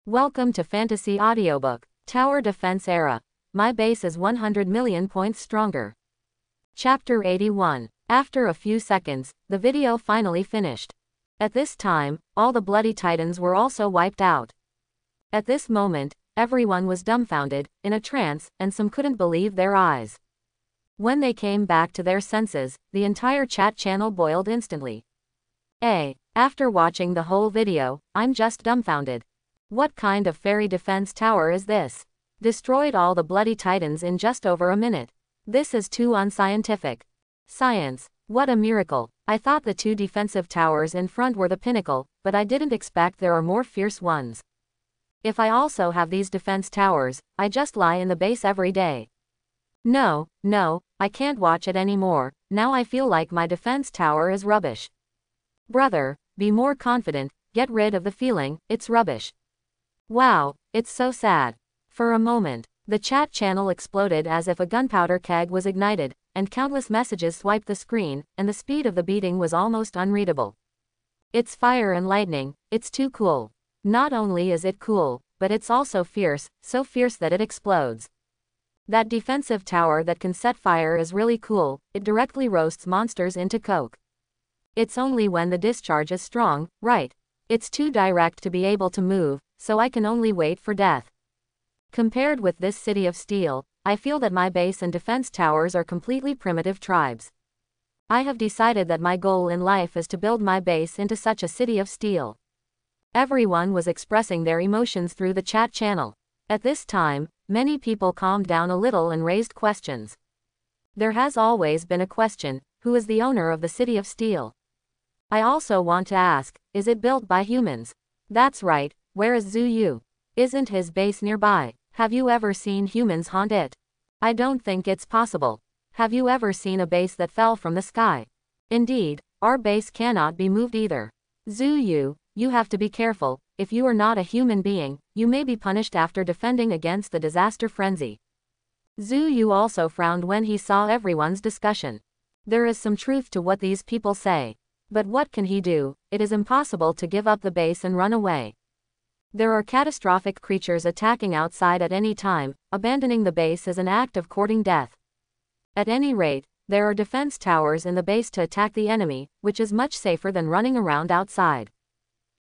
Welcome to Fantasy Audiobook, Tower Defense Era. My base is 100 million points stronger. Chapter 81. After a few seconds, the video finally finished. At this time, all the bloody titans were also wiped out. At this moment, everyone was dumbfounded, in a trance, and some couldn't believe their eyes. When they came back to their senses, the entire chat channel boiled instantly. After watching the whole video, I'm just dumbfounded. What kind of fairy defense tower is this? Destroyed all the bloody titans in just over a minute. This is too unscientific. Science, what a miracle. I thought the two defensive towers in front were the pinnacle, but I didn't expect there are more fierce ones. If I also have these defense towers, I just lie in the base every day. No, I can't watch it anymore. Now I feel like my defense tower is rubbish. Brother, be more confident, get rid of the feeling, it's rubbish. Wow, it's so sad. For a moment, the chat channel exploded as if a gunpowder keg was ignited, and countless messages swiped the screen, and the speed of the beating was almost unreadable. It's fire and lightning, it's too cool. Not only is it cool, but it's also fierce, so fierce that it explodes. That defensive tower that can set fire is really cool, it directly roasts monsters into coke. It's only when the discharge is strong, right? It's too direct to be able to move, so I can only wait for death. Compared with this city of steel, I feel that my base and defense towers are completely primitive tribes. I have decided that my goal in life is to build my base into such a city of steel. Everyone was expressing their emotions through the chat channel. At this time, many people calmed down a little and raised questions. There has always been a question: who is the owner of the city of steel? I also want to ask, is it built by humans? That's right, where is Zhu Yu? Isn't his base nearby? Have you ever seen humans haunt it? I don't think it's possible. Have you ever seen a base that fell from the sky? Indeed, our base cannot be moved either. Zhu Yu, you have to be careful. If you are not a human being, you may be punished after defending against the disaster frenzy. Zhu Yu also frowned when he saw everyone's discussion. There is some truth to what these people say. But what can he do? It is impossible to give up the base and run away. There are catastrophic creatures attacking outside at any time. Abandoning the base is an act of courting death. At any rate, there are defense towers in the base to attack the enemy, which is much safer than running around outside.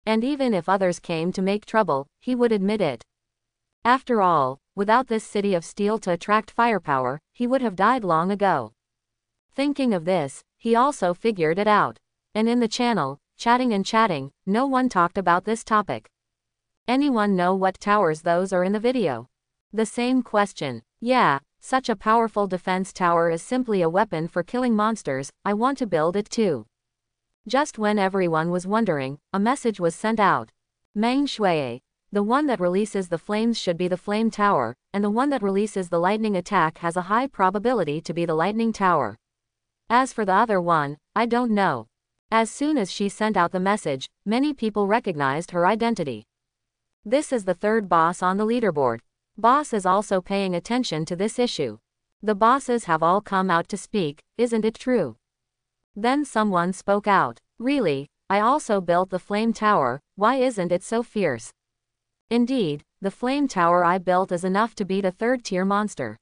And even if others came to make trouble, he would admit it. After all, without this city of steel to attract firepower, he would have died long ago. Thinking of this, he also figured it out. And in the channel, chatting, no one talked about this topic. Anyone know what towers those are in the video? The same question. Yeah, such a powerful defense tower is simply a weapon for killing monsters. I want to build it too. Just when everyone was wondering, a message was sent out. Meng Shui, the one that releases the flames should be the flame tower, and the one that releases the lightning attack has a high probability to be the lightning tower. As for the other one, I don't know. As soon as she sent out the message, many people recognized her identity. This is the third boss on the leaderboard. Boss is also paying attention to this issue. The bosses have all come out to speak, isn't it true? Then someone spoke out. Really, I also built the flame tower, why isn't it so fierce? Indeed, the flame tower I built is enough to beat a third-tier monster.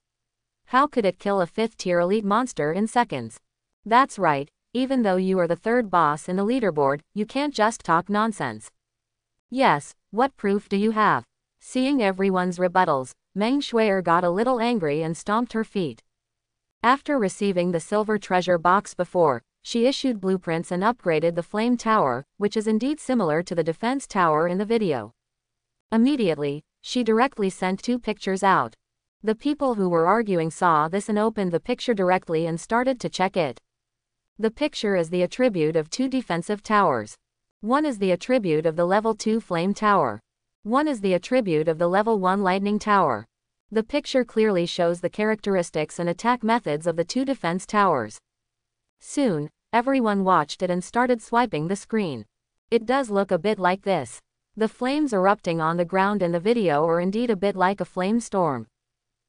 How could it kill a fifth-tier elite monster in seconds? That's right. Even though you are the third boss in the leaderboard, you can't just talk nonsense. Yes, what proof do you have? Seeing everyone's rebuttals, Meng Shui got a little angry and stomped her feet. After receiving the silver treasure box before, she issued blueprints and upgraded the flame tower, which is indeed similar to the defense tower in the video. Immediately, she directly sent 2 pictures out. The people who were arguing saw this and opened the picture directly and started to check it. The picture is the attribute of 2 defensive towers. One is the attribute of the level 2 flame tower. One is the attribute of the level 1 lightning tower. The picture clearly shows the characteristics and attack methods of the 2 defense towers. Soon, everyone watched it and started swiping the screen. It does look a bit like this. The flames erupting on the ground in the video are indeed a bit like a flame storm.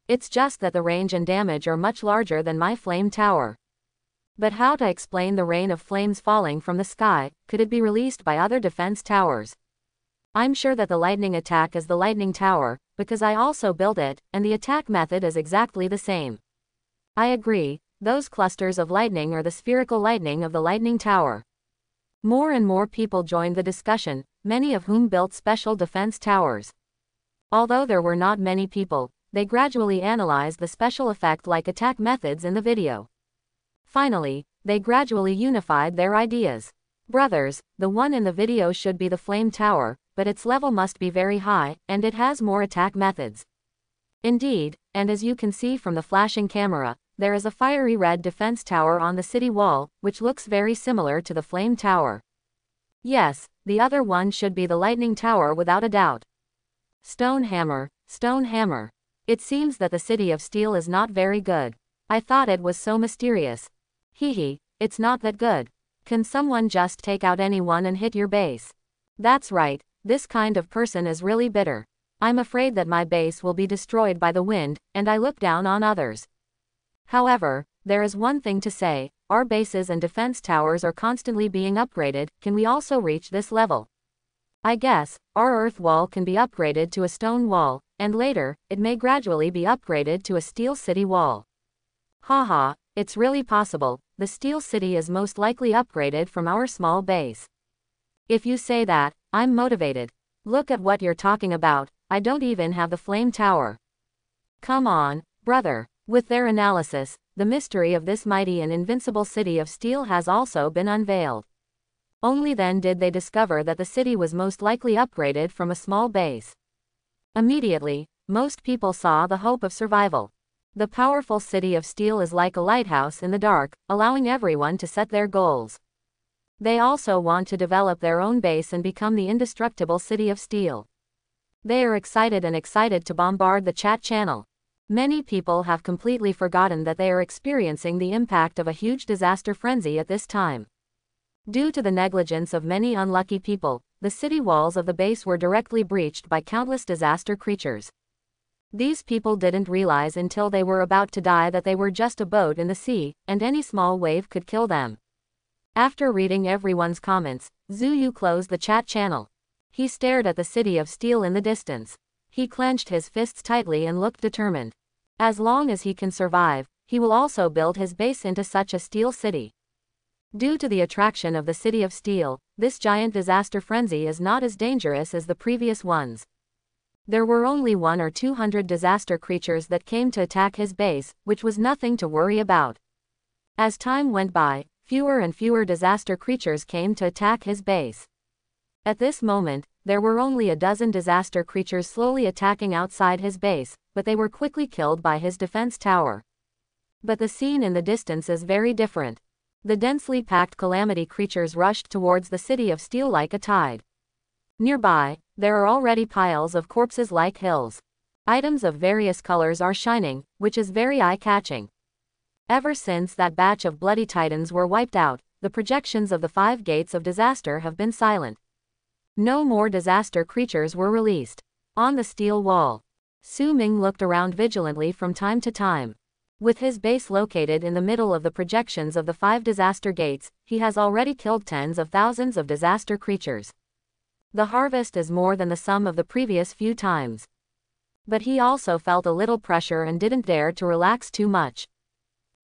It's just that the range and damage are much larger than my flame tower. But how to explain the rain of flames falling from the sky? Could it be released by other defense towers? I'm sure that the lightning attack is the lightning tower, because I also built it, and the attack method is exactly the same. I agree, those clusters of lightning are the spherical lightning of the lightning tower. More and more people joined the discussion, many of whom built special defense towers. Although there were not many people, they gradually analyzed the special effect-like attack methods in the video. Finally, they gradually unified their ideas. Brothers, the one in the video should be the flame tower, but its level must be very high, and it has more attack methods. Indeed, and as you can see from the flashing camera, there is a fiery red defense tower on the city wall, which looks very similar to the flame tower. Yes, the other one should be the lightning tower without a doubt. Stone hammer, stone hammer. It seems that the city of steel is not very good. I thought it was so mysterious. Hehe, it's not that good. Can someone just take out anyone and hit your base? That's right, this kind of person is really bitter. I'm afraid that my base will be destroyed by the wind, and I look down on others. However, there is one thing to say, our bases and defense towers are constantly being upgraded. Can we also reach this level? I guess, our earth wall can be upgraded to a stone wall, and later, it may gradually be upgraded to a steel city wall. Haha, it's really possible, the steel city is most likely upgraded from our small base. If you say that, I'm motivated. Look at what you're talking about, I don't even have the flame tower. Come on, brother. With their analysis, the mystery of this mighty and invincible city of steel has also been unveiled. Only then did they discover that the city was most likely upgraded from a small base. Immediately, most people saw the hope of survival. The powerful city of steel is like a lighthouse in the dark, allowing everyone to set their goals. They also want to develop their own base and become the indestructible city of steel. They are excited to bombard the chat channel. Many people have completely forgotten that they are experiencing the impact of a huge disaster frenzy at this time. Due to the negligence of many unlucky people, the city walls of the base were directly breached by countless disaster creatures. These people didn't realize until they were about to die that they were just a boat in the sea, and any small wave could kill them. After reading everyone's comments, Zuyu closed the chat channel. He stared at the city of steel in the distance. He clenched his fists tightly and looked determined. As long as he can survive, he will also build his base into such a steel city. Due to the attraction of the city of steel, this giant disaster frenzy is not as dangerous as the previous ones. There were only 100 or 200 disaster creatures that came to attack his base, which was nothing to worry about. As time went by, fewer and fewer disaster creatures came to attack his base. At this moment, there were only a dozen disaster creatures slowly attacking outside his base, but they were quickly killed by his defense tower. But the scene in the distance is very different. The densely packed calamity creatures rushed towards the city of steel like a tide. Nearby, there are already piles of corpses like hills. Items of various colors are shining, which is very eye-catching. Ever since that batch of bloody titans were wiped out, the projections of the 5 gates of disaster have been silent. No more disaster creatures were released. On the steel wall, Su Ming looked around vigilantly from time to time. With his base located in the middle of the projections of the 5 disaster gates, he has already killed tens of thousands of disaster creatures. The harvest is more than the sum of the previous few times. But he also felt a little pressure and didn't dare to relax too much.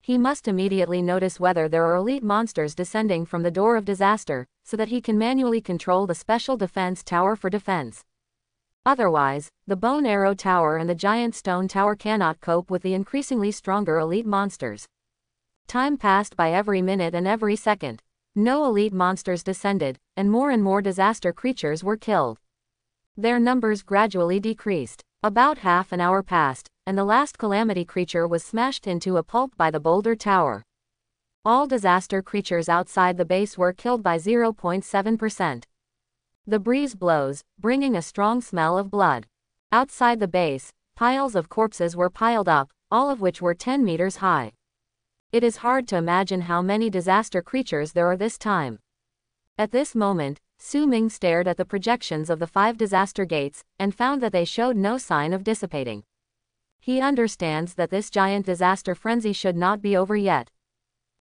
He must immediately notice whether there are elite monsters descending from the door of disaster, so that he can manually control the special defense tower for defense. Otherwise, the bone arrow tower and the giant stone tower cannot cope with the increasingly stronger elite monsters. Time passed by every minute and every second. No elite monsters descended, and more disaster creatures were killed. Their numbers gradually decreased. About half an hour passed, and the last calamity creature was smashed into a pulp by the boulder tower. All disaster creatures outside the base were killed by 0.7%. The breeze blows, bringing a strong smell of blood. Outside the base, piles of corpses were piled up, all of which were 10 meters high. It is hard to imagine how many disaster creatures there are this time. At this moment, Su Ming stared at the projections of the 5 disaster gates, and found that they showed no sign of dissipating. He understands that this giant disaster frenzy should not be over yet.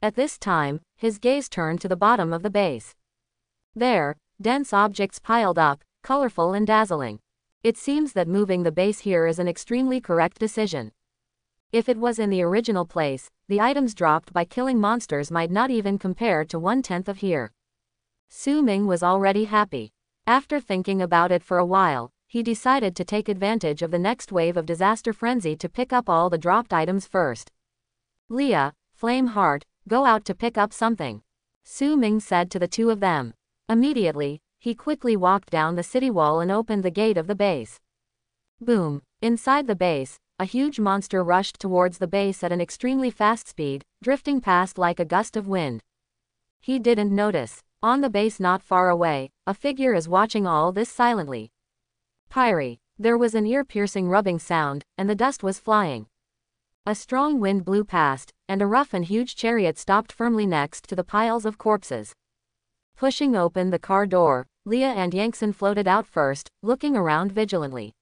At this time, his gaze turned to the bottom of the base. There, dense objects piled up, colorful and dazzling. It seems that moving the base here is an extremely correct decision. If it was in the original place, the items dropped by killing monsters might not even compare to 1/10 of here. Su Ming was already happy. After thinking about it for a while, he decided to take advantage of the next wave of disaster frenzy to pick up all the dropped items first. Leah, Flame Heart, go out to pick up something, Su Ming said to the two of them. Immediately, he quickly walked down the city wall and opened the gate of the base. Boom! Inside the base, a huge monster rushed towards the base at an extremely fast speed, drifting past like a gust of wind. He didn't notice. On the base not far away, a figure is watching all this silently. Pyre! There was an ear-piercing rubbing sound, and the dust was flying. A strong wind blew past, and a rough and huge chariot stopped firmly next to the piles of corpses. Pushing open the car door, Leah and Yangtze floated out first, looking around vigilantly.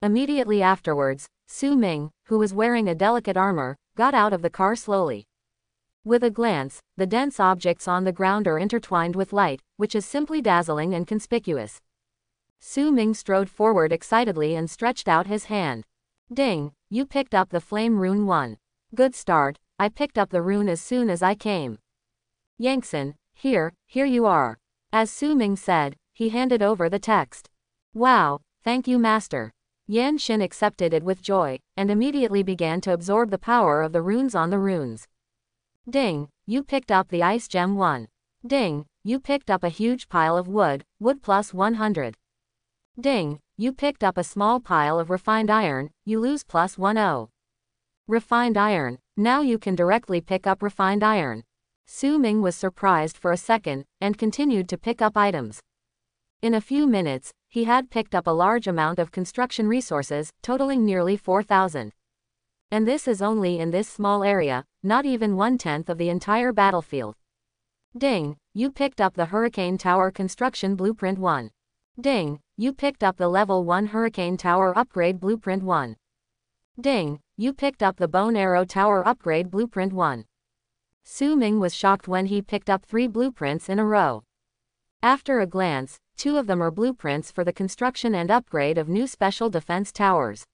Immediately afterwards, Su Ming, who was wearing a delicate armor, got out of the car slowly. With a glance, the dense objects on the ground are intertwined with light, which is simply dazzling and conspicuous. Su Ming strode forward excitedly and stretched out his hand. Ding, you picked up the flame rune 1. Good start, I picked up the rune as soon as I came. Yangtze, here you are. As Su Ming said, he handed over the text. Wow, thank you master. Yan Xin accepted it with joy, and immediately began to absorb the power of the runes on the runes. Ding, you picked up the ice gem 1. Ding, you picked up a huge pile of wood plus 100. Ding, you picked up a small pile of refined iron, you lose plus 10. Refined iron, now you can directly pick up refined iron. Su Ming was surprised for a second, and continued to pick up items. In a few minutes, he had picked up a large amount of construction resources, totaling nearly 4,000. And this is only in this small area, not even 1/10 of the entire battlefield. Ding, you picked up the Hurricane Tower Construction Blueprint 1. Ding, you picked up the Level 1 Hurricane Tower Upgrade Blueprint 1. Ding, you picked up the Bone Arrow Tower Upgrade Blueprint 1. Su Ming was shocked when he picked up 3 blueprints in a row. After a glance, 2 of them are blueprints for the construction and upgrade of new special defense towers.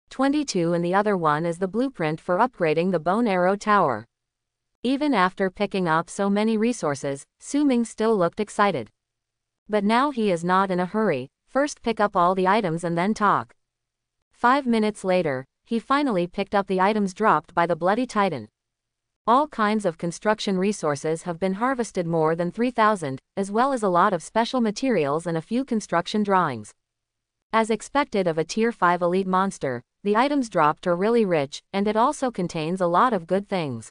22 and the other one is the blueprint for upgrading the Bone Arrow Tower. Even after picking up so many resources, Su Ming still looked excited. But now he is not in a hurry, first pick up all the items and then talk. 5 minutes later, he finally picked up the items dropped by the Bloody Titan. All kinds of construction resources have been harvested, more than 3,000, as well as a lot of special materials and a few construction drawings. As expected of a Tier 5 elite monster, the items dropped are really rich, and it also contains a lot of good things.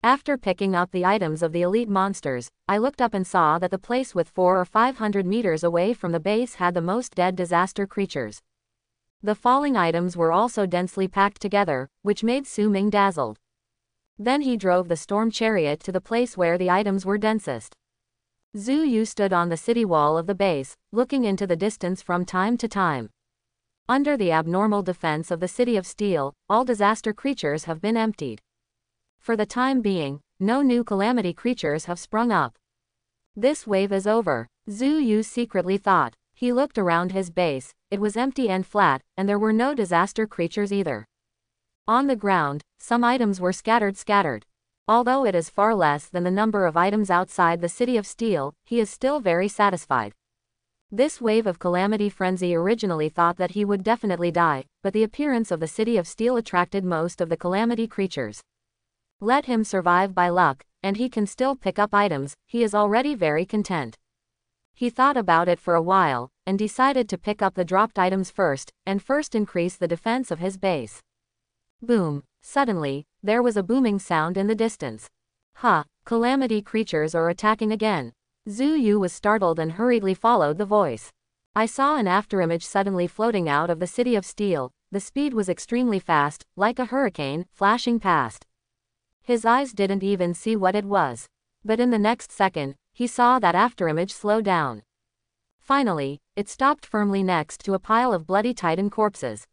After picking up the items of the elite monsters, I looked up and saw that the place with 400 or 500 meters away from the base had the most dead disaster creatures. The falling items were also densely packed together, which made Su Ming dazzled. Then he drove the storm chariot to the place where the items were densest. Zhu Yu stood on the city wall of the base, looking into the distance from time to time. Under the abnormal defense of the City of Steel, all disaster creatures have been emptied. For the time being, no new calamity creatures have sprung up. This wave is over, Zhu Yu secretly thought. He looked around his base, it was empty and flat, and there were no disaster creatures either. On the ground, some items were scattered. Although it is far less than the number of items outside the City of Steel, he is still very satisfied. This wave of calamity frenzy originally thought that he would definitely die, but the appearance of the City of Steel attracted most of the calamity creatures. Let him survive by luck, and he can still pick up items, he is already very content. He thought about it for a while, and decided to pick up the dropped items first, and first increase the defense of his base. Boom! Suddenly, there was a booming sound in the distance. Calamity creatures are attacking again. Zhu Yu was startled and hurriedly followed the voice. I saw an afterimage suddenly floating out of the City of Steel. The speed was extremely fast, like a hurricane, flashing past. His eyes didn't even see what it was. But in the next second, he saw that afterimage slow down. Finally, it stopped firmly next to a pile of Bloody Titan corpses.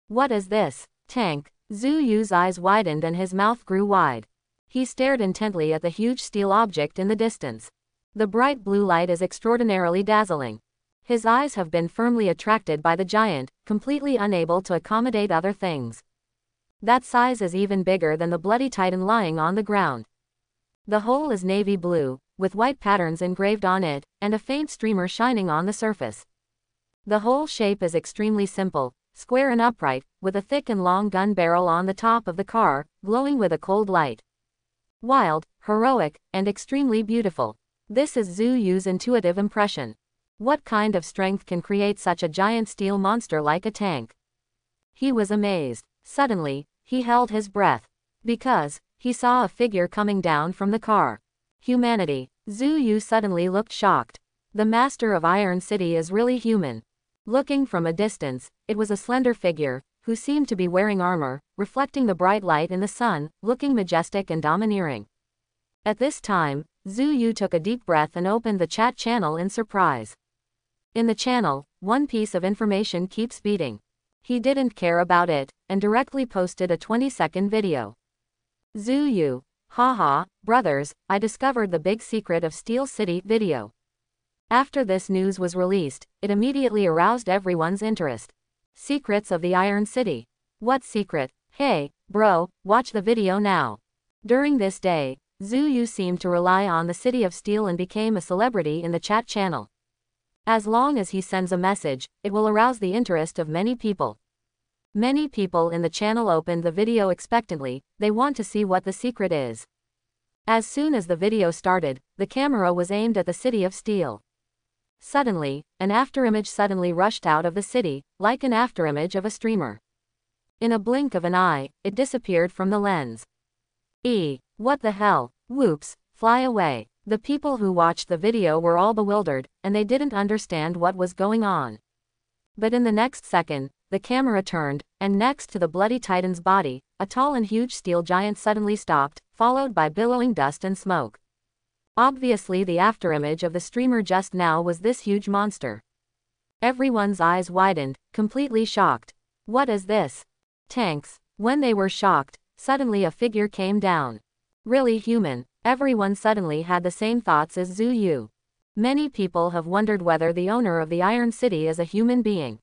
What is this? Tank. Zhu Yu's eyes widened and his mouth grew wide. He stared intently at the huge steel object in the distance. The bright blue light is extraordinarily dazzling. His eyes have been firmly attracted by the giant, completely unable to accommodate other things. That size is even bigger than the bloody titan lying on the ground. The hole is navy blue, with white patterns engraved on it, and a faint streamer shining on the surface. The hole shape is extremely simple, square and upright, with a thick and long gun barrel on the top of the car, glowing with a cold light. Wild, heroic, and extremely beautiful. This is Zhu Yu's intuitive impression. What kind of strength can create such a giant steel monster like a tank? He was amazed. Suddenly, he held his breath. Because he saw a figure coming down from the car. Humanity. Zhu Yu suddenly looked shocked. The master of Iron City is really human. Looking from a distance, it was a slender figure, who seemed to be wearing armor, reflecting the bright light in the sun, looking majestic and domineering. At this time, Zhu Yu took a deep breath and opened the chat channel in surprise. In the channel, one piece of information keeps beating. He didn't care about it, and directly posted a 20-second video. Zhu Yu. Haha, brothers, I discovered the big secret of Steel City video. After this news was released, it immediately aroused everyone's interest. Secrets of the Iron City. What secret? Hey, bro, watch the video now. During this day, Zhu Yu seemed to rely on the City of Steel and became a celebrity in the chat channel. As long as he sends a message, it will arouse the interest of many people. Many people in the channel opened the video expectantly, they want to see what the secret is. As soon as the video started, the camera was aimed at the City of Steel. Suddenly, an afterimage suddenly rushed out of the city, like an afterimage of a streamer. In a blink of an eye, it disappeared from the lens. What the hell? Whoops, fly away. The people who watched the video were all bewildered, and they didn't understand what was going on. But in the next second, the camera turned, and next to the bloody titan's body, a tall and huge steel giant suddenly stopped, followed by billowing dust and smoke. Obviously the afterimage of the streamer just now was this huge monster. Everyone's eyes widened, completely shocked. What is this? Tanks. When they were shocked, suddenly a figure came down. Really human. Everyone suddenly had the same thoughts as Zhu Yu. Many people have wondered whether the owner of the Iron City is a human being.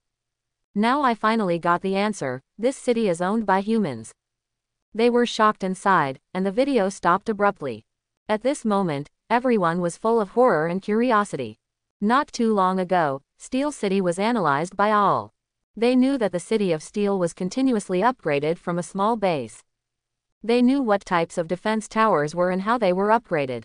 Now I finally got the answer, this city is owned by humans. They were shocked and sighed, and the video stopped abruptly. At this moment, everyone was full of horror and curiosity. Not too long ago, Steel City was analyzed by all. They knew that the City of Steel was continuously upgraded from a small base. They knew what types of defense towers were and how they were upgraded.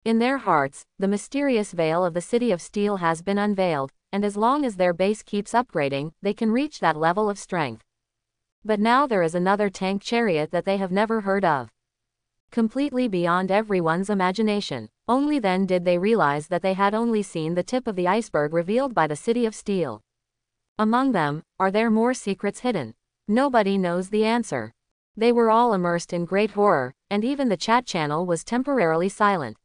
In their hearts, the mysterious veil of the City of Steel has been unveiled, and as long as their base keeps upgrading, they can reach that level of strength. But now there is another tank chariot that they have never heard of. Completely beyond everyone's imagination. Only then did they realize that they had only seen the tip of the iceberg revealed by the City of Steel. Among them, are there more secrets hidden? Nobody knows the answer. They were all immersed in great horror, and even the chat channel was temporarily silent.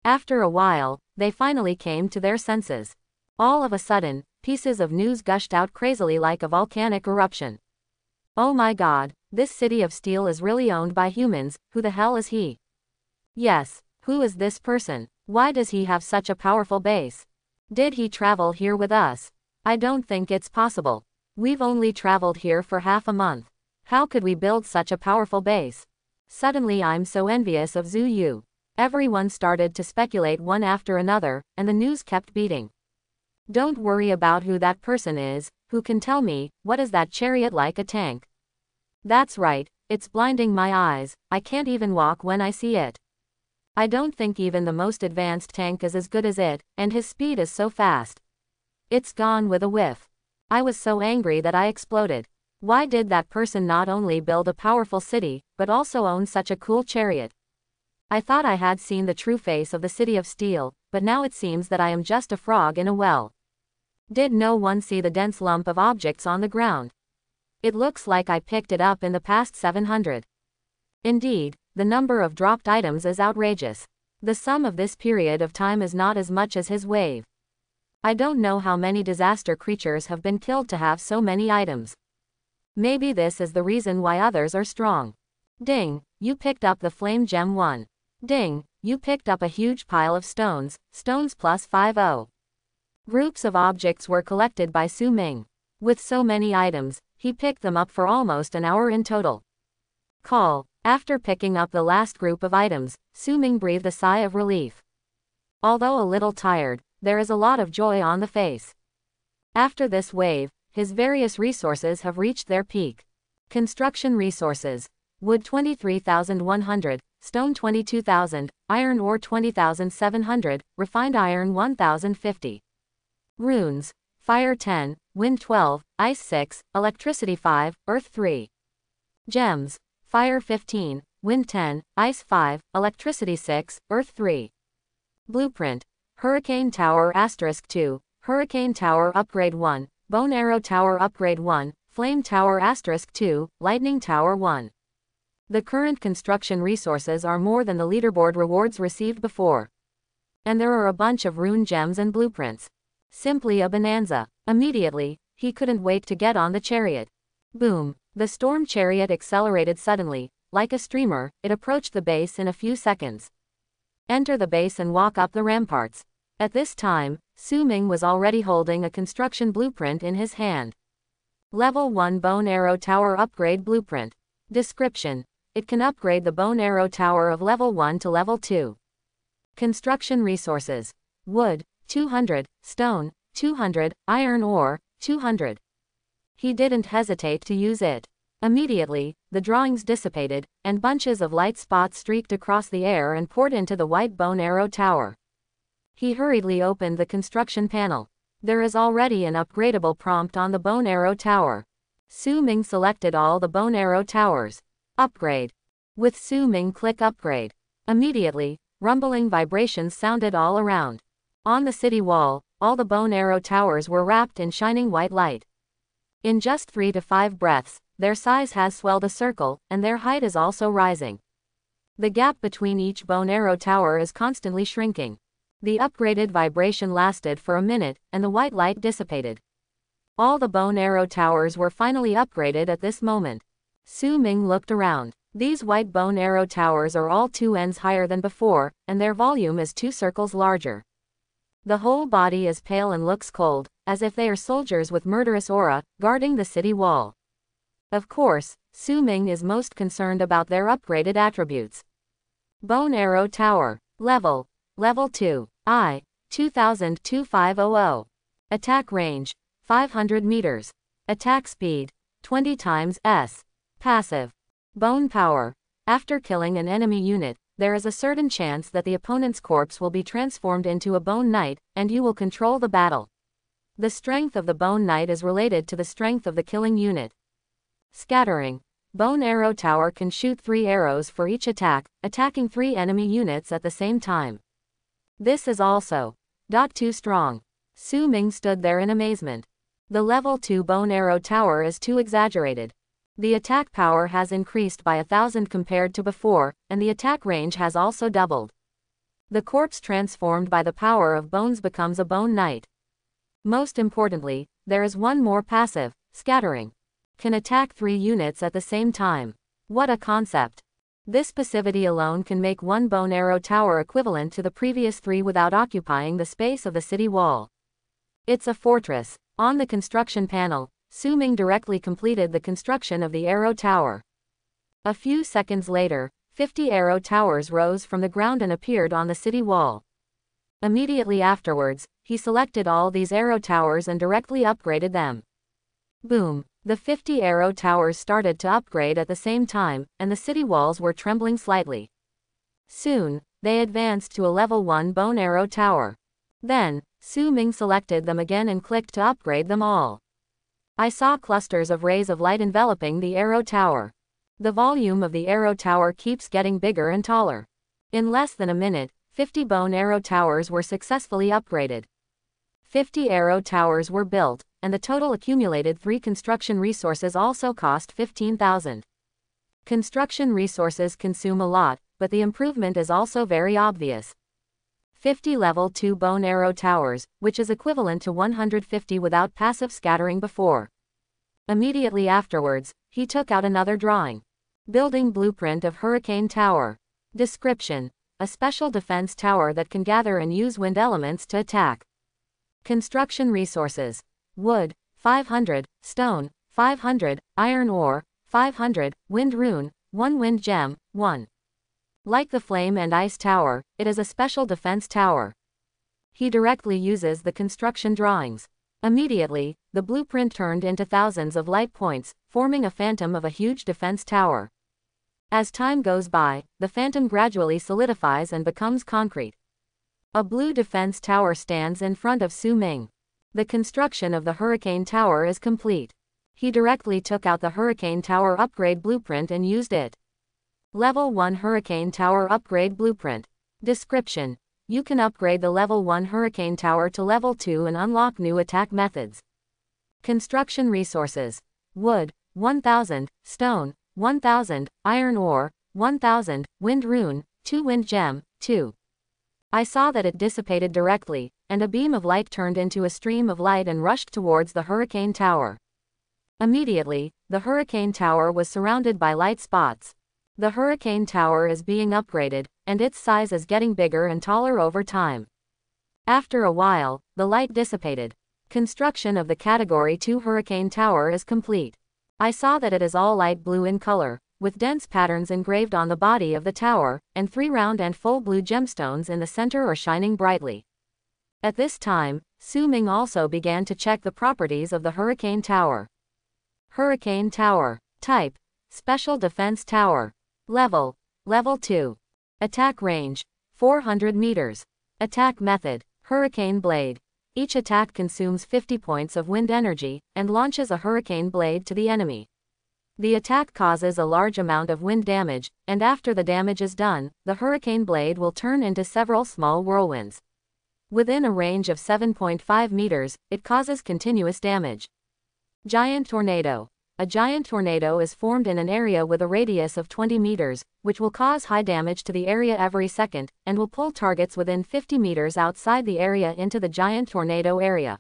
After a while, they finally came to their senses. All of a sudden, pieces of news gushed out crazily like a volcanic eruption. Oh my god, this City of Steel is really owned by humans, who the hell is he? Yes, who is this person? Why does he have such a powerful base? Did he travel here with us? I don't think it's possible. We've only traveled here for half a month. How could we build such a powerful base? Suddenly I'm so envious of Zhu Yu. Everyone started to speculate one after another, and the news kept beating. Don't worry about who that person is, who can tell me, what is that chariot like a tank? That's right, it's blinding my eyes, I can't even walk when I see it. I don't think even the most advanced tank is as good as it, and his speed is so fast. It's gone with a whiff. I was so angry that I exploded. Why did that person not only build a powerful city, but also own such a cool chariot? I thought I had seen the true face of the City of Steel, but now it seems that I am just a frog in a well. Did no one see the dense lump of objects on the ground? It looks like I picked it up in the past 700. Indeed, the number of dropped items is outrageous. The sum of this period of time is not as much as his wave. I don't know how many disaster creatures have been killed to have so many items. Maybe this is the reason why others are strong. Ding, you picked up the flame gem 1. Ding, you picked up a huge pile of stones, stones plus 50. Groups of objects were collected by Su Ming. With so many items, he picked them up for almost an hour in total. After picking up the last group of items, Su Ming breathed a sigh of relief. Although a little tired, there is a lot of joy on the face. After this wave, his various resources have reached their peak. Construction resources: wood 23,100, stone 22,000, iron ore 20,700, refined iron 1,050. Runes: fire 10, wind 12, ice 6, electricity 5, earth 3. Gems: fire 15, wind 10, ice 5, electricity 6, earth 3. Blueprint: Hurricane Tower *2, Hurricane Tower Upgrade 1, Bone Arrow Tower Upgrade 1, Flame Tower *2, Lightning Tower 1. The current construction resources are more than the leaderboard rewards received before. And there are a bunch of rune gems and blueprints. Simply a bonanza. Immediately, he couldn't wait to get on the chariot. Boom! The storm chariot accelerated suddenly. Like a streamer, it approached the base in a few seconds. Enter the base and walk up the ramparts. At this time, Su Ming was already holding a construction blueprint in his hand. Level 1 Bone Arrow Tower Upgrade Blueprint. Description: it can upgrade the Bone Arrow Tower of level 1 to level 2. Construction resources: wood, 200, stone, 200, iron ore, 200. He didn't hesitate to use it. Immediately, the drawings dissipated, and bunches of light spots streaked across the air and poured into the white Bone Arrow Tower. He hurriedly opened the construction panel. There is already an upgradable prompt on the Bone Arrow Tower. Su Ming selected all the Bone Arrow Towers. Upgrade. With Su Ming click Upgrade. Immediately, rumbling vibrations sounded all around. On the city wall, all the Bone Arrow Towers were wrapped in shining white light. In just 3 to 5 breaths, their size has swelled a circle, and their height is also rising. The gap between each Bone Arrow Tower is constantly shrinking. The upgraded vibration lasted for a minute, and the white light dissipated. All the Bone Arrow Towers were finally upgraded at this moment. Su Ming looked around. These white Bone Arrow Towers are all 2 ends higher than before, and their volume is 2 circles larger. The whole body is pale and looks cold, as if they are soldiers with murderous aura, guarding the city wall. Of course, Su Ming is most concerned about their upgraded attributes. Bone Arrow Tower. Level 2. 2500. Attack range: 500 meters. Attack speed: 20 times s. Passive. Bone power. After killing an enemy unit, there is a certain chance that the opponent's corpse will be transformed into a Bone Knight, and you will control the battle. The strength of the Bone Knight is related to the strength of the killing unit. Scattering. Bone Arrow Tower can shoot 3 arrows for each attack, attacking 3 enemy units at the same time. This is also too strong. Su Ming stood there in amazement. The level 2 Bone Arrow Tower is too exaggerated. The attack power has increased by 1,000 compared to before, and the attack range has also doubled. The corpse transformed by the power of bones becomes a Bone Knight. Most importantly, there is one more passive: scattering. Can attack 3 units at the same time. What a concept! This passivity alone can make one Bone Arrow Tower equivalent to the previous 3 without occupying the space of the city wall. It's a fortress. On the construction panel, Su Ming directly completed the construction of the Arrow Tower. A few seconds later, 50 Arrow Towers rose from the ground and appeared on the city wall. Immediately afterwards, he selected all these Arrow Towers and directly upgraded them. Boom! The 50 Arrow Towers started to upgrade at the same time, and the city walls were trembling slightly. Soon, they advanced to a level 1 Bone Arrow Tower. Then, Su Ming selected them again and clicked to upgrade them all. I saw clusters of rays of light enveloping the Arrow Tower. The volume of the Arrow Tower keeps getting bigger and taller. In less than a minute, 50 Bone Arrow Towers were successfully upgraded. 50 Arrow Towers were built, and the total accumulated 3 construction resources also cost 15,000. Construction resources consume a lot, but the improvement is also very obvious. 50 level 2 Bone Arrow Towers, which is equivalent to 150 without passive scattering before. Immediately afterwards, he took out another drawing. Building blueprint of Hurricane Tower. Description: a special defense tower that can gather and use wind elements to attack. Construction resources. Wood, 500, stone, 500, iron ore, 500, wind rune, 1 wind gem, 1. Like the Flame and Ice Tower, it is a special defense tower. He directly uses the construction drawings. Immediately, the blueprint turned into thousands of light points, forming a phantom of a huge defense tower. As time goes by, the phantom gradually solidifies and becomes concrete. A blue defense tower stands in front of Su Ming. The construction of the Hurricane Tower is complete. He directly took out the Hurricane Tower upgrade blueprint and used it. Level 1 Hurricane Tower Upgrade Blueprint. Description: you can upgrade the Level 1 Hurricane Tower to Level 2 and unlock new attack methods. Construction resources. Wood, 1000, stone, 1000, iron ore, 1000, wind rune, 2 wind gem, 2. I saw that it dissipated directly, and a beam of light turned into a stream of light and rushed towards the Hurricane Tower. Immediately, the Hurricane Tower was surrounded by light spots. The Hurricane Tower is being upgraded, and its size is getting bigger and taller over time. After a while, the light dissipated. Construction of the Category 2 Hurricane Tower is complete. I saw that it is all light blue in color, with dense patterns engraved on the body of the tower, and 3 round and full blue gemstones in the center are shining brightly. At this time, Su Ming also began to check the properties of the Hurricane Tower. Hurricane Tower. Type: Special Defense Tower. Level: Level 2. Attack range: 400 meters. Attack method: Hurricane Blade. Each attack consumes 50 points of wind energy, and launches a hurricane blade to the enemy. The attack causes a large amount of wind damage, and after the damage is done, the hurricane blade will turn into several small whirlwinds. Within a range of 7.5 meters, it causes continuous damage. Giant Tornado. A giant tornado is formed in an area with a radius of 20 meters, which will cause high damage to the area every second, and will pull targets within 50 meters outside the area into the giant tornado area.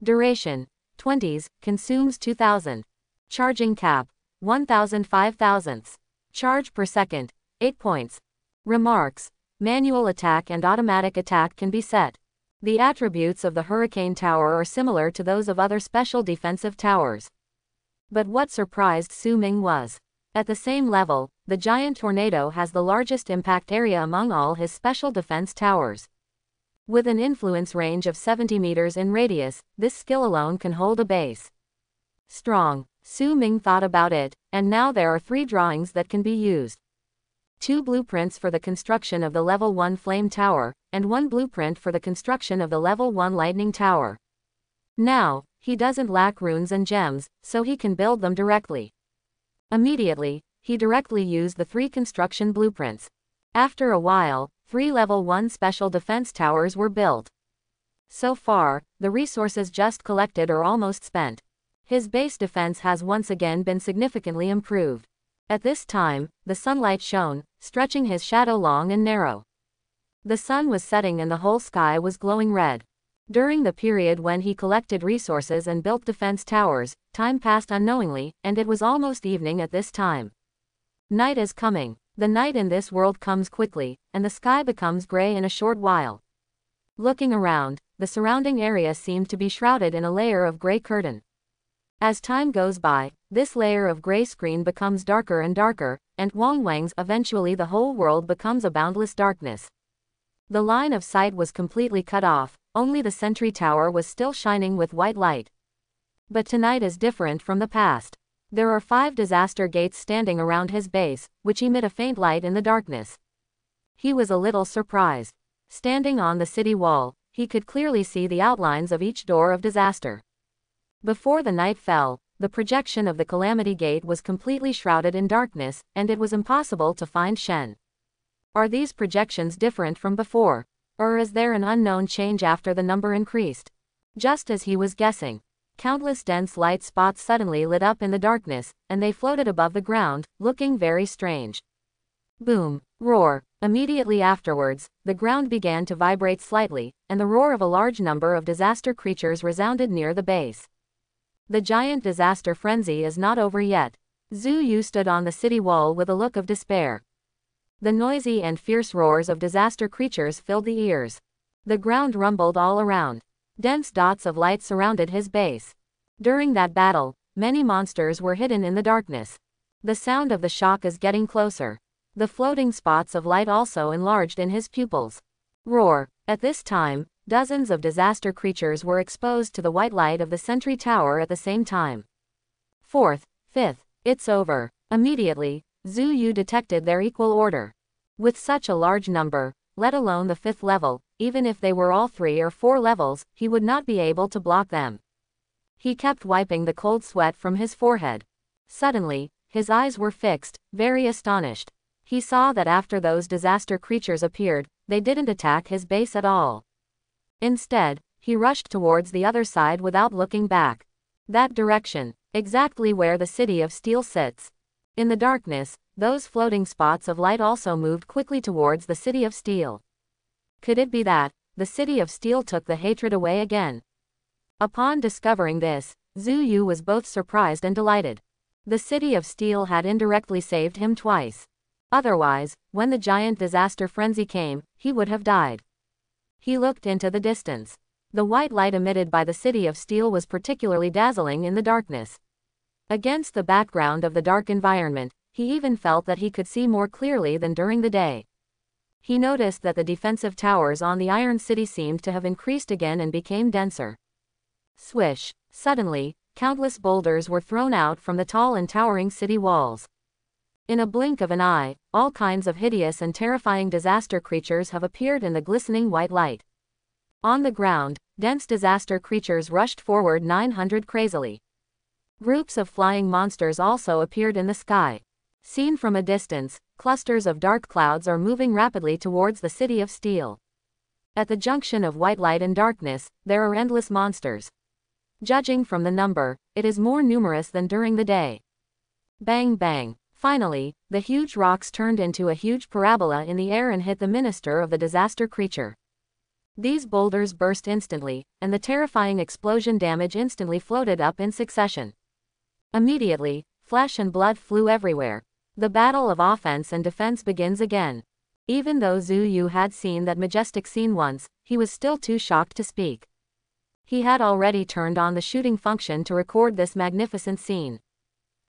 Duration: 20s, consumes 2000. Charging cap: 1005 thousandths. Charge per second: 8 points. Remarks: manual attack and automatic attack can be set. The attributes of the Hurricane Tower are similar to those of other special defensive towers. But what surprised Su Ming was, at the same level, the giant tornado has the largest impact area among all his special defense towers. With an influence range of 70 meters in radius, this skill alone can hold a base. Strong. Su Ming thought about it, and now there are 3 drawings that can be used. 2 blueprints for the construction of the Level 1 Flame Tower, and 1 blueprint for the construction of the Level 1 Lightning Tower. Now, he doesn't lack runes and gems, so he can build them directly. Immediately, he directly used the 3 construction blueprints. After a while, 3 Level 1 Special Defense Towers were built. So far, the resources just collected are almost spent. His base defense has once again been significantly improved. At this time, the sunlight shone, stretching his shadow long and narrow. The sun was setting and the whole sky was glowing red. During the period when he collected resources and built defense towers, time passed unknowingly, and it was almost evening at this time. Night is coming. The night in this world comes quickly, and the sky becomes gray in a short while. Looking around, the surrounding area seemed to be shrouded in a layer of gray curtain. As time goes by, this layer of gray screen becomes darker and darker, and eventually the whole world becomes a boundless darkness. The line of sight was completely cut off, only the sentry tower was still shining with white light. But tonight is different from the past. There are 5 disaster gates standing around his base, which emit a faint light in the darkness. He was a little surprised. Standing on the city wall, he could clearly see the outlines of each door of disaster. Before the night fell, the projection of the Calamity Gate was completely shrouded in darkness, and it was impossible to find Shen. Are these projections different from before? Or is there an unknown change after the number increased? Just as he was guessing, countless dense light spots suddenly lit up in the darkness, and they floated above the ground, looking very strange. Boom! Roar! Immediately afterwards, the ground began to vibrate slightly, and the roar of a large number of disaster creatures resounded near the base. The giant disaster frenzy is not over yet. Zhu Yu stood on the city wall with a look of despair. The noisy and fierce roars of disaster creatures filled the ears. The ground rumbled all around. Dense dots of light surrounded his base. During that battle, many monsters were hidden in the darkness. The sound of the shock is getting closer. The floating spots of light also enlarged in his pupils. Roar. At this time, dozens of disaster creatures were exposed to the white light of the sentry tower at the same time. Fourth, fifth, it's over. Immediately, Zhu Yu detected their equal order. With such a large number, let alone the fifth level, even if they were all 3 or 4 levels, he would not be able to block them. He kept wiping the cold sweat from his forehead. Suddenly, his eyes were fixed, very astonished. He saw that after those disaster creatures appeared, they didn't attack his base at all. Instead, he rushed towards the other side without looking back. That direction, exactly where the city of steel sits. In the darkness, those floating spots of light also moved quickly towards the city of steel. Could it be that the city of steel took the hatred away again? Upon discovering this, Zhu Yu was both surprised and delighted. The city of steel had indirectly saved him twice. Otherwise, when the giant disaster frenzy came, he would have died. He looked into the distance. The white light emitted by the city of steel was particularly dazzling in the darkness. Against the background of the dark environment, he even felt that he could see more clearly than during the day. He noticed that the defensive towers on the Iron City seemed to have increased again and became denser. Swish! Suddenly, countless boulders were thrown out from the tall and towering city walls. In a blink of an eye, all kinds of hideous and terrifying disaster creatures have appeared in the glistening white light. On the ground, dense disaster creatures rushed forward 900 crazily. Groups of flying monsters also appeared in the sky. Seen from a distance, clusters of dark clouds are moving rapidly towards the city of steel. At the junction of white light and darkness, there are endless monsters. Judging from the number, it is more numerous than during the day. Bang bang. Finally, the huge rocks turned into a huge parabola in the air and hit the minister of the disaster creature. These boulders burst instantly, and the terrifying explosion damage instantly floated up in succession. Immediately, flesh and blood flew everywhere. The battle of offense and defense begins again. Even though Zhu Yu had seen that majestic scene once, he was still too shocked to speak. He had already turned on the shooting function to record this magnificent scene.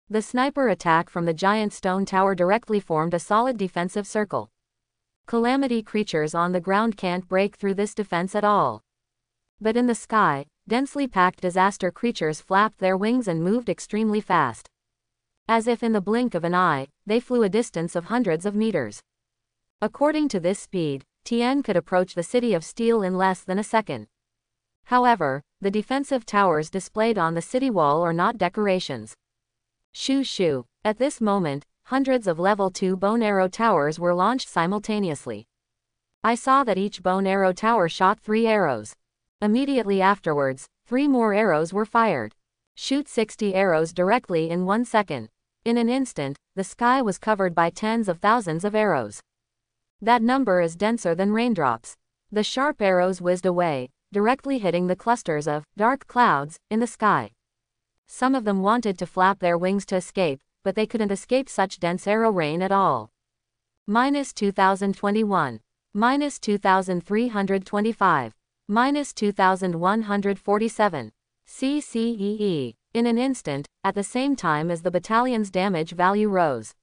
The sniper attack from the giant stone tower directly formed a solid defensive circle. Calamity creatures on the ground can't break through this defense at all. But in the sky, densely packed disaster creatures flapped their wings and moved extremely fast. As if in the blink of an eye, they flew a distance of hundreds of meters. According to this speed, Tian could approach the city of steel in less than a second. However, the defensive towers displayed on the city wall are not decorations. Shoo shoo. At this moment, hundreds of level 2 bone arrow towers were launched simultaneously. I saw that each bone arrow tower shot 3 arrows. Immediately afterwards, 3 more arrows were fired. Shoot 60 arrows directly in 1 second. In an instant, the sky was covered by tens of thousands of arrows. That number is denser than raindrops. The sharp arrows whizzed away, directly hitting the clusters of dark clouds in the sky. Some of them wanted to flap their wings to escape, but they couldn't escape such dense arrow rain at all. -2021. -2325. -2147. CCEE. In an instant, at the same time as the battalion's damage value rose.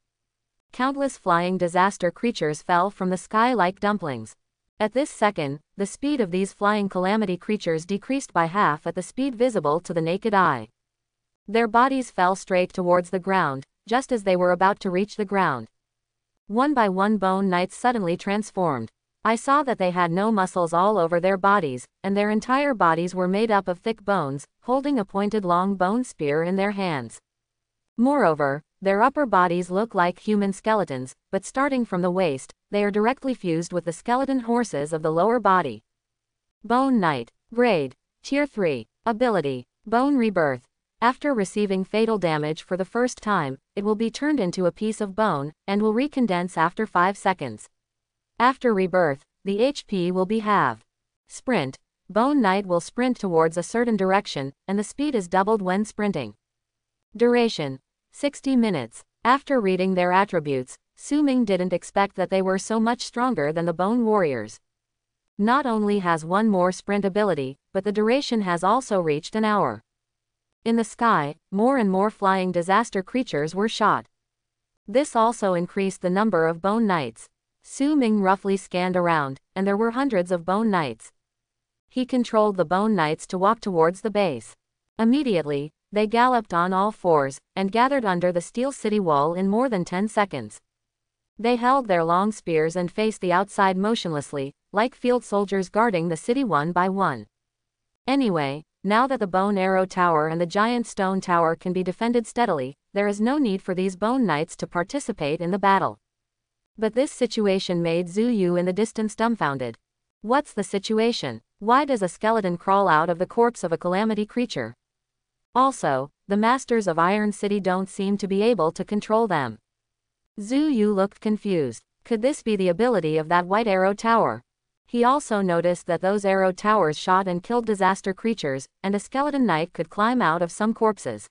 Countless flying disaster creatures fell from the sky like dumplings. At this second, the speed of these flying calamity creatures decreased by half at the speed visible to the naked eye. Their bodies fell straight towards the ground, just as they were about to reach the ground. One by one bone knights suddenly transformed. I saw that they had no muscles all over their bodies, and their entire bodies were made up of thick bones, holding a pointed long bone spear in their hands. Moreover, their upper bodies look like human skeletons, but starting from the waist, they are directly fused with the skeleton horses of the lower body. Bone Knight. Grade. Tier 3. Ability. Bone Rebirth. After receiving fatal damage for the first time, it will be turned into a piece of bone, and will recondense after 5 seconds. After rebirth, the HP will be halved. Sprint. Bone Knight will sprint towards a certain direction, and the speed is doubled when sprinting. Duration. 60 minutes. After reading their attributes, Su Ming didn't expect that they were so much stronger than the Bone Warriors. Not only has one more sprint ability, but the duration has also reached an hour. In the sky, more and more flying disaster creatures were shot. This also increased the number of bone knights. Su Ming roughly scanned around, and there were hundreds of bone knights. He controlled the bone knights to walk towards the base. Immediately, they galloped on all fours, and gathered under the steel city wall in more than 10 seconds. They held their long spears and faced the outside motionlessly, like field soldiers guarding the city one by one. Anyway, now that the bone arrow tower and the giant stone tower can be defended steadily, there is no need for these bone knights to participate in the battle. But this situation made Zhu Yu in the distance dumbfounded. What's the situation? Why does a skeleton crawl out of the corpse of a calamity creature? Also, the masters of Iron City don't seem to be able to control them. Zhu Yu looked confused. Could this be the ability of that white arrow tower? He also noticed that those arrow towers shot and killed disaster creatures, and a skeleton knight could climb out of some corpses.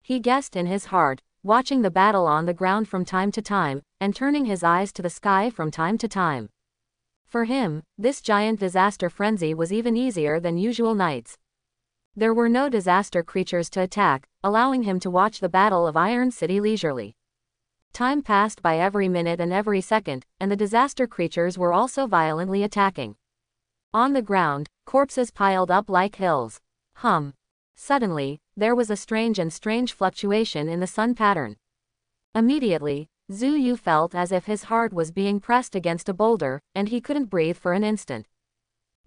He guessed in his heart, watching the battle on the ground from time to time, and turning his eyes to the sky from time to time. For him, this giant disaster frenzy was even easier than usual nights. There were no disaster creatures to attack, allowing him to watch the Battle of Iron City leisurely. Time passed by every minute and every second, and the disaster creatures were also violently attacking. On the ground, corpses piled up like hills. Suddenly, there was a strange fluctuation in the sun pattern. Immediately, Zhu Yu felt as if his heart was being pressed against a boulder, and he couldn't breathe for an instant.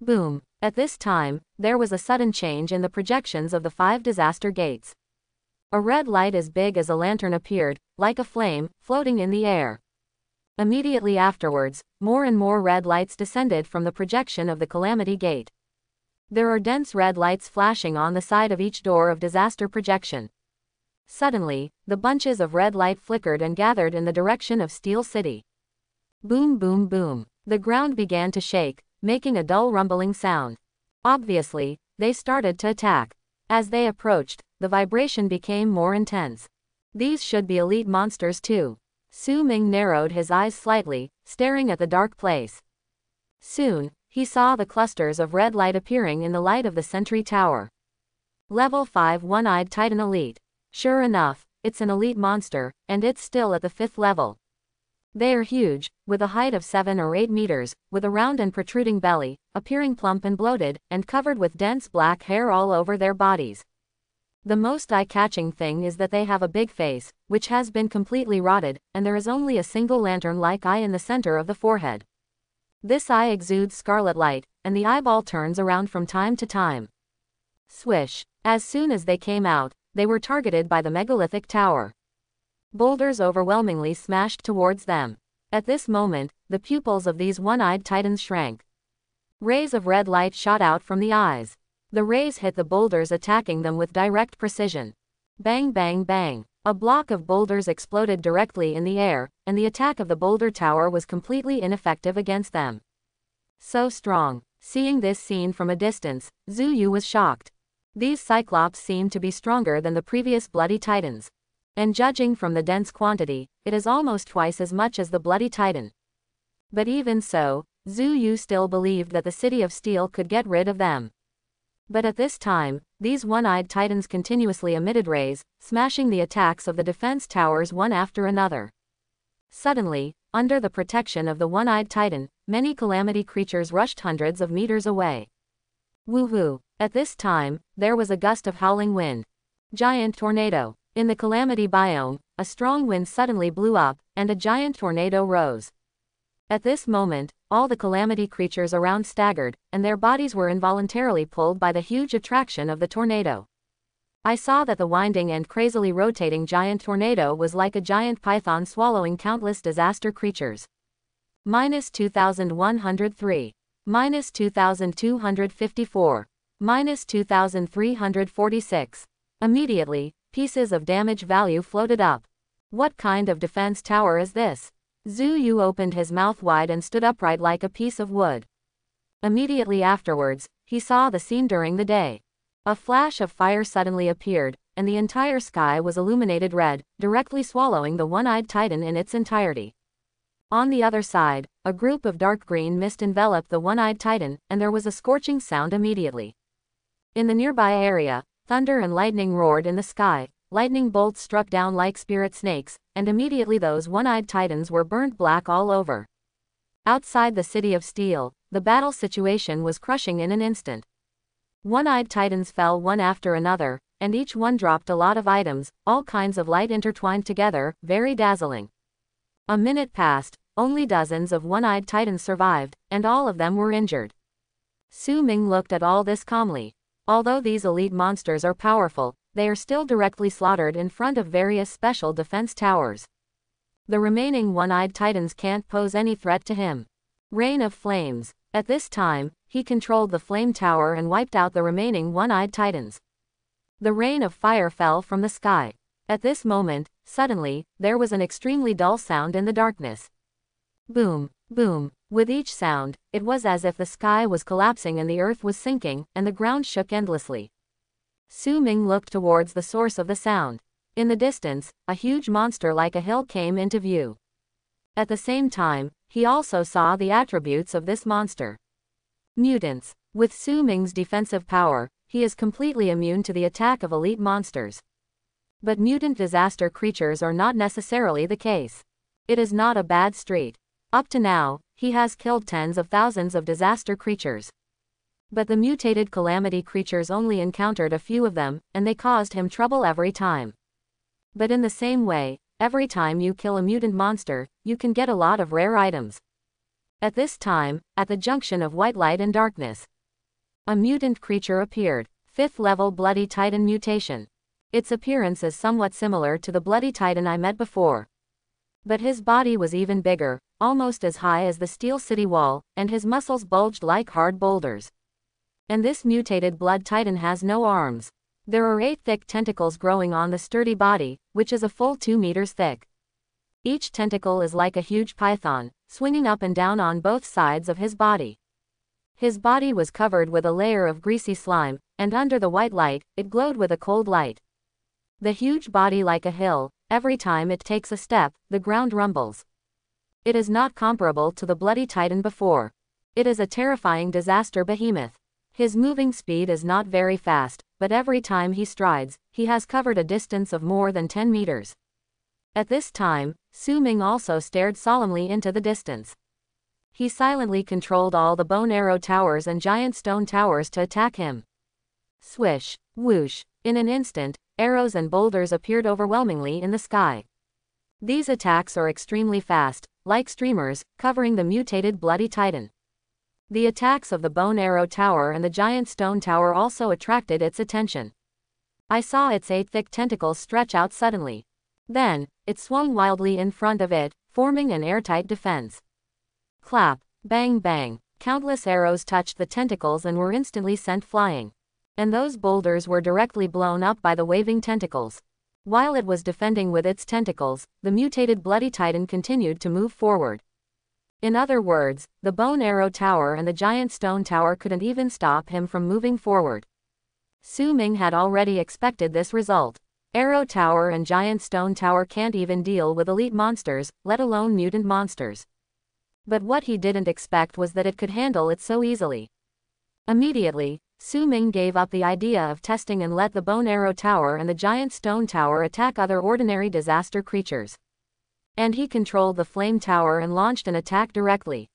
Boom! At this time, there was a sudden change in the projections of the 5 disaster gates. A red light as big as a lantern appeared, like a flame, floating in the air. Immediately afterwards, more and more red lights descended from the projection of the Calamity Gate. There are dense red lights flashing on the side of each door of disaster projection. Suddenly, the bunches of red light flickered and gathered in the direction of Steel City. Boom boom boom. The ground began to shake, making a dull rumbling sound. Obviously, they started to attack. As they approached, the vibration became more intense. These should be elite monsters too. Su Ming narrowed his eyes slightly, staring at the dark place. Soon, he saw the clusters of red light appearing in the light of the Sentry Tower. Level 5 One-Eyed Titan Elite. Sure enough, it's an elite monster, and it's still at the 5th level. They are huge, with a height of 7 or 8 meters, with a round and protruding belly, appearing plump and bloated, and covered with dense black hair all over their bodies. The most eye-catching thing is that they have a big face, which has been completely rotted, and there is only a single lantern-like eye in the center of the forehead. This eye exudes scarlet light, and the eyeball turns around from time to time. Swish! As soon as they came out, they were targeted by the megalithic tower. Boulders overwhelmingly smashed towards them. At this moment, the pupils of these one-eyed titans shrank. Rays of red light shot out from the eyes. The rays hit the boulders, attacking them with direct precision. Bang bang bang. A block of boulders exploded directly in the air, and the attack of the boulder tower was completely ineffective against them. So strong. Seeing this scene from a distance, Zhu Yu was shocked. These Cyclops seemed to be stronger than the previous Bloody Titans. And judging from the dense quantity, it is almost twice as much as the Bloody Titan. But even so, Zhu Yu still believed that the City of Steel could get rid of them. But at this time, these one-eyed titans continuously emitted rays, smashing the attacks of the defense towers one after another. Suddenly, under the protection of the one-eyed titan, many calamity creatures rushed hundreds of meters away. Woohoo! At this time, there was a gust of howling wind. Giant tornado. In the calamity biome, a strong wind suddenly blew up, and a giant tornado rose. At this moment, all the calamity creatures around staggered, and their bodies were involuntarily pulled by the huge attraction of the tornado. I saw that the winding and crazily rotating giant tornado was like a giant python swallowing countless disaster creatures. -2103. -2254. -2346. Immediately, pieces of damage value floated up. What kind of defense tower is this? Zhu Yu opened his mouth wide and stood upright like a piece of wood. Immediately afterwards, he saw the scene during the day. A flash of fire suddenly appeared, and the entire sky was illuminated red, directly swallowing the one-eyed titan in its entirety. On the other side, a group of dark green mist enveloped the one-eyed titan, and there was a scorching sound immediately. In the nearby area, thunder and lightning roared in the sky, lightning bolts struck down like spirit snakes, and immediately those one-eyed titans were burnt black all over. Outside the city of steel, the battle situation was crushing in an instant. One-eyed titans fell one after another, and each one dropped a lot of items, all kinds of light intertwined together, very dazzling. A minute passed, only dozens of one-eyed titans survived, and all of them were injured. Su Ming looked at all this calmly. Although these elite monsters are powerful, they are still directly slaughtered in front of various special defense towers. The remaining one-eyed titans can't pose any threat to him. Rain of flames. At this time, he controlled the flame tower and wiped out the remaining one-eyed titans. The rain of fire fell from the sky. At this moment, suddenly, there was an extremely dull sound in the darkness. Boom, boom. With each sound, it was as if the sky was collapsing and the earth was sinking, and the ground shook endlessly. Su Ming looked towards the source of the sound. In the distance, a huge monster like a hill came into view. At the same time, he also saw the attributes of this monster. Mutants. With Su Ming's defensive power, he is completely immune to the attack of elite monsters. But mutant disaster creatures are not necessarily the case. It is not a bad streak. Up to now, he has killed tens of thousands of disaster creatures. But the mutated calamity creatures only encountered a few of them, and they caused him trouble every time. But in the same way, every time you kill a mutant monster, you can get a lot of rare items. At this time, at the junction of white light and darkness, a mutant creature appeared. 5th level Bloody Titan mutation. Its appearance is somewhat similar to the Bloody Titan I met before. But his body was even bigger, almost as high as the steel city wall, and his muscles bulged like hard boulders. And this mutated Blood Titan has no arms. There are 8 thick tentacles growing on the sturdy body, which is a full 2 meters thick. Each tentacle is like a huge python, swinging up and down on both sides of his body. His body was covered with a layer of greasy slime, and under the white light, it glowed with a cold light. The huge body like a hill, every time it takes a step, the ground rumbles. It is not comparable to the Bloody Titan before. It is a terrifying disaster behemoth. His moving speed is not very fast, but every time he strides, he has covered a distance of more than 10 meters. At this time, Su Ming also stared solemnly into the distance. He silently controlled all the bone arrow towers and giant stone towers to attack him. Swish, whoosh. In an instant, arrows and boulders appeared overwhelmingly in the sky. These attacks are extremely fast, like streamers, covering the mutated Bloody Titan. The attacks of the bone arrow tower and the giant stone tower also attracted its attention. I saw its 8 thick tentacles stretch out suddenly. Then, it swung wildly in front of it, forming an airtight defense. Clap, bang bang, countless arrows touched the tentacles and were instantly sent flying. And those boulders were directly blown up by the waving tentacles. While it was defending with its tentacles, the mutated Bloody Titan continued to move forward. In other words, the bone arrow tower and the giant stone tower couldn't even stop him from moving forward. Su Ming had already expected this result. Arrow tower and giant stone tower can't even deal with elite monsters, let alone mutant monsters. But what he didn't expect was that it could handle it so easily. Immediately, Su Ming gave up the idea of testing and let the bone arrow tower and the giant stone tower attack other ordinary disaster creatures. And he controlled the flame tower and launched an attack directly.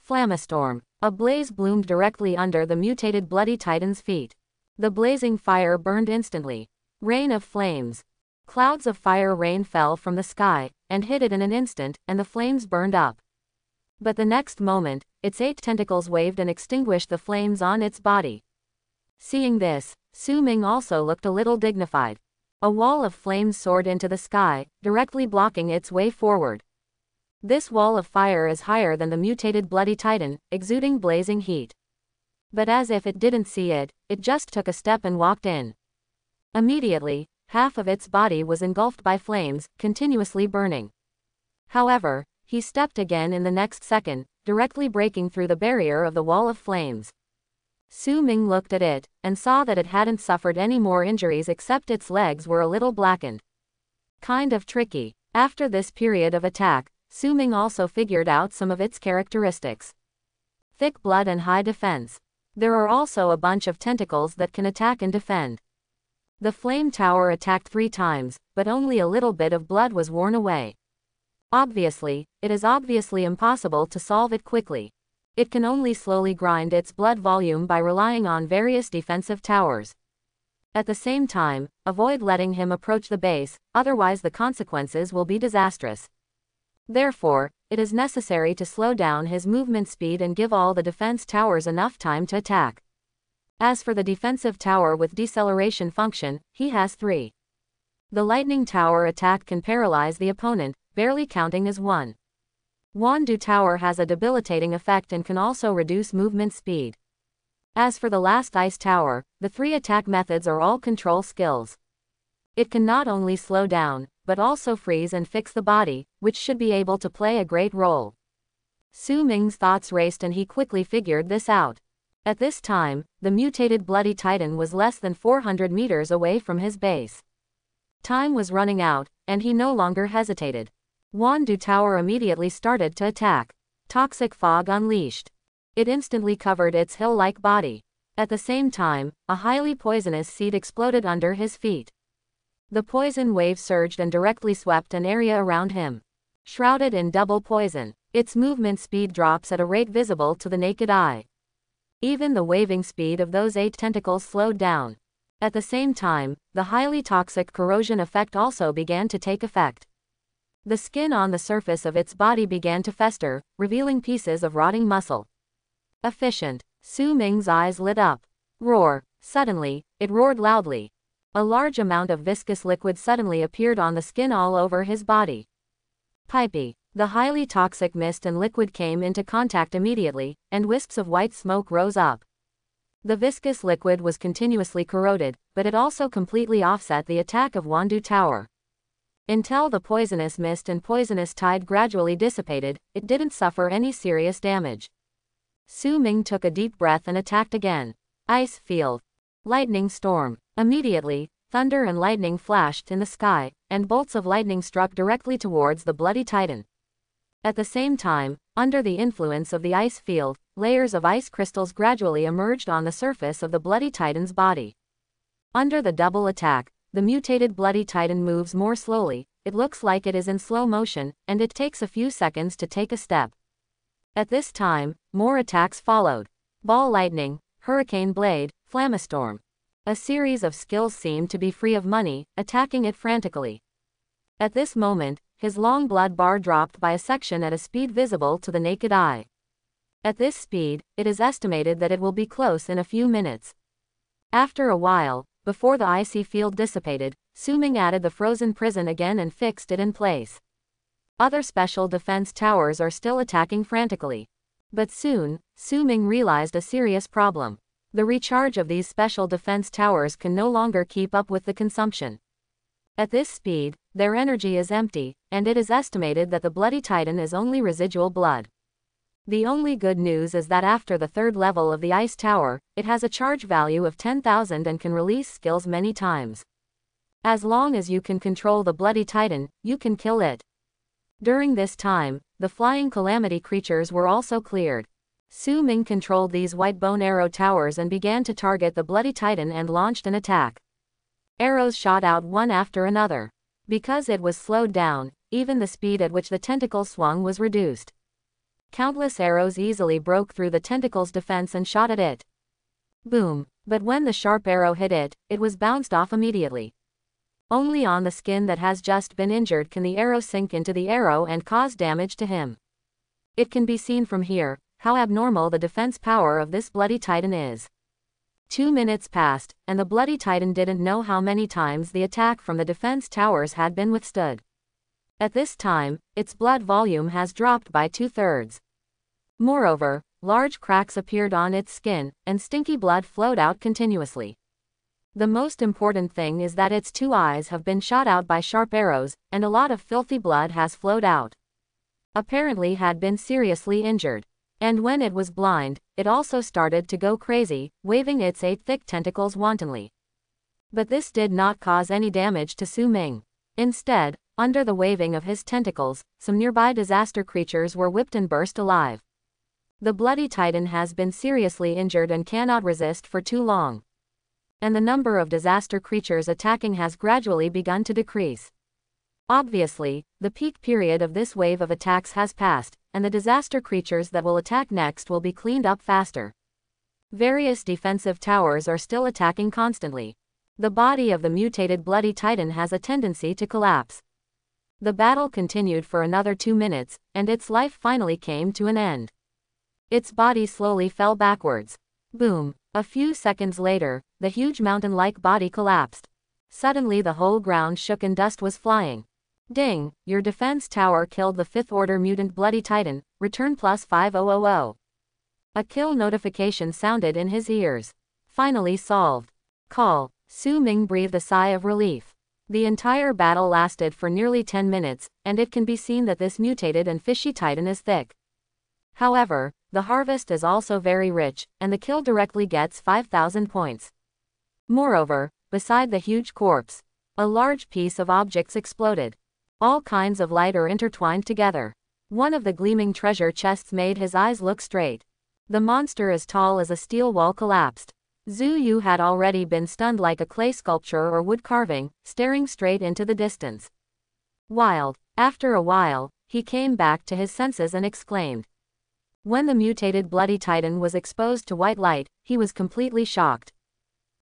Flamestorm. A blaze bloomed directly under the mutated Bloody Titan's feet. The blazing fire burned instantly. Rain of flames. Clouds of fire rain fell from the sky, and hit it in an instant, and the flames burned up. But the next moment, its 8 tentacles waved and extinguished the flames on its body. Seeing this, Su Ming also looked a little dignified. A wall of flames soared into the sky, directly blocking its way forward. This wall of fire is higher than the mutated Bloody Titan, exuding blazing heat. But as if it didn't see it, it just took a step and walked in. Immediately, half of its body was engulfed by flames, continuously burning. However, he stepped again in the next second, directly breaking through the barrier of the wall of flames. Su Ming looked at it, and saw that it hadn't suffered any more injuries except its legs were a little blackened. Kind of tricky. After this period of attack, Su Ming also figured out some of its characteristics. Thick blood and high defense. There are also a bunch of tentacles that can attack and defend. The flame tower attacked 3 times, but only a little bit of blood was worn away. Obviously, it is obviously impossible to solve it quickly. It can only slowly grind its blood volume by relying on various defensive towers. At the same time, avoid letting him approach the base, otherwise the consequences will be disastrous. Therefore, it is necessary to slow down his movement speed and give all the defense towers enough time to attack. As for the defensive tower with deceleration function, he has 3. The lightning tower attack can paralyze the opponent, barely counting as 1. Wandu tower has a debilitating effect and can also reduce movement speed. As for the last ice tower, the 3 attack methods are all control skills. It can not only slow down, but also freeze and fix the body, which should be able to play a great role. Su Ming's thoughts raced and he quickly figured this out. At this time, the mutated Bloody Titan was less than 400 meters away from his base. Time was running out, and he no longer hesitated. Wandu Tower immediately started to attack. Toxic fog unleashed. It instantly covered its hill-like body. At the same time, a highly poisonous seed exploded under his feet. The poison wave surged and directly swept an area around him. Shrouded in double poison, its movement speed drops at a rate visible to the naked eye. Even the waving speed of those 8 tentacles slowed down. At the same time, the highly toxic corrosion effect also began to take effect. The skin on the surface of its body began to fester, revealing pieces of rotting muscle. Efficient. Su Ming's eyes lit up. Roar. Suddenly, it roared loudly. A large amount of viscous liquid suddenly appeared on the skin all over his body. Pipey. The highly toxic mist and liquid came into contact immediately, and wisps of white smoke rose up. The viscous liquid was continuously corroded, but it also completely offset the attack of Wandu Tower. Until the poisonous mist and poisonous tide gradually dissipated, it didn't suffer any serious damage. Su Ming took a deep breath and attacked again. Ice field. Lightning storm. Immediately, thunder and lightning flashed in the sky, and bolts of lightning struck directly towards the Bloody Titan. At the same time, under the influence of the ice field, layers of ice crystals gradually emerged on the surface of the Bloody Titan's body. Under the double attack, the mutated Bloody Titan moves more slowly, it looks like it is in slow motion, and it takes a few seconds to take a step. At this time, more attacks followed. Ball lightning, hurricane blade, flamestorm. A series of skills seemed to be free of money, attacking it frantically. At this moment, his long blood bar dropped by a section at a speed visible to the naked eye. At this speed, it is estimated that it will be close in a few minutes. After a while, before the icy field dissipated, Su Ming added the frozen prison again and fixed it in place. Other special defense towers are still attacking frantically. But soon, Su Ming realized a serious problem. The recharge of these special defense towers can no longer keep up with the consumption. At this speed, their energy is empty, and it is estimated that the Bloody Titan is only residual blood. The only good news is that after the 3rd level of the Ice Tower, it has a charge value of 10,000 and can release skills many times. As long as you can control the Bloody Titan, you can kill it. During this time, the flying calamity creatures were also cleared. Su Ming controlled these white bone arrow towers and began to target the Bloody Titan and launched an attack. Arrows shot out one after another. Because it was slowed down, even the speed at which the tentacle swung was reduced. Countless arrows easily broke through the tentacle's defense and shot at it. Boom! But when the sharp arrow hit it, it was bounced off immediately. Only on the skin that has just been injured can the arrow sink into the arrow and cause damage to him. It can be seen from here how abnormal the defense power of this Bloody Titan is. 2 minutes passed, and the Bloody Titan didn't know how many times the attack from the defense towers had been withstood. At this time, its blood volume has dropped by 2/3. Moreover, large cracks appeared on its skin, and stinky blood flowed out continuously. The most important thing is that its 2 eyes have been shot out by sharp arrows, and a lot of filthy blood has flowed out. Apparently had been seriously injured. And when it was blind, it also started to go crazy, waving its 8 thick tentacles wantonly. But this did not cause any damage to Su Ming. Instead, under the waving of his tentacles, some nearby disaster creatures were whipped and burst alive. The bloody titan has been seriously injured and cannot resist for too long. And the number of disaster creatures attacking has gradually begun to decrease. Obviously, the peak period of this wave of attacks has passed, and the disaster creatures that will attack next will be cleaned up faster. Various defensive towers are still attacking constantly. The body of the mutated bloody titan has a tendency to collapse. The battle continued for another 2 minutes, and its life finally came to an end. Its body slowly fell backwards. Boom! A few seconds later, the huge mountain-like body collapsed. Suddenly the whole ground shook and dust was flying. Ding! Your defense tower killed the 5th order mutant bloody titan, return plus 5000. A kill notification sounded in his ears. Finally solved. Call. Su Ming breathed a sigh of relief. The entire battle lasted for nearly 10 minutes, and it can be seen that this mutated and fishy titan is thick. However, the harvest is also very rich, and the kill directly gets 5000 points. Moreover, beside the huge corpse, a large piece of objects exploded. All kinds of light are intertwined together. One of the gleaming treasure chests made his eyes look straight. The monster as tall as a steel wall collapsed. Zhu Yu had already been stunned like a clay sculpture or wood carving, staring straight into the distance. Wild. After a while, he came back to his senses and exclaimed. When the mutated bloody titan was exposed to white light, he was completely shocked.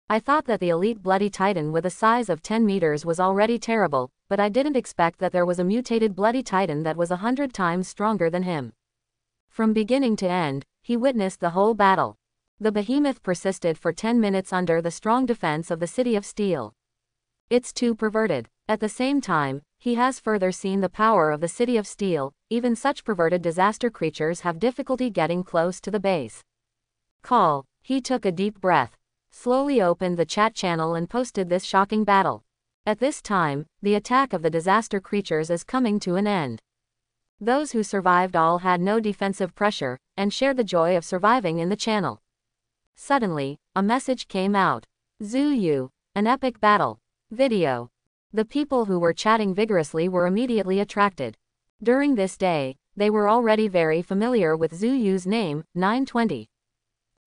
I thought that the elite bloody titan with a size of 10 meters was already terrible, but I didn't expect that there was a mutated bloody titan that was 100 times stronger than him. From beginning to end, he witnessed the whole battle. The behemoth persisted for 10 minutes under the strong defense of the City of Steel. It's too perverted. At the same time, he has further seen the power of the City of Steel. Even such perverted disaster creatures have difficulty getting close to the base. Call. He took a deep breath, slowly opened the chat channel and posted this shocking battle. At this time, the attack of the disaster creatures is coming to an end. Those who survived all had no defensive pressure, and shared the joy of surviving in the channel. Suddenly, a message came out. Zhu Yu, an epic battle. Video. The people who were chatting vigorously were immediately attracted. During this day, they were already very familiar with Zhu Yu's name, 920.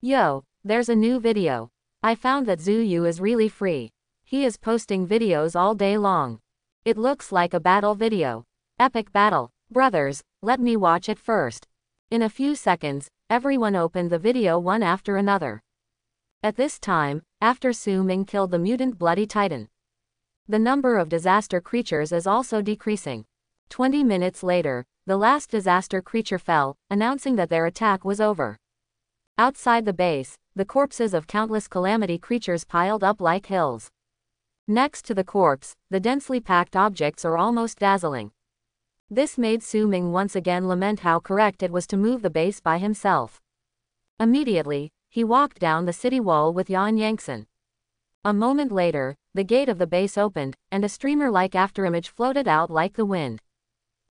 Yo, there's a new video. I found that Zhu Yu is really free. He is posting videos all day long. It looks like a battle video. Epic battle. Brothers, let me watch it first. In a few seconds, everyone opened the video one after another. At this time, after Su Ming killed the mutant bloody titan, the number of disaster creatures is also decreasing. 20 minutes later, the last disaster creature fell, announcing that their attack was over. Outside the base, the corpses of countless calamity creatures piled up like hills. Next to the corpse, the densely packed objects are almost dazzling. This made Su Ming once again lament how correct it was to move the base by himself. Immediately, he walked down the city wall with Yan Yangtze. A moment later, the gate of the base opened, and a streamer-like afterimage floated out like the wind.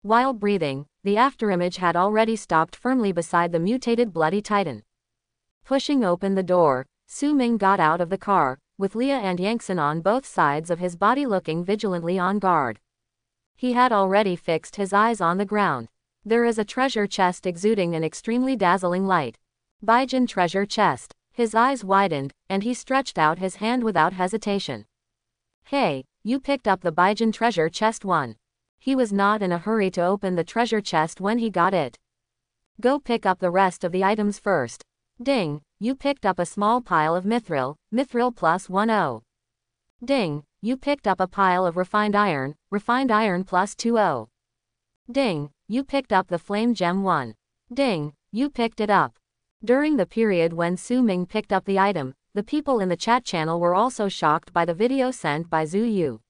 While breathing, the afterimage had already stopped firmly beside the mutated bloody titan. Pushing open the door, Su Ming got out of the car, with Leah and Yangtze on both sides of his body looking vigilantly on guard. He had already fixed his eyes on the ground. There is a treasure chest exuding an extremely dazzling light. Baijin treasure chest. His eyes widened, and he stretched out his hand without hesitation. Hey, you picked up the Baijin treasure chest one. He was not in a hurry to open the treasure chest when he got it. Go pick up the rest of the items first. Ding, you picked up a small pile of mithril plus 10. Ding, you picked up a pile of refined iron plus 20. Ding, you picked up the flame gem 1. Ding, you picked it up. During the period when Su Ming picked up the item, the people in the chat channel were also shocked by the video sent by Zhu Yu.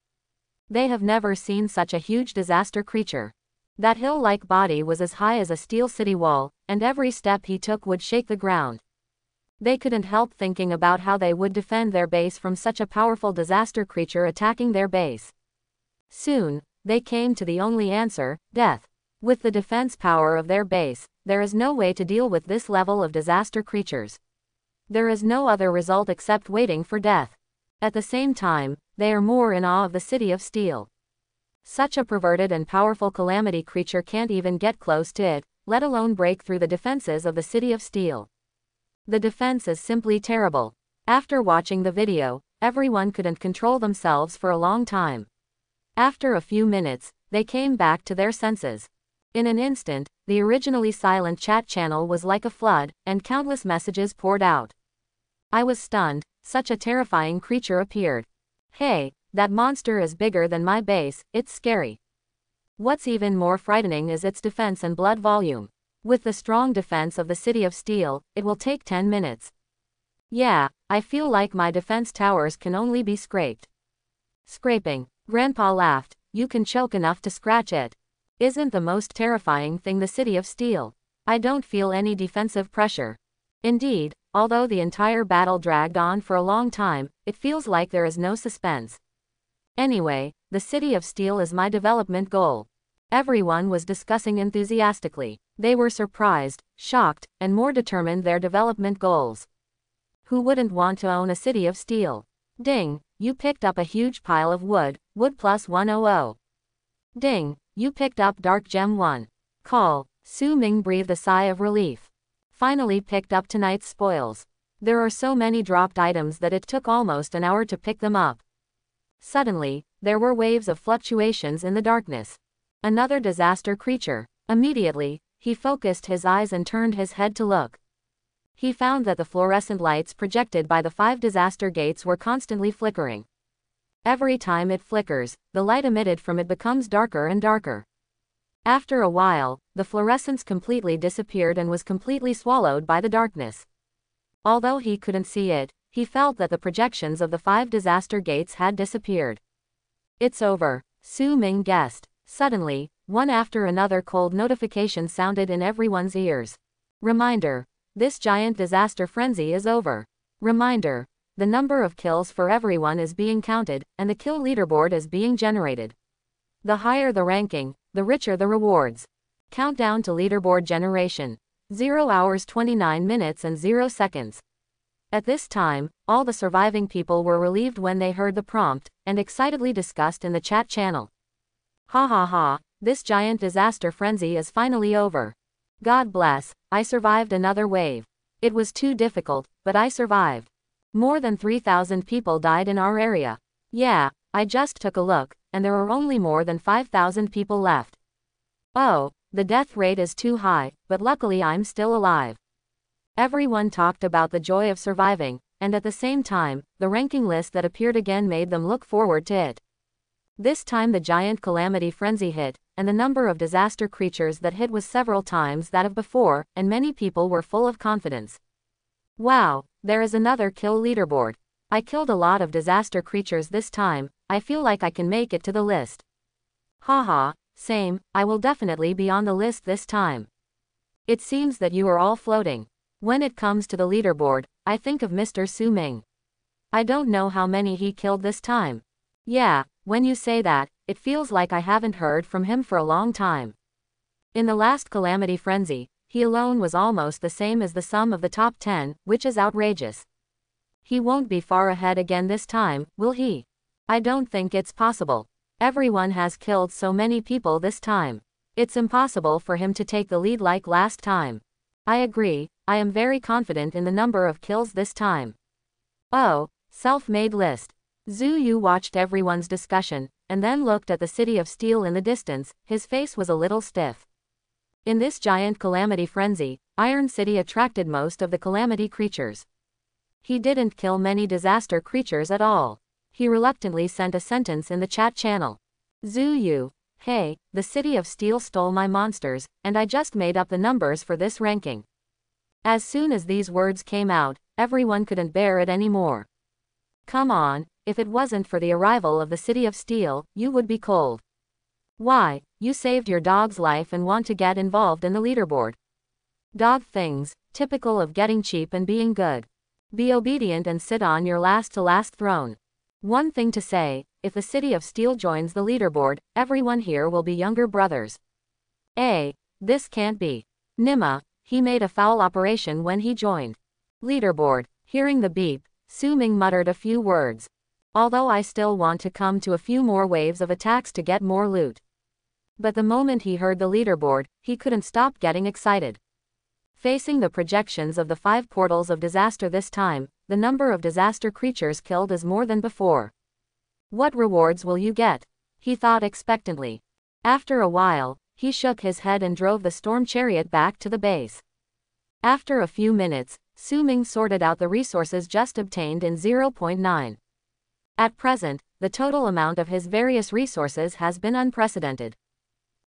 They have never seen such a huge disaster creature. That hill-like body was as high as a steel city wall, and every step he took would shake the ground. They couldn't help thinking about how they would defend their base from such a powerful disaster creature attacking their base. Soon, they came to the only answer, death. With the defense power of their base, there is no way to deal with this level of disaster creatures. There is no other result except waiting for death. At the same time, they are more in awe of the City of Steel. Such a perverted and powerful calamity creature can't even get close to it, let alone break through the defenses of the City of Steel. The defense is simply terrible. After watching the video, everyone couldn't control themselves for a long time. After a few minutes, they came back to their senses. In an instant, the originally silent chat channel was like a flood, and countless messages poured out. I was stunned. Such a terrifying creature appeared. Hey, that monster is bigger than my base, it's scary. What's even more frightening is its defense and blood volume. With the strong defense of the City of Steel, it will take 10 minutes. Yeah, I feel like my defense towers can only be scraped. Scraping. Grandpa laughed. You can choke enough to scratch it. Isn't the most terrifying thing the City of Steel? I don't feel any defensive pressure. Indeed, although the entire battle dragged on for a long time, it feels like there is no suspense. Anyway, the City of Steel is my development goal. Everyone was discussing enthusiastically. They were surprised, shocked, and more determined their development goals. Who wouldn't want to own a City of Steel? Ding, you picked up a huge pile of wood, wood plus 100. Ding, you picked up Dark Gem 1. Call. Su Ming breathed a sigh of relief. Finally picked up tonight's spoils. There are so many dropped items that it took almost an hour to pick them up. Suddenly, there were waves of fluctuations in the darkness. Another disaster creature. Immediately, he focused his eyes and turned his head to look. He found that the fluorescent lights projected by the 5 disaster gates were constantly flickering. Every time it flickers, the light emitted from it becomes darker and darker. After a while, the fluorescence completely disappeared and was completely swallowed by the darkness. Although he couldn't see it, he felt that the projections of the 5 disaster gates had disappeared. It's over, Su Ming guessed. Suddenly, one after another cold notifications sounded in everyone's ears. Reminder. This giant disaster frenzy is over. Reminder. The number of kills for everyone is being counted, and the kill leaderboard is being generated. The higher the ranking, the richer the rewards. Countdown to leaderboard generation. 0 hours 29 minutes and 0 seconds. At this time, all the surviving people were relieved when they heard the prompt, and excitedly discussed in the chat channel. Ha ha ha, this giant disaster frenzy is finally over. God bless, I survived another wave. It was too difficult, but I survived. More than 3,000 people died in our area. Yeah, I just took a look, and there are only more than 5,000 people left. Oh, the death rate is too high, but luckily I'm still alive. Everyone talked about the joy of surviving, and at the same time, the ranking list that appeared again made them look forward to it. This time the giant calamity frenzy hit, and the number of disaster creatures that hit was several times that of before, and many people were full of confidence. Wow, there is another kill leaderboard. I killed a lot of disaster creatures this time, I feel like I can make it to the list. Haha, same, I will definitely be on the list this time. It seems that you are all floating. When it comes to the leaderboard, I think of Mr. Su Ming. I don't know how many he killed this time. Yeah, when you say that, it feels like I haven't heard from him for a long time. In the last calamity frenzy, he alone was almost the same as the sum of the top 10, which is outrageous. He won't be far ahead again this time, will he? I don't think it's possible. Everyone has killed so many people this time. It's impossible for him to take the lead like last time. I agree, I am very confident in the number of kills this time. Oh, self-made list. Zhu Yu watched everyone's discussion, and then looked at the City of Steel in the distance, his face was a little stiff. In this giant calamity frenzy, Iron City attracted most of the calamity creatures. He didn't kill many disaster creatures at all. He reluctantly sent a sentence in the chat channel. Zhu Yu. Hey, the City of Steel stole my monsters, and I just made up the numbers for this ranking. As soon as these words came out, everyone couldn't bear it anymore. Come on, if it wasn't for the arrival of the City of Steel, you would be cold. Why, you saved your dog's life and want to get involved in the leaderboard. Dog things, typical of getting cheap and being good. Be obedient and sit on your last throne. One thing to say, if the City of Steel joins the leaderboard, everyone here will be younger brothers. This can't be. Nima, he made a foul operation when he joined. Leaderboard, hearing the beep, Su Ming muttered a few words. Although I still want to come to a few more waves of attacks to get more loot. But the moment he heard the leaderboard, he couldn't stop getting excited. Facing the projections of the 5 portals of disaster this time, the number of disaster creatures killed is more than before. What rewards will you get? He thought expectantly. After a while, he shook his head and drove the storm chariot back to the base. After a few minutes, Su Ming sorted out the resources just obtained in 0.9. At present, the total amount of his various resources has been unprecedented.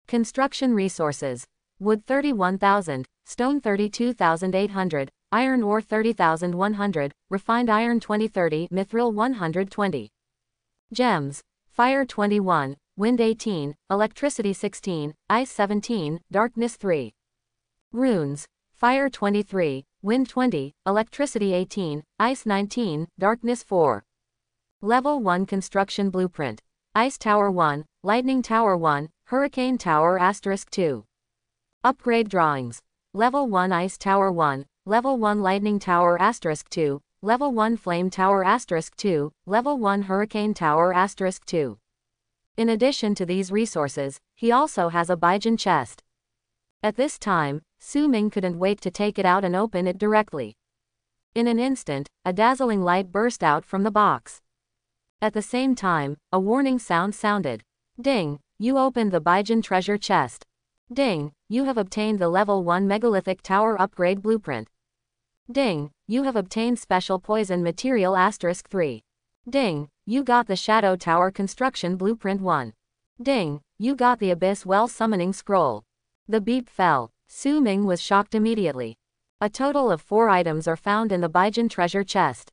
Construction resources: wood 31,000, stone 32,800, iron ore 30,100, refined iron 2030, mithril 120. Gems: fire 21, wind 18, electricity 16, ice 17, darkness 3. Runes: fire 23, wind 20, electricity 18, ice 19, darkness 4. Level 1 construction blueprint: Ice Tower 1, Lightning Tower 1, Hurricane Tower *2. Upgrade drawings: Level 1 Ice Tower 1, Level 1 Lightning Tower *2, Level 1 Flame Tower *2, Level 1 Hurricane Tower *2. In addition to these resources, he also has a Baijin chest. At this time, Su Ming couldn't wait to take it out and open it directly. In an instant, a dazzling light burst out from the box. At the same time, a warning sound sounded. Ding! You opened the Baijin treasure chest. Ding! You have obtained the Level 1 Megalithic Tower upgrade blueprint. Ding! You have obtained special poison material *3. Ding! You got the Shadow Tower construction blueprint 1. Ding! You got the Abyss Well summoning scroll. The beep fell. Su Ming was shocked immediately. A total of 4 items are found in the Baijin treasure chest.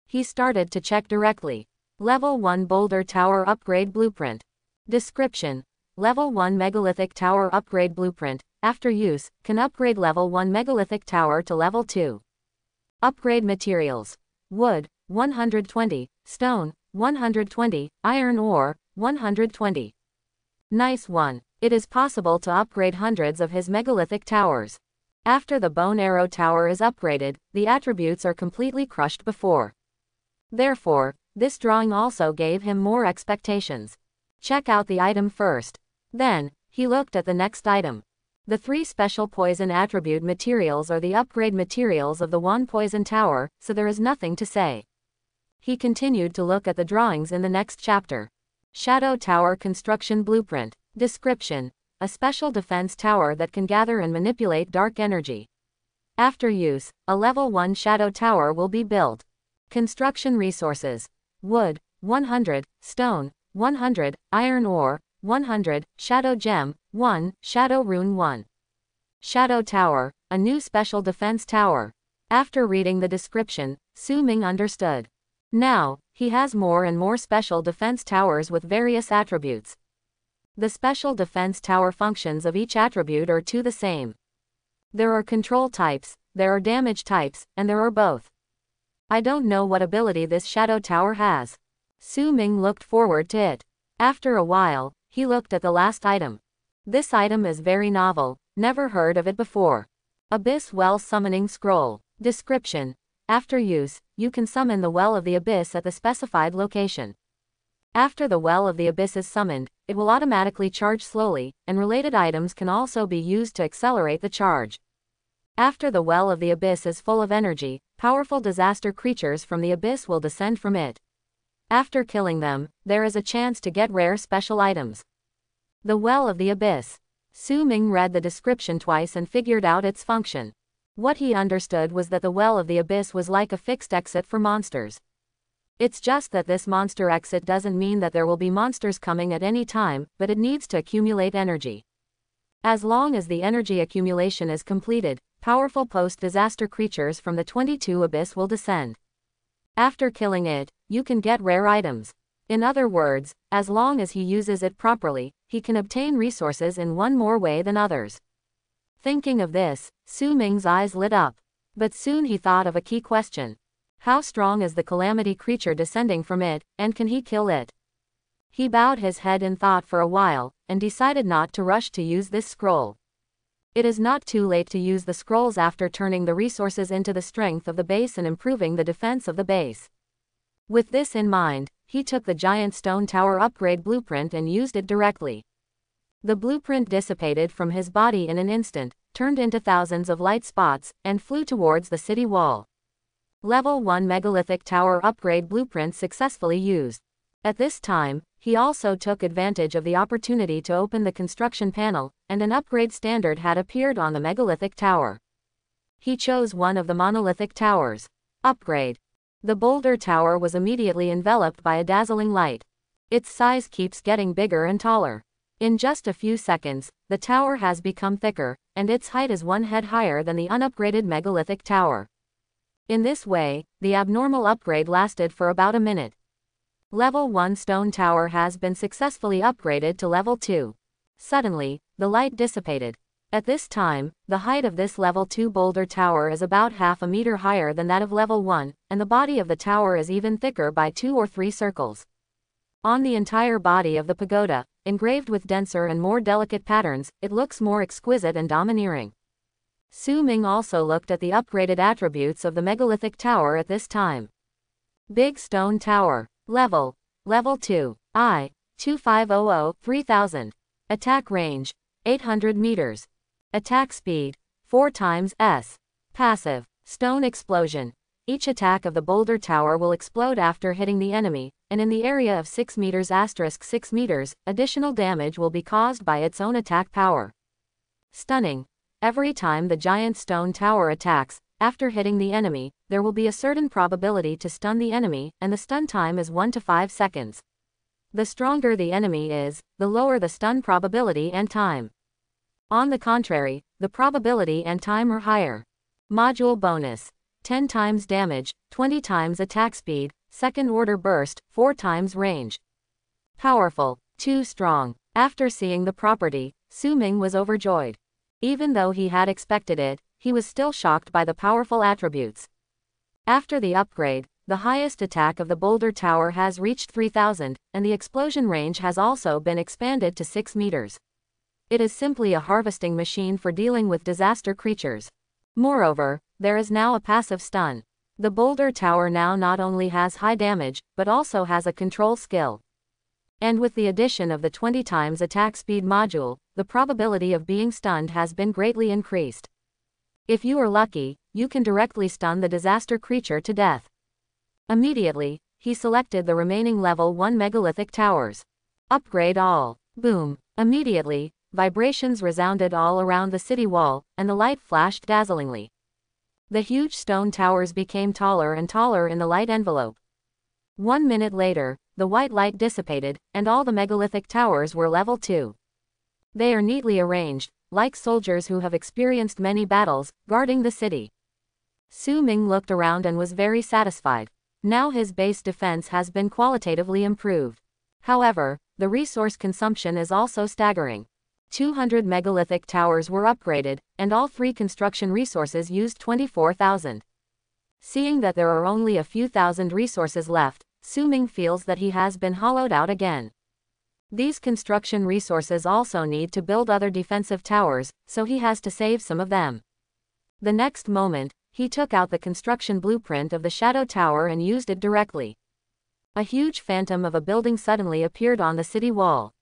He started to check directly. Level 1 Boulder Tower upgrade blueprint. Description: Level 1 Megalithic Tower upgrade blueprint, after use, can upgrade Level 1 Megalithic Tower to Level 2. Upgrade materials: wood, 120, stone, 120, iron ore, 120. Nice one. It is possible to upgrade hundreds of his megalithic towers. After the Bone Arrow Tower is upgraded, the attributes are completely crushed before. Therefore, this drawing also gave him more expectations. Check out the item first. Then, he looked at the next item. The 3 special poison attribute materials are the upgrade materials of the Wan Poison Tower, so there is nothing to say. He continued to look at the drawings in the next chapter. Shadow Tower construction blueprint. Description: a special defense tower that can gather and manipulate dark energy. After use, a Level 1 Shadow Tower will be built. Construction resources: wood, 100, stone, 100, iron ore, 100, shadow gem, 1, shadow rune 1. Shadow Tower, a new special defense tower. After reading the description, Su Ming understood. Now, he has more and more special defense towers with various attributes. The special defense tower functions of each attribute are the same. There are control types, there are damage types, and there are both. I don't know what ability this Shadow Tower has. Su Ming looked forward to it. After a while, he looked at the last item. This item is very novel, never heard of it before. Abyss Well Summoning Scroll. Description: after use, you can summon the Well of the Abyss at the specified location. After the Well of the Abyss is summoned, it will automatically charge slowly, and related items can also be used to accelerate the charge. After the Well of the Abyss is full of energy, powerful disaster creatures from the Abyss will descend from it. After killing them, there is a chance to get rare special items. The Well of the Abyss. Su Ming read the description twice and figured out its function. What he understood was that the Well of the Abyss was like a fixed exit for monsters. It's just that this monster exit doesn't mean that there will be monsters coming at any time, but it needs to accumulate energy. As long as the energy accumulation is completed, powerful post-disaster creatures from the 22 Abyss will descend. After killing it, you can get rare items. In other words, as long as he uses it properly, he can obtain resources in one more way than others. Thinking of this, Su Ming's eyes lit up. But soon he thought of a key question. How strong is the calamity creature descending from it, and can he kill it? He bowed his head in thought for a while, and decided not to rush to use this scroll. It is not too late to use the scrolls after turning the resources into the strength of the base and improving the defense of the base. With this in mind, he took the giant stone tower upgrade blueprint and used it directly. The blueprint dissipated from his body in an instant, turned into thousands of light spots, and flew towards the city wall. Level 1 Megalithic Tower Upgrade Blueprint successfully used. At this time, he also took advantage of the opportunity to open the construction panel, and an upgrade standard had appeared on the megalithic tower. He chose one of the monolithic towers. Upgrade. The boulder tower was immediately enveloped by a dazzling light. Its size keeps getting bigger and taller. In just a few seconds, the tower has become thicker, and its height is one head higher than the unupgraded megalithic tower. In this way, the abnormal upgrade lasted for about a minute. Level 1 Stone Tower has been successfully upgraded to Level 2. Suddenly, the light dissipated. At this time, the height of this Level 2 boulder tower is about half a meter higher than that of Level 1, and the body of the tower is even thicker by 2 or 3 circles. On the entire body of the pagoda, engraved with denser and more delicate patterns, it looks more exquisite and domineering. Su Ming also looked at the upgraded attributes of the megalithic tower at this time. Big Stone Tower. Level 2. 2500-3000. Attack range 800 meters. Attack speed 4 times s. Passive Stone Explosion. Each attack of the boulder tower will explode after hitting the enemy, and in the area of 6 meters *6 meters, additional damage will be caused by its own attack power. Stunning. Every time the giant stone tower attacks, after hitting the enemy, there will be a certain probability to stun the enemy, and the stun time is 1 to 5 seconds. The stronger the enemy is, the lower the stun probability and time. On the contrary, the probability and time are higher. Module bonus. 10 times damage, 20 times attack speed, second order burst, 4 times range. Powerful. Too strong. After seeing the property, Su Ming was overjoyed. Even though he had expected it, he was still shocked by the powerful attributes. After the upgrade, the highest attack of the boulder tower has reached 3000, and the explosion range has also been expanded to 6 meters. It is simply a harvesting machine for dealing with disaster creatures. Moreover, there is now a passive stun. The boulder tower now not only has high damage, but also has a control skill. And with the addition of the 20 times attack speed module, the probability of being stunned has been greatly increased. If you are lucky, you can directly stun the disaster creature to death. Immediately, he selected the remaining level 1 megalithic towers. Upgrade all. Boom. Immediately, vibrations resounded all around the city wall, and the light flashed dazzlingly. The huge stone towers became taller and taller in the light envelope. 1 minute later, the white light dissipated, and all the megalithic towers were level 2. They are neatly arranged, like soldiers who have experienced many battles, guarding the city. Su Ming looked around and was very satisfied. Now his base defense has been qualitatively improved. However, the resource consumption is also staggering. 200 megalithic towers were upgraded, and all 3 construction resources used 24,000. Seeing that there are only a few thousand resources left, Su Ming feels that he has been hollowed out again. These construction resources also need to build other defensive towers, so he has to save some of them. The next moment, he took out the construction blueprint of the Shadow Tower and used it directly. A huge phantom of a building suddenly appeared on the city wall.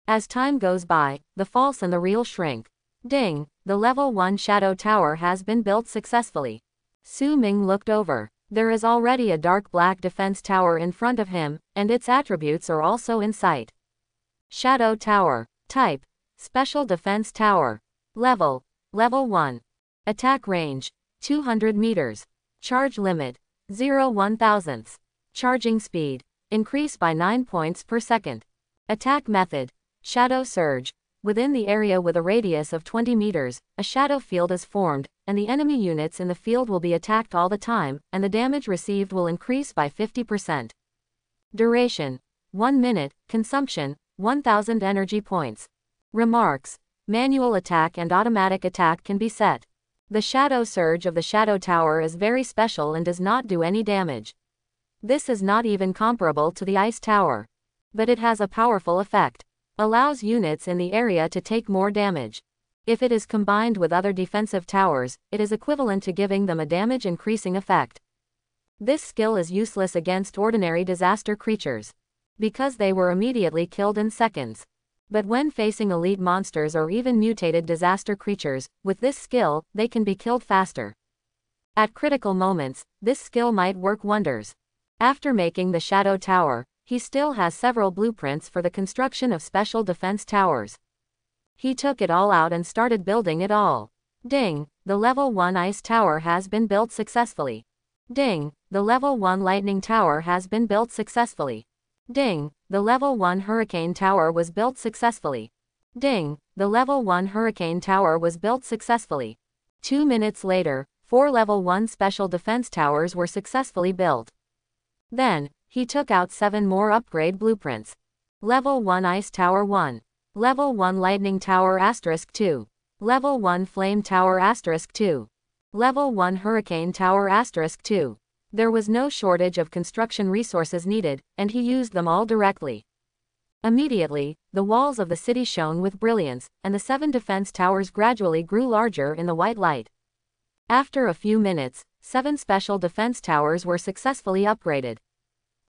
As time goes by, the false and the real shrink. Ding! The level 1 Shadow Tower has been built successfully. Su Ming looked over. There is already a dark black defense tower in front of him, and its attributes are also in sight. Shadow Tower. Type: Special Defense Tower. Level 1. Attack range 200 meters. Charge limit 0.001. Charging speed increase by 9 points per second. Attack method: Shadow Surge. Within the area with a radius of 20 meters, a shadow field is formed, and the enemy units in the field will be attacked all the time, and the damage received will increase by 50%. Duration: 1 minute. Consumption: 1000 energy points. Remarks: Manual attack and automatic attack can be set. The Shadow Surge of the Shadow Tower is very special and does not do any damage. This is not even comparable to the Ice Tower. But it has a powerful effect. Allows units in the area to take more damage. If it is combined with other defensive towers, it is equivalent to giving them a damage increasing effect. This skill is useless against ordinary disaster creatures, because they were immediately killed in seconds. But when facing elite monsters or even mutated disaster creatures, with this skill, they can be killed faster. At critical moments, this skill might work wonders. After making the Shadow Tower, he still has several blueprints for the construction of special defense towers. He took it all out and started building it all. Ding! The level 1 ice tower has been built successfully. Ding! The level 1 lightning tower has been built successfully. Ding! The level 1 hurricane tower was built successfully. Ding! The level 1 hurricane tower was built successfully. 2 minutes later, 4 level 1 special defense towers were successfully built. Then, he took out 7 more upgrade blueprints. Level 1 ice tower 1. Level 1 lightning tower *2. Level 1 flame tower *2. Level 1 hurricane tower *2. There was no shortage of construction resources needed, and he used them all directly. Immediately, the walls of the city shone with brilliance, and the 7 defense towers gradually grew larger in the white light. After a few minutes, 7 special defense towers were successfully upgraded.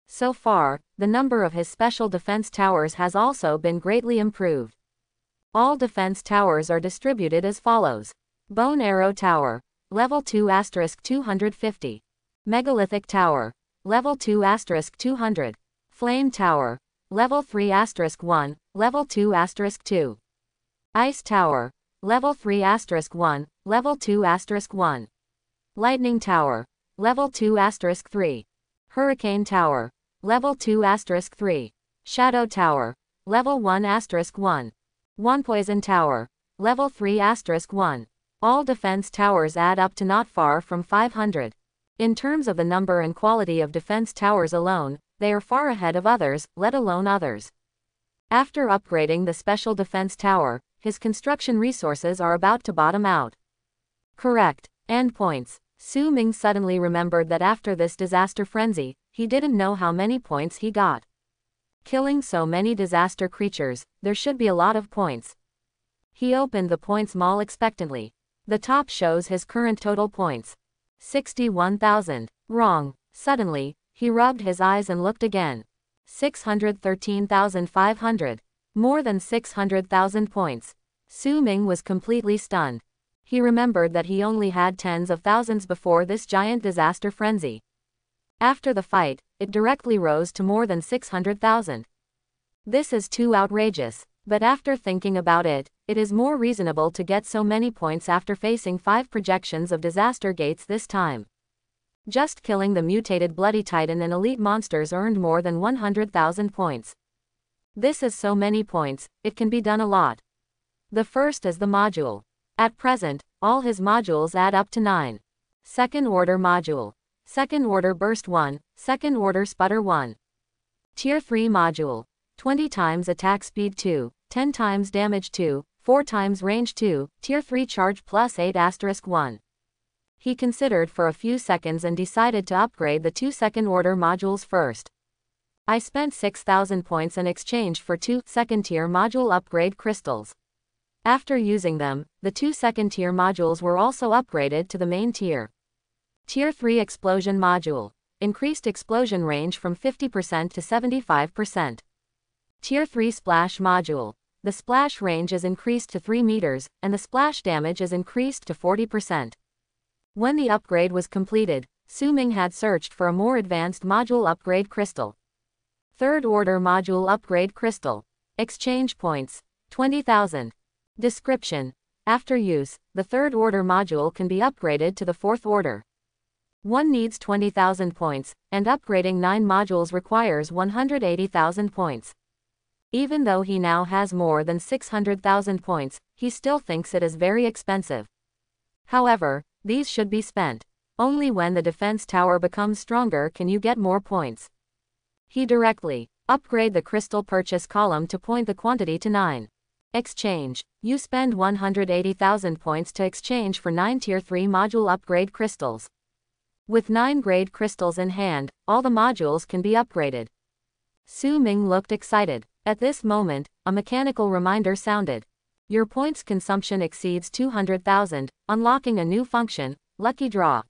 So far, the number of his special defense towers has also been greatly improved. All defense towers are distributed as follows. Bone Arrow Tower, Level 2 *250. Megalithic Tower, Level 2 *200. Flame Tower, Level 3 *1, Level 2 *2. Ice Tower, Level 3 *1, Level 2 *1. Lightning Tower, Level 2 *3. Hurricane Tower, Level 2 *3. Shadow Tower, Level 1 *1. Poison Tower, Level 3 *1. All defense towers add up to not far from 500. In terms of the number and quality of defense towers alone, they are far ahead of others, let alone others. After upgrading the special defense tower, his construction resources are about to bottom out. Correct. Endpoints. Su Ming suddenly remembered that after this disaster frenzy, he didn't know how many points he got. Killing so many disaster creatures, there should be a lot of points. He opened the points mall expectantly. The top shows his current total points. 61,000. Wrong. Suddenly, he rubbed his eyes and looked again. 613,500. More than 600,000 points. Su Ming was completely stunned. He remembered that he only had tens of thousands before this giant disaster frenzy. After the fight, it directly rose to more than 600,000. This is too outrageous. But after thinking about it, it is more reasonable to get so many points after facing 5 projections of disaster gates this time. Just killing the mutated Bloody Titan and elite monsters earned more than 100,000 points. This is so many points, it can be done a lot. The first is the module. At present, all his modules add up to 9. Second order module. Second order burst 1, second order sputter 1. Tier 3 module. 20 times attack speed 2, 10 times damage 2, 4 times range 2, tier 3 charge plus 8 *1. He considered for a few seconds and decided to upgrade the 2 second order modules first. I spent 6,000 points in exchange for 2 second tier module upgrade crystals. After using them, the 2 second tier modules were also upgraded to the main tier. Tier 3 explosion module. Increased explosion range from 50% to 75%. Tier 3 splash module. The splash range is increased to 3 meters, and the splash damage is increased to 40%. When the upgrade was completed, Su Ming had searched for a more advanced module upgrade crystal. Third order module upgrade crystal. Exchange points, 20,000. Description. After use, the third order module can be upgraded to the fourth order. One needs 20,000 points, and upgrading 9 modules requires 180,000 points. Even though he now has more than 600,000 points, he still thinks it is very expensive. However, these should be spent. Only when the defense tower becomes stronger can you get more points. He directly upgrade the crystal purchase column to point the quantity to 9. Exchange. You spend 180,000 points to exchange for 9 tier 3 module upgrade crystals. With 9 grade crystals in hand, all the modules can be upgraded. Su Ming looked excited. At this moment, a mechanical reminder sounded. Your points consumption exceeds 200,000, unlocking a new function, Lucky Draw.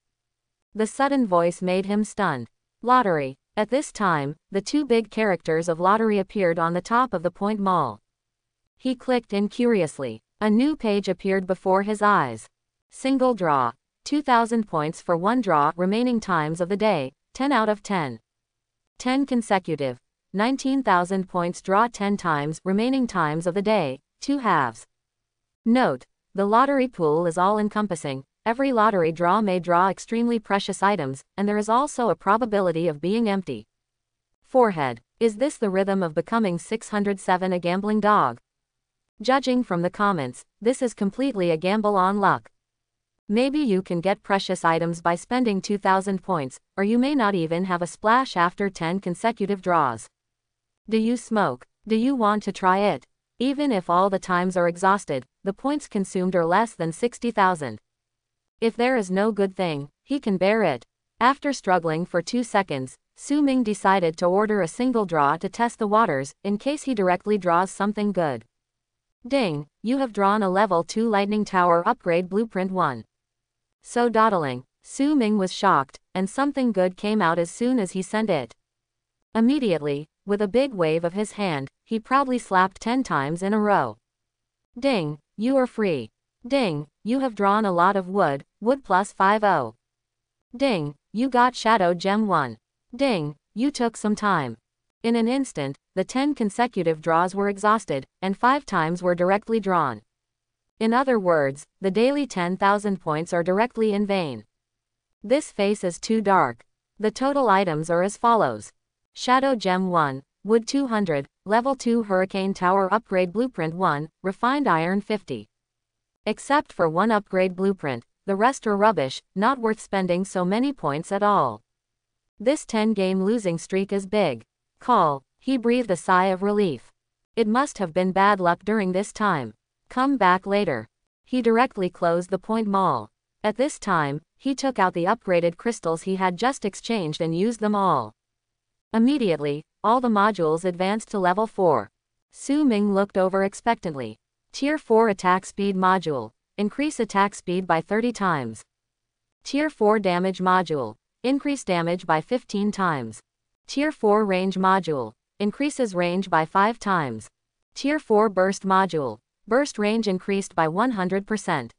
The sudden voice made him stunned. Lottery. At this time, the 2 big characters of lottery appeared on the top of the point mall. He clicked in curiously. A new page appeared before his eyes. Single draw. 2,000 points for one draw. Remaining times of the day, 10 out of 10. 10 consecutive. 19,000 points. Draw 10 times. Remaining times of the day, 2 halves. Note: the lottery pool is all-encompassing. Every lottery draw may draw extremely precious items, and there is also a probability of being empty. Forehead. Is this the rhythm of becoming 607 a gambling dog? Judging from the comments, this is completely a gamble on luck. Maybe you can get precious items by spending 2,000 points, or you may not even have a splash after 10 consecutive draws. Do you smoke? Do you want to try it? Even if all the times are exhausted, the points consumed are less than 60,000. If there is no good thing, he can bear it. After struggling for 2 seconds, Su Ming decided to order a single draw to test the waters, in case he directly draws something good. Ding, you have drawn a level 2 lightning tower upgrade blueprint 1. So dawdling, Su Ming was shocked, and something good came out as soon as he sent it. Immediately, with a big wave of his hand, he proudly slapped 10 times in a row. Ding, you are free. Ding, you have drawn a lot of wood, wood plus 50. Ding, you got Shadow Gem 1. Ding, you took some time. In an instant, the 10 consecutive draws were exhausted, and 5 times were directly drawn. In other words, the daily 10,000 points are directly in vain. This face is too dark. The total items are as follows. Shadow Gem 1, Wood 200, Level 2 Hurricane Tower Upgrade Blueprint 1, Refined Iron 50. Except for one upgrade blueprint, the rest are rubbish, not worth spending so many points at all. This 10-game losing streak is big. Call. He breathed a sigh of relief. It must have been bad luck during this time. Come back later. He directly closed the point mall. At this time, he took out the upgraded crystals he had just exchanged and used them all. Immediately, all the modules advanced to level 4. Su Ming looked over expectantly. Tier 4 Attack Speed Module. Increase attack speed by 30 times. Tier 4 Damage Module. Increase damage by 15 times. Tier 4 Range Module. Increases range by 5 times. Tier 4 Burst Module. Burst range increased by 100%.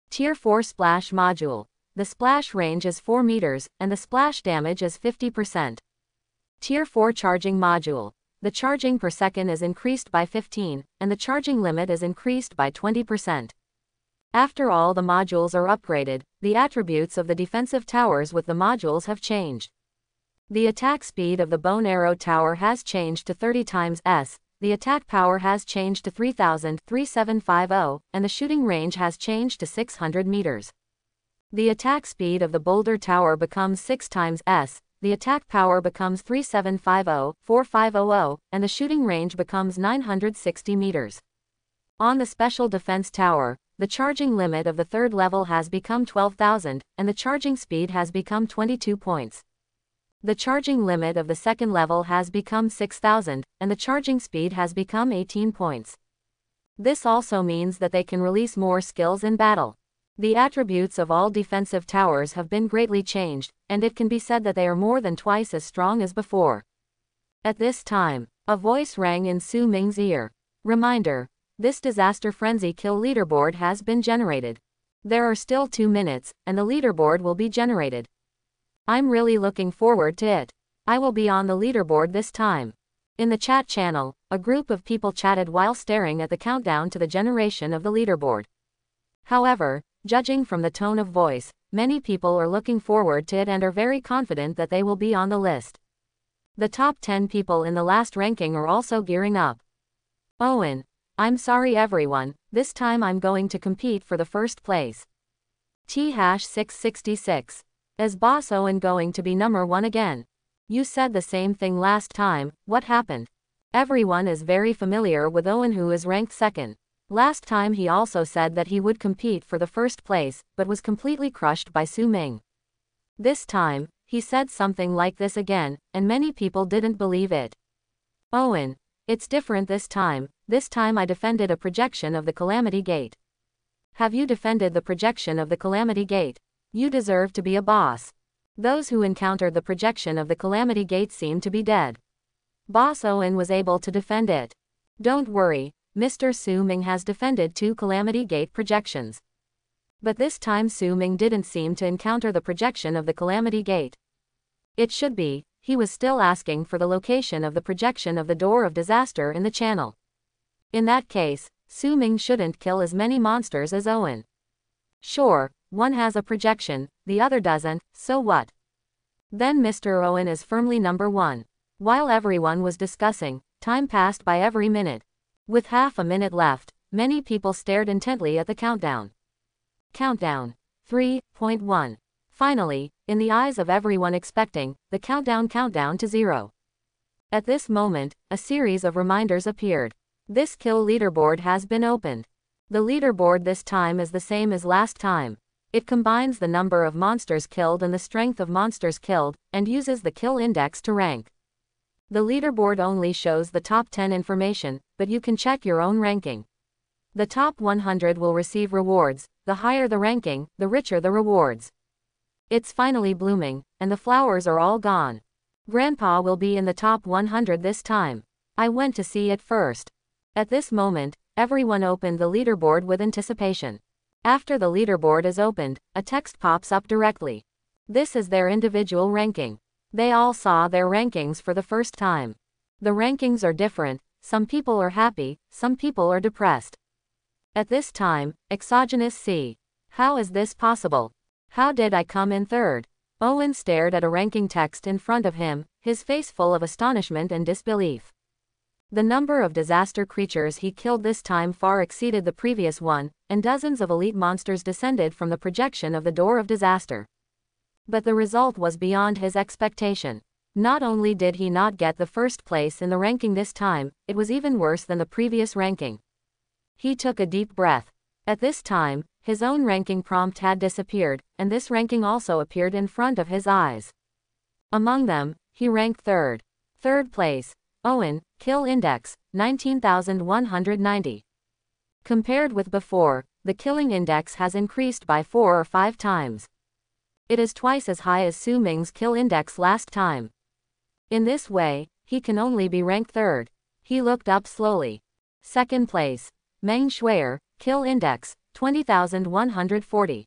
Tier 4 Splash Module. The splash range is 4 meters, and the splash damage is 50%. Tier 4 Charging Module. The charging per second is increased by 15, and the charging limit is increased by 20%. After all the modules are upgraded, the attributes of the defensive towers with the modules have changed. The attack speed of the Bone Arrow Tower has changed to 30 times S, the attack power has changed to 3,3750, and the shooting range has changed to 600 meters. The attack speed of the Boulder Tower becomes 6 times S, the attack power becomes 3750-4500, and the shooting range becomes 960 meters. On the Special Defense Tower, the charging limit of the third level has become 12,000, and the charging speed has become 22 points. The charging limit of the second level has become 6,000, and the charging speed has become 18 points. This also means that they can release more skills in battle. The attributes of all defensive towers have been greatly changed, and it can be said that they are more than twice as strong as before. At this time, a voice rang in Su Ming's ear. Reminder: this disaster frenzy kill leaderboard has been generated. There are still 2 minutes, and the leaderboard will be generated. I'm really looking forward to it. I will be on the leaderboard this time. In the chat channel, a group of people chatted while staring at the countdown to the generation of the leaderboard. However, judging from the tone of voice, many people are looking forward to it and are very confident that they will be on the list. The top 10 people in the last ranking are also gearing up. Owen. I'm sorry everyone, this time I'm going to compete for the first place. T-666. Is Boss Owen going to be number 1 again? You said the same thing last time, what happened? Everyone is very familiar with Owen, who is ranked 2nd. Last time he also said that he would compete for the first place, but was completely crushed by Su Ming. This time, he said something like this again, and many people didn't believe it. Owen. It's different this time I defended a projection of the Calamity Gate. Have you defended the projection of the Calamity Gate? You deserve to be a boss. Those who encountered the projection of the Calamity Gate seem to be dead. Boss Owen was able to defend it. Don't worry, Mr. Su Ming has defended 2 Calamity Gate projections. But this time Su Ming didn't seem to encounter the projection of the Calamity Gate. It should be, he was still asking for the location of the projection of the Door of Disaster in the channel. In that case, Su Ming shouldn't kill as many monsters as Owen. Sure, one has a projection, the other doesn't, so what? Then Mr. Owen is firmly number 1. While everyone was discussing, time passed by every minute. With half a minute left, many people stared intently at the countdown. Countdown. 3.1. Finally, in the eyes of everyone expecting, the countdown to 0. At this moment, a series of reminders appeared. This kill leaderboard has been opened. The leaderboard this time is the same as last time. It combines the number of monsters killed and the strength of monsters killed, and uses the kill index to rank. The leaderboard only shows the top 10 information, but you can check your own ranking. The top 100 will receive rewards, the higher the ranking, the richer the rewards. It's finally blooming, and the flowers are all gone. Grandpa will be in the top 100 this time. I went to see it first. At this moment, everyone opened the leaderboard with anticipation. After the leaderboard is opened, a text pops up directly. This is their individual ranking. They all saw their rankings for the first time. The rankings are different, some people are happy, some people are depressed. At this time, exogenous C. How is this possible? How did I come in third? Owen stared at a ranking text in front of him, his face full of astonishment and disbelief. The number of disaster creatures he killed this time far exceeded the previous one, and dozens of elite monsters descended from the projection of the Door of Disaster. But the result was beyond his expectation. Not only did he not get the first place in the ranking this time, it was even worse than the previous ranking. He took a deep breath. At this time, his own ranking prompt had disappeared, and this ranking also appeared in front of his eyes. Among them, he ranked third. Third place. Owen, kill index, 19,190. Compared with before, the killing index has increased by 4 or 5 times. It is twice as high as Su Ming's kill index last time. In this way, he can only be ranked third. He looked up slowly. Second place. Meng Shuer, kill index, 20,140.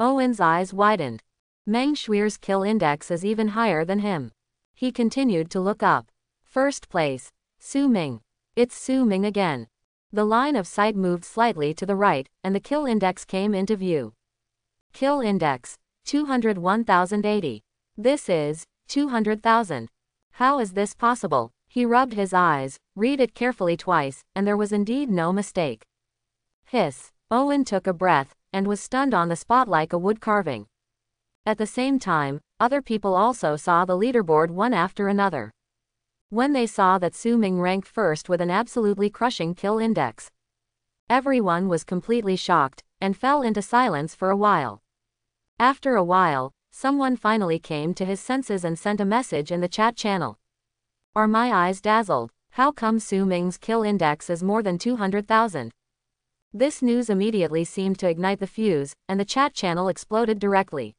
Owen's eyes widened. Meng Shuer's kill index is even higher than him. He continued to look up. First place. Su Ming. It's Su Ming again. The line of sight moved slightly to the right, and the kill index came into view. Kill index, 201,080. This is 200,000. How is this possible? He rubbed his eyes, read it carefully twice, and there was indeed no mistake. Hiss. Owen took a breath, and was stunned on the spot like a wood carving. At the same time, other people also saw the leaderboard one after another. When they saw that Su Ming ranked first with an absolutely crushing kill index, everyone was completely shocked, and fell into silence for a while. After a while, someone finally came to his senses and sent a message in the chat channel. Are my eyes dazzled? How come Su Ming's kill index is more than 200,000? This news immediately seemed to ignite the fuse, and the chat channel exploded directly.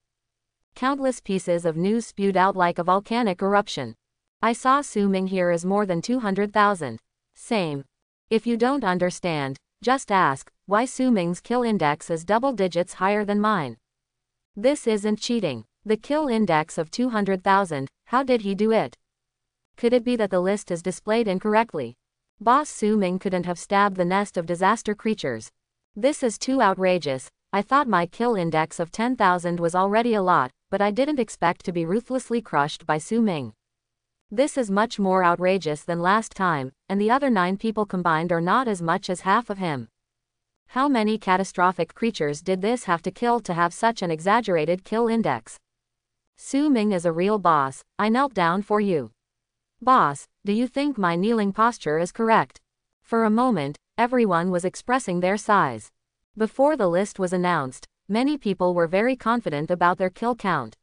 Countless pieces of news spewed out like a volcanic eruption. I saw Su Ming here is more than 200,000. Same. If you don't understand, just ask, why Su Ming's kill index is double digits higher than mine. This isn't cheating. The kill index of 200,000, how did he do it? Could it be that the list is displayed incorrectly? Boss Su Ming couldn't have stabbed the nest of disaster creatures. This is too outrageous. I thought my kill index of 10,000 was already a lot, but I didn't expect to be ruthlessly crushed by Su Ming. This is much more outrageous than last time, and the other 9 people combined are not as much as half of him. How many catastrophic creatures did this have to kill to have such an exaggerated kill index? Su Ming is a real boss. I knelt down for you. Boss, do you think my kneeling posture is correct? For a moment, everyone was expressing their sighs. Before the list was announced, many people were very confident about their kill count.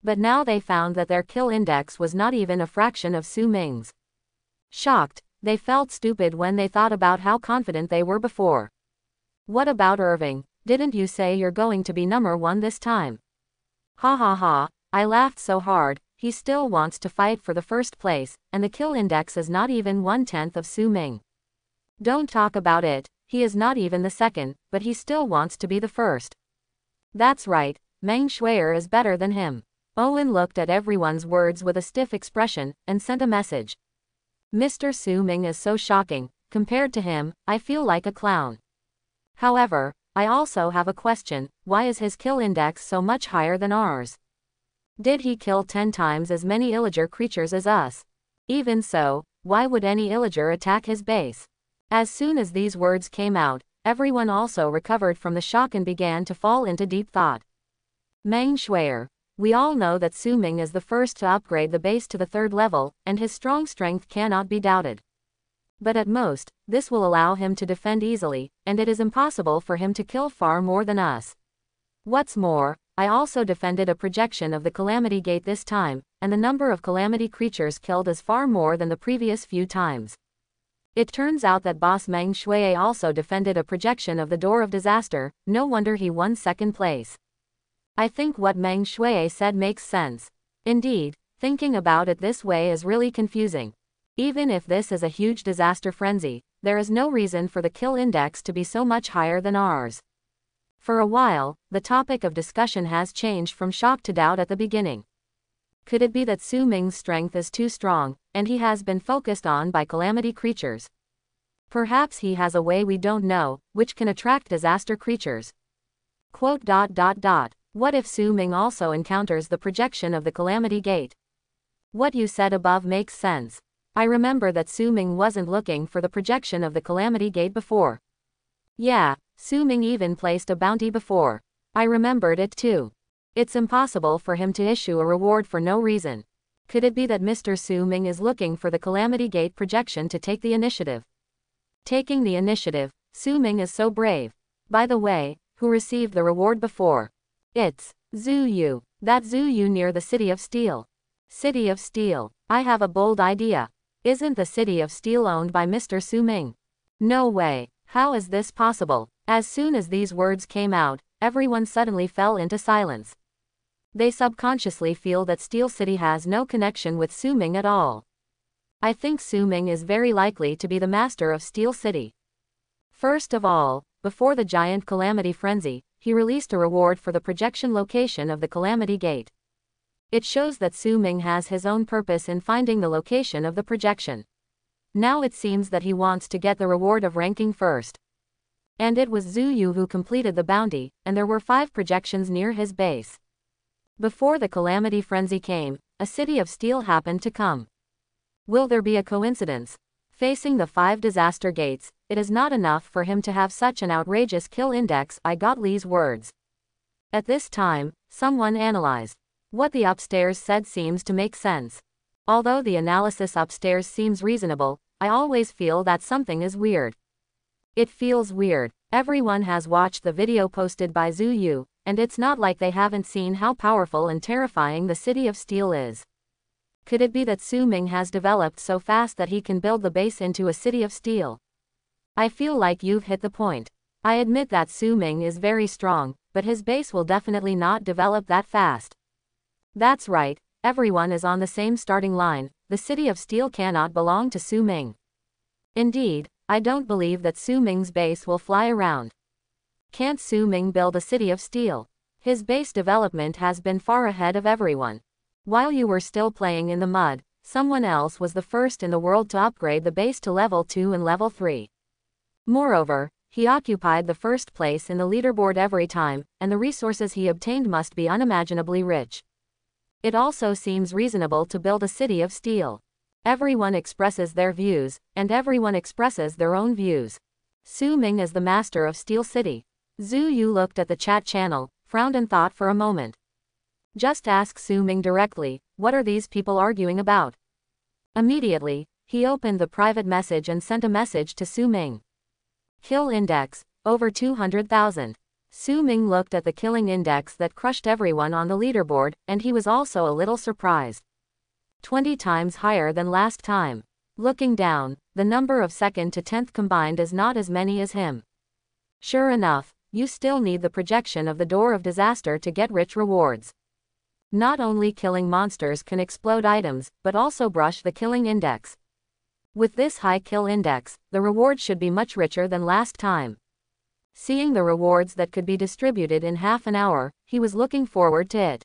But now they found that their kill index was not even a fraction of Su Ming's. Shocked, they felt stupid when they thought about how confident they were before. What about Irving? Didn't you say you're going to be number 1 this time? Ha ha ha, I laughed so hard. He still wants to fight for the first place, and the kill index is not even 1/10 of Su Ming. Don't talk about it, he is not even the second, but he still wants to be the first. That's right, Meng Shui'er is better than him. Owen looked at everyone's words with a stiff expression, and sent a message. Mr. Su Ming is so shocking, compared to him, I feel like a clown. However, I also have a question, why is his kill index so much higher than ours? Did he kill 10 times as many illager creatures as us? Even so, why would any illager attack his base? As soon as these words came out, everyone also recovered from the shock and began to fall into deep thought. Meng Shui'er. We all know that Su Ming is the first to upgrade the base to the 3rd level, and his strong strength cannot be doubted. But at most, this will allow him to defend easily, and it is impossible for him to kill far more than us. What's more, I also defended a projection of the Calamity Gate this time, and the number of Calamity creatures killed is far more than the previous few times. It turns out that boss Meng Shui'er also defended a projection of the Door of Disaster, no wonder he won 2nd place. I think what Meng Shui'er said makes sense. Indeed, thinking about it this way is really confusing. Even if this is a huge disaster frenzy, there is no reason for the kill index to be so much higher than ours. For a while, the topic of discussion has changed from shock to doubt at the beginning. Could it be that Su Ming's strength is too strong, and he has been focused on by calamity creatures? Perhaps he has a way we don't know, which can attract disaster creatures. Quote. What if Su Ming also encounters the projection of the Calamity Gate? What you said above makes sense. I remember that Su Ming wasn't looking for the projection of the Calamity Gate before. Yeah, Su Ming even placed a bounty before. I remembered it too. It's impossible for him to issue a reward for no reason. Could it be that Mr. Su Ming is looking for the Calamity Gate projection to take the initiative? Taking the initiative, Su Ming is so brave. By the way, who received the reward before? It's Zhu Yu. That Zhu Yu near the City of Steel. City of Steel. I have a bold idea. Isn't the City of Steel owned by Mr. Su Ming? No way. How is this possible? As soon as these words came out, everyone suddenly fell into silence. They subconsciously feel that Steel City has no connection with Su Ming at all. I think Su Ming is very likely to be the master of Steel City. First of all, before the giant Calamity Frenzy, he released a reward for the projection location of the Calamity Gate. It shows that Su Ming has his own purpose in finding the location of the projection. Now it seems that he wants to get the reward of ranking first. And it was Zhu Yu who completed the bounty, and there were 5 projections near his base. Before the Calamity Frenzy came, a City of Steel happened to come. Will there be a coincidence? Facing the 5 disaster gates, it is not enough for him to have such an outrageous kill index. I got Li's words. At this time, someone analyzed. What the upstairs said seems to make sense. Although the analysis upstairs seems reasonable, I always feel that something is weird. It feels weird. Everyone has watched the video posted by Zhu Yu, and it's not like they haven't seen how powerful and terrifying the City of Steel is. Could it be that Su Ming has developed so fast that he can build the base into a City of Steel? I feel like you've hit the point. I admit that Su Ming is very strong, but his base will definitely not develop that fast. That's right, everyone is on the same starting line. The City of Steel cannot belong to Su Ming. Indeed, I don't believe that Su Ming's base will fly around. Can't Su Ming build a City of Steel? His base development has been far ahead of everyone. While you were still playing in the mud, someone else was the first in the world to upgrade the base to level 2 and level 3. Moreover, he occupied the first place in the leaderboard every time, and the resources he obtained must be unimaginably rich. It also seems reasonable to build a City of Steel. Everyone expresses their views, and everyone expresses their own views. Su Ming is the master of Steel City. Zhu Yu looked at the chat channel, frowned and thought for a moment. Just ask Su Ming directly, what are these people arguing about? Immediately, he opened the private message and sent a message to Su Ming. Kill index, over 200,000. Su Ming looked at the killing index that crushed everyone on the leaderboard, and he was also a little surprised. 20 times higher than last time. Looking down, the number of 2nd to 10th combined is not as many as him. Sure enough, you still need the projection of the Door of Disaster to get rich rewards. Not only killing monsters can explode items, but also brush the killing index. With this high kill index, the reward should be much richer than last time. Seeing the rewards that could be distributed in half an hour, he was looking forward to it.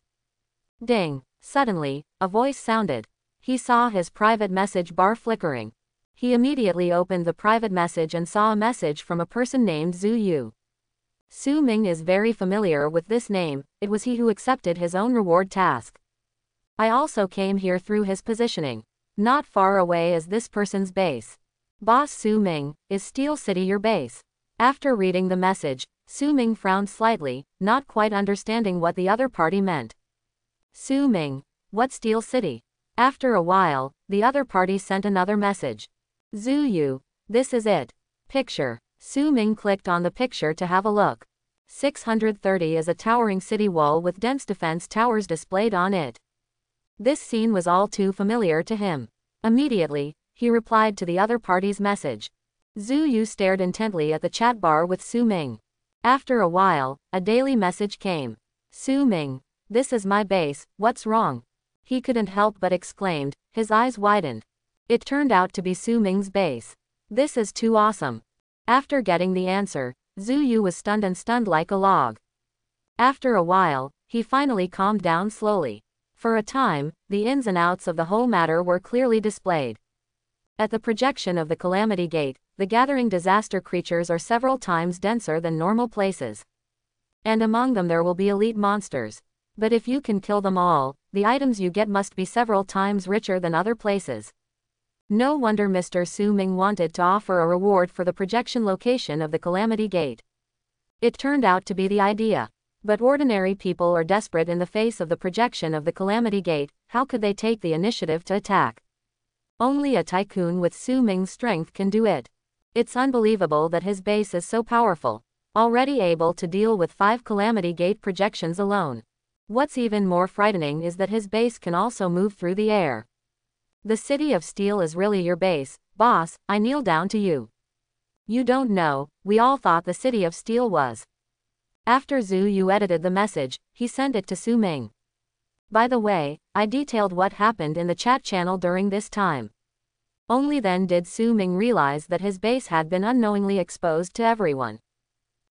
Ding! Suddenly, a voice sounded. He saw his private message bar flickering. He immediately opened the private message and saw a message from a person named Zhu Yu. Su Ming is very familiar with this name, it was he who accepted his own reward task. I also came here through his positioning. Not far away is this person's base. Boss Su Ming, is Steel City your base? After reading the message, Su Ming frowned slightly, not quite understanding what the other party meant. Su Ming, what Steel City? After a while, the other party sent another message. Zhu Yu, this is it. Picture. Su Ming clicked on the picture to have a look. 630 is a towering city wall with dense defense towers displayed on it. This scene was all too familiar to him. Immediately, he replied to the other party's message. Zhu Yu stared intently at the chat bar with Su Ming. After a while, a daily message came. Su Ming, this is my base, what's wrong? He couldn't help but exclaimed, his eyes widened. It turned out to be Su Ming's base. This is too awesome. After getting the answer, Zhu Yu was stunned like a log. After a while, he finally calmed down slowly. For a time, the ins and outs of the whole matter were clearly displayed. At the projection of the Calamity Gate, the gathering disaster creatures are several times denser than normal places. And among them there will be elite monsters. But if you can kill them all, the items you get must be several times richer than other places. No wonder Mr. Su Ming wanted to offer a reward for the projection location of the Calamity Gate. It turned out to be the idea. But ordinary people are desperate in the face of the projection of the Calamity Gate, how could they take the initiative to attack? Only a tycoon with Su Ming's strength can do it. It's unbelievable that his base is so powerful, already able to deal with 5 Calamity Gate projections alone. What's even more frightening is that his base can also move through the air. The City of Steel is really your base, boss, I kneel down to you. You don't know, we all thought the City of Steel was. After Zhu Yu edited the message, he sent it to Su Ming. By the way, I detailed what happened in the chat channel during this time. Only then did Su Ming realize that his base had been unknowingly exposed to everyone.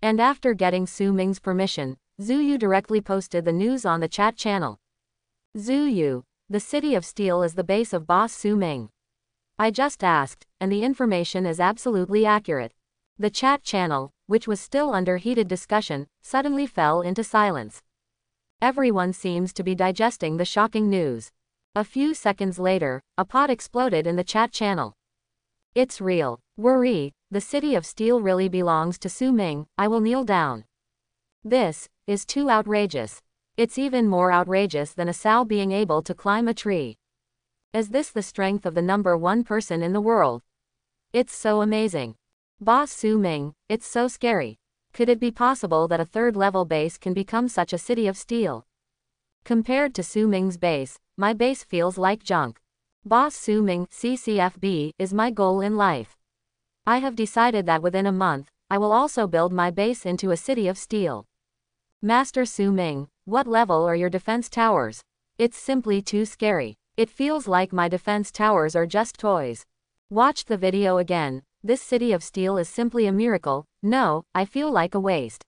And after getting Su Ming's permission, Zhu Yu directly posted the news on the chat channel. Zhu Yu, the City of Steel is the base of Boss Su Ming. I just asked, and the information is absolutely accurate. The chat channel, which was still under heated discussion, suddenly fell into silence. Everyone seems to be digesting the shocking news. A few seconds later, a pot exploded in the chat channel. It's real. Worry, the City of Steel really belongs to Su Ming, I will kneel down. This is too outrageous. It's even more outrageous than a Sao being able to climb a tree. Is this the strength of the number one person in the world? It's so amazing. Boss Su Ming, it's so scary. Could it be possible that a third-level base can become such a City of Steel? Compared to Su Ming's base, my base feels like junk. Boss Su Ming, CCFB, is my goal in life. I have decided that within a month, I will also build my base into a City of Steel. Master Su Ming, what level are your defense towers? It's simply too scary. It feels like my defense towers are just toys. Watch the video again. This City of Steel is simply a miracle. No, I feel like a waste.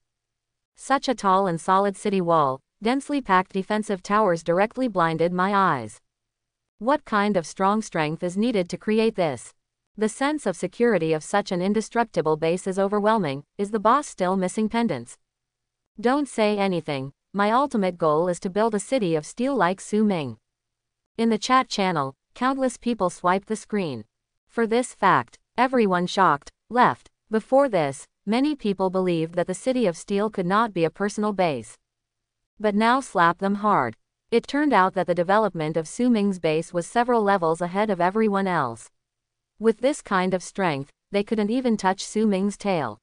Such a tall and solid city wall, densely packed defensive towers directly blinded my eyes. What kind of strong strength is needed to create this? The sense of security of such an indestructible base is overwhelming. Is the boss still missing pendants? Don't say anything. My ultimate goal is to build a City of Steel like Su Ming. In the chat channel, countless people swiped the screen. For this fact, everyone shocked, left. Before this, many people believed that the City of Steel could not be a personal base. But now slap them hard. It turned out that the development of Su Ming's base was several levels ahead of everyone else. With this kind of strength, they couldn't even touch Su Ming's tail.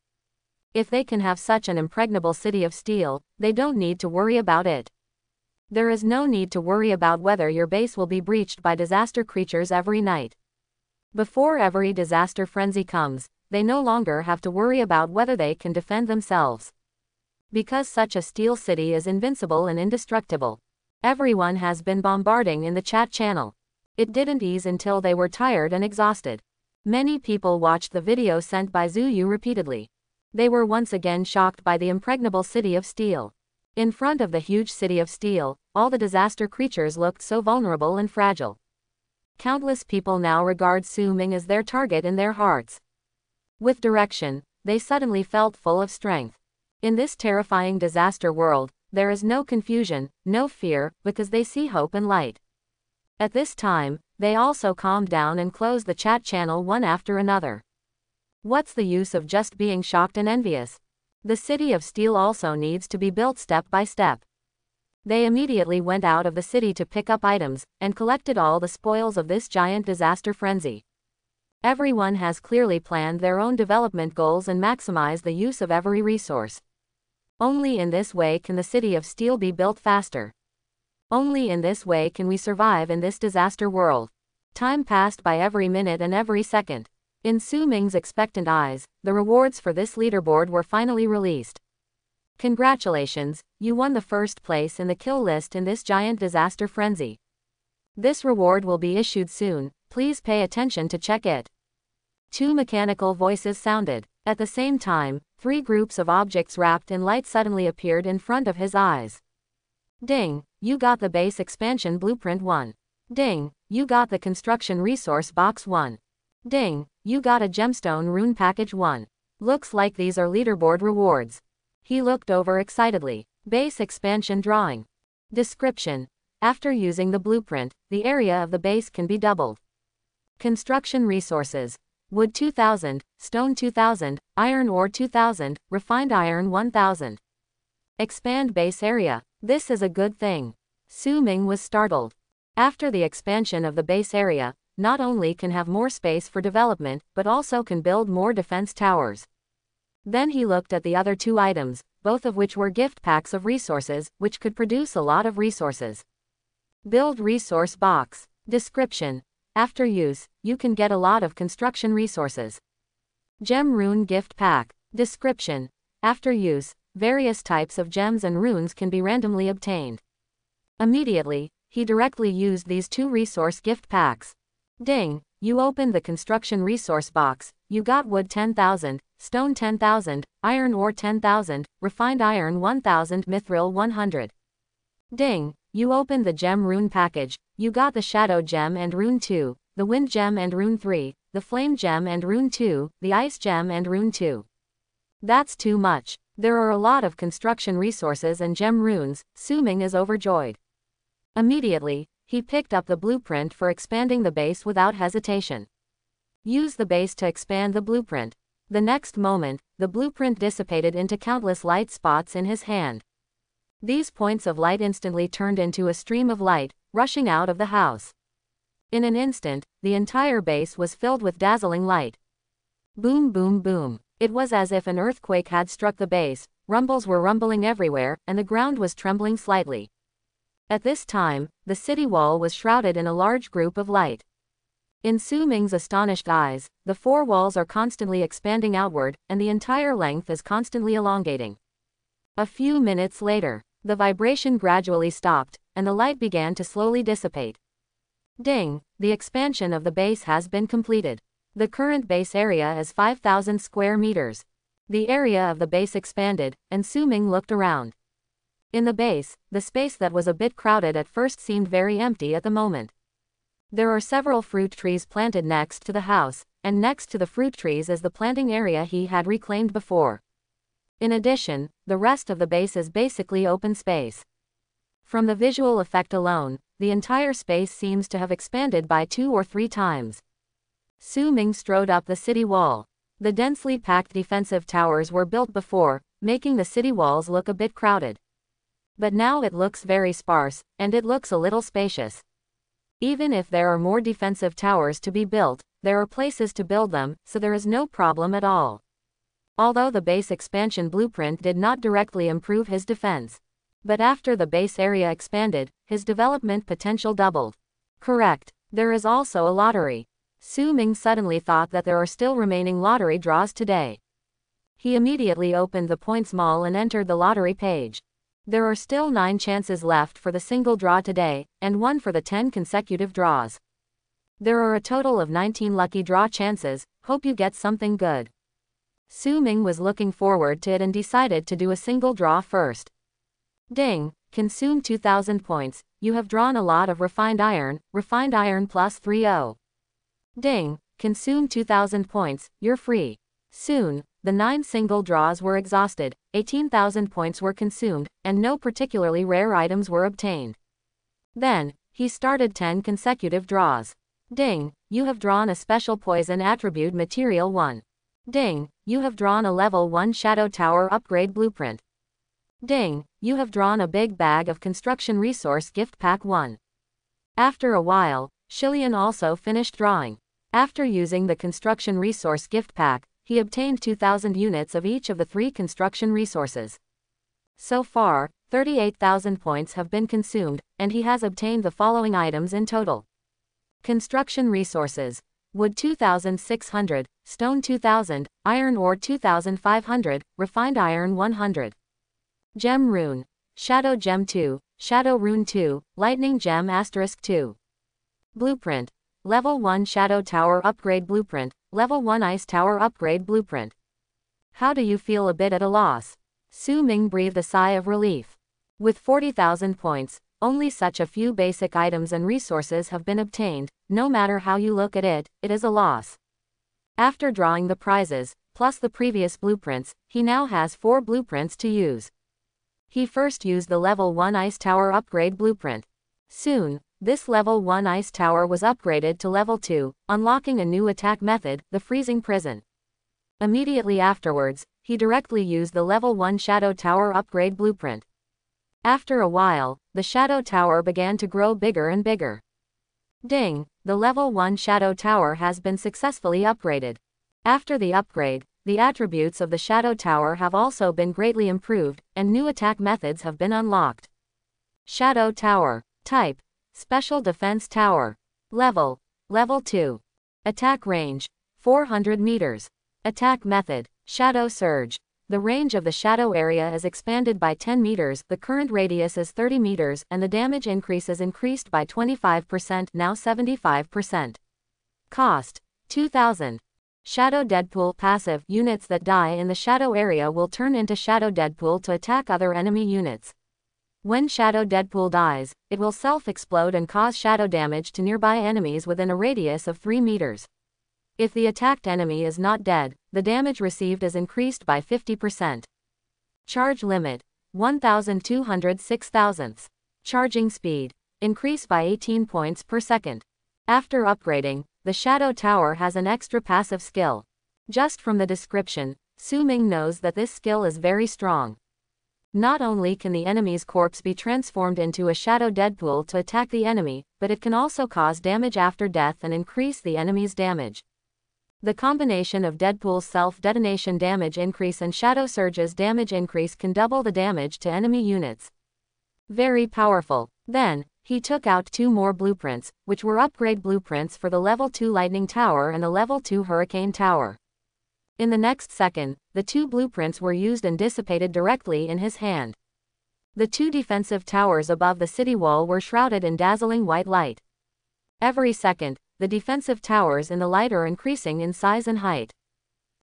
If they can have such an impregnable City of Steel, they don't need to worry about it. There is no need to worry about whether your base will be breached by disaster creatures every night. Before every disaster frenzy comes, they no longer have to worry about whether they can defend themselves. Because such a steel city is invincible and indestructible. Everyone has been bombarding in the chat channel. It didn't ease until they were tired and exhausted. Many people watched the video sent by Zuyu repeatedly. They were once again shocked by the impregnable city of steel. In front of the huge city of steel, all the disaster creatures looked so vulnerable and fragile. Countless people now regard Su Ming as their target in their hearts. With direction, they suddenly felt full of strength. In this terrifying disaster world, there is no confusion, no fear, because they see hope and light. At this time, they also calmed down and closed the chat channel one after another. What's the use of just being shocked and envious? The city of steel also needs to be built step by step. They immediately went out of the city to pick up items, and collected all the spoils of this giant disaster frenzy. Everyone has clearly planned their own development goals and maximize the use of every resource. Only in this way can the city of steel be built faster. Only in this way can we survive in this disaster world. Time passed by every minute and every second. In Su Ming's expectant eyes, the rewards for this leaderboard were finally released. Congratulations, you won the first place in the kill list in this giant disaster frenzy. This reward will be issued soon, please pay attention to check it. Two mechanical voices sounded. At the same time, 3 groups of objects wrapped in light suddenly appeared in front of his eyes. Ding, you got the base expansion blueprint 1. Ding, you got the construction resource box 1. Ding, you got a gemstone rune package 1. Looks like these are leaderboard rewards. He looked over excitedly. Base expansion drawing. Description. After using the blueprint, the area of the base can be doubled. Construction resources. Wood 2000, stone 2000, iron ore 2000, refined iron 1000. Expand base area. This is a good thing. Su Ming was startled. After the expansion of the base area, not only can have more space for development, but also can build more defense towers. Then he looked at the other 2 items, both of which were gift packs of resources, which could produce a lot of resources. Build resource box. Description. After use, you can get a lot of construction resources. Gem rune gift pack. Description. After use, various types of gems and runes can be randomly obtained. Immediately, he directly used these 2 resource gift packs. Ding, you opened the construction resource box, you got wood 10,000, stone 10,000, iron ore 10,000, refined iron 1,000, mithril 100. Ding, you opened the gem rune package, you got the shadow gem and rune 2, the wind gem and rune 3, the flame gem and rune 2, the ice gem and rune 2. That's too much. There are a lot of construction resources and gem runes. Su Ming is overjoyed. Immediately, he picked up the blueprint for expanding the base without hesitation. Use the base to expand the blueprint. The next moment, the blueprint dissipated into countless light spots in his hand. These points of light instantly turned into a stream of light, rushing out of the house. In an instant, the entire base was filled with dazzling light. Boom, boom, boom. It was as if an earthquake had struck the base, rumbles were rumbling everywhere, and the ground was trembling slightly. At this time, the city wall was shrouded in a large group of light. In Su Ming's astonished eyes, the 4 walls are constantly expanding outward, and the entire length is constantly elongating. A few minutes later, the vibration gradually stopped, and the light began to slowly dissipate. Ding, the expansion of the base has been completed. The current base area is 5,000 square meters. The area of the base expanded, and Su Ming looked around. In the base, the space that was a bit crowded at first seemed very empty at the moment. There are several fruit trees planted next to the house, and next to the fruit trees is the planting area he had reclaimed before. In addition, the rest of the base is basically open space. From the visual effect alone, the entire space seems to have expanded by 2 or 3 times. Su Ming strode up the city wall. The densely packed defensive towers were built before, making the city walls look a bit crowded. But now it looks very sparse, and it looks a little spacious. Even if there are more defensive towers to be built, there are places to build them, so there is no problem at all. Although the base expansion blueprint did not directly improve his defense. But after the base area expanded, his development potential doubled. Correct. There is also a lottery. Su Ming suddenly thought that there are still remaining lottery draws today. He immediately opened the points mall and entered the lottery page. There are still 9 chances left for the single draw today, and 1 for the 10 consecutive draws. There are a total of 19 lucky draw chances, hope you get something good. Su Ming was looking forward to it and decided to do a single draw first. Ding, consume 2000 points, you have drawn a lot of refined iron plus 30. Ding, consume 2000 points, you're free. Soon, the 9 single draws were exhausted, 18,000 points were consumed, and no particularly rare items were obtained. Then, he started 10 consecutive draws. Ding, you have drawn a special poison attribute material 1. Ding, you have drawn a level 1 shadow tower upgrade blueprint. Ding, you have drawn a big bag of construction resource gift pack 1. After a while, Shilian also finished drawing. After using the construction resource gift pack, he obtained 2,000 units of each of the 3 construction resources. So far, 38,000 points have been consumed, and he has obtained the following items in total. Construction resources: wood 2,600, stone 2,000, iron ore 2,500, refined iron 100. Gem rune: shadow gem 2, shadow rune 2, lightning gem * 2. Blueprint: level 1 shadow tower upgrade blueprint, level 1 ice tower upgrade blueprint. How do you feel? A bit at a loss? Su Ming breathed a sigh of relief. With 40,000 points, only such a few basic items and resources have been obtained. No matter how you look at it, it is a loss. After drawing the prizes, plus the previous blueprints, he now has 4 blueprints to use. He first used the level 1 ice tower upgrade blueprint. Soon, this level 1 ice tower was upgraded to level 2, unlocking a new attack method, the freezing prison. Immediately afterwards, he directly used the level 1 shadow tower upgrade blueprint. After a while, the shadow tower began to grow bigger and bigger. Ding, the level 1 shadow tower has been successfully upgraded. After the upgrade, the attributes of the shadow tower have also been greatly improved, and new attack methods have been unlocked. Shadow tower. Type: special defense tower. Level: level 2. Attack range: 400 meters. Attack method: shadow surge. The range of the shadow area is expanded by 10 meters, the current radius is 30 meters, and the damage increase is increased by 25%, now 75%. Cost: 2,000. Shadow Deadpool passive: units that die in the shadow area will turn into Shadow Deadpool to attack other enemy units. When Shadow Deadpool dies, it will self-explode and cause shadow damage to nearby enemies within a radius of 3 meters. If the attacked enemy is not dead, the damage received is increased by 50%. Charge limit: 1,206 thousandths. Charging speed: increase by 18 points per second. After upgrading, the Shadow Tower has an extra passive skill. Just from the description, Su Ming knows that this skill is very strong. Not only can the enemy's corpse be transformed into a Shadow Deadpool to attack the enemy, but it can also cause damage after death and increase the enemy's damage. The combination of Deadpool's self-detonation damage increase and Shadow Surge's damage increase can double the damage to enemy units. Very powerful. Then, he took out 2 more blueprints, which were upgrade blueprints for the level 2 Lightning Tower and the level 2 Hurricane Tower. In the next second, the 2 blueprints were used and dissipated directly in his hand. The 2 defensive towers above the city wall were shrouded in dazzling white light. Every second, the defensive towers in the light are increasing in size and height.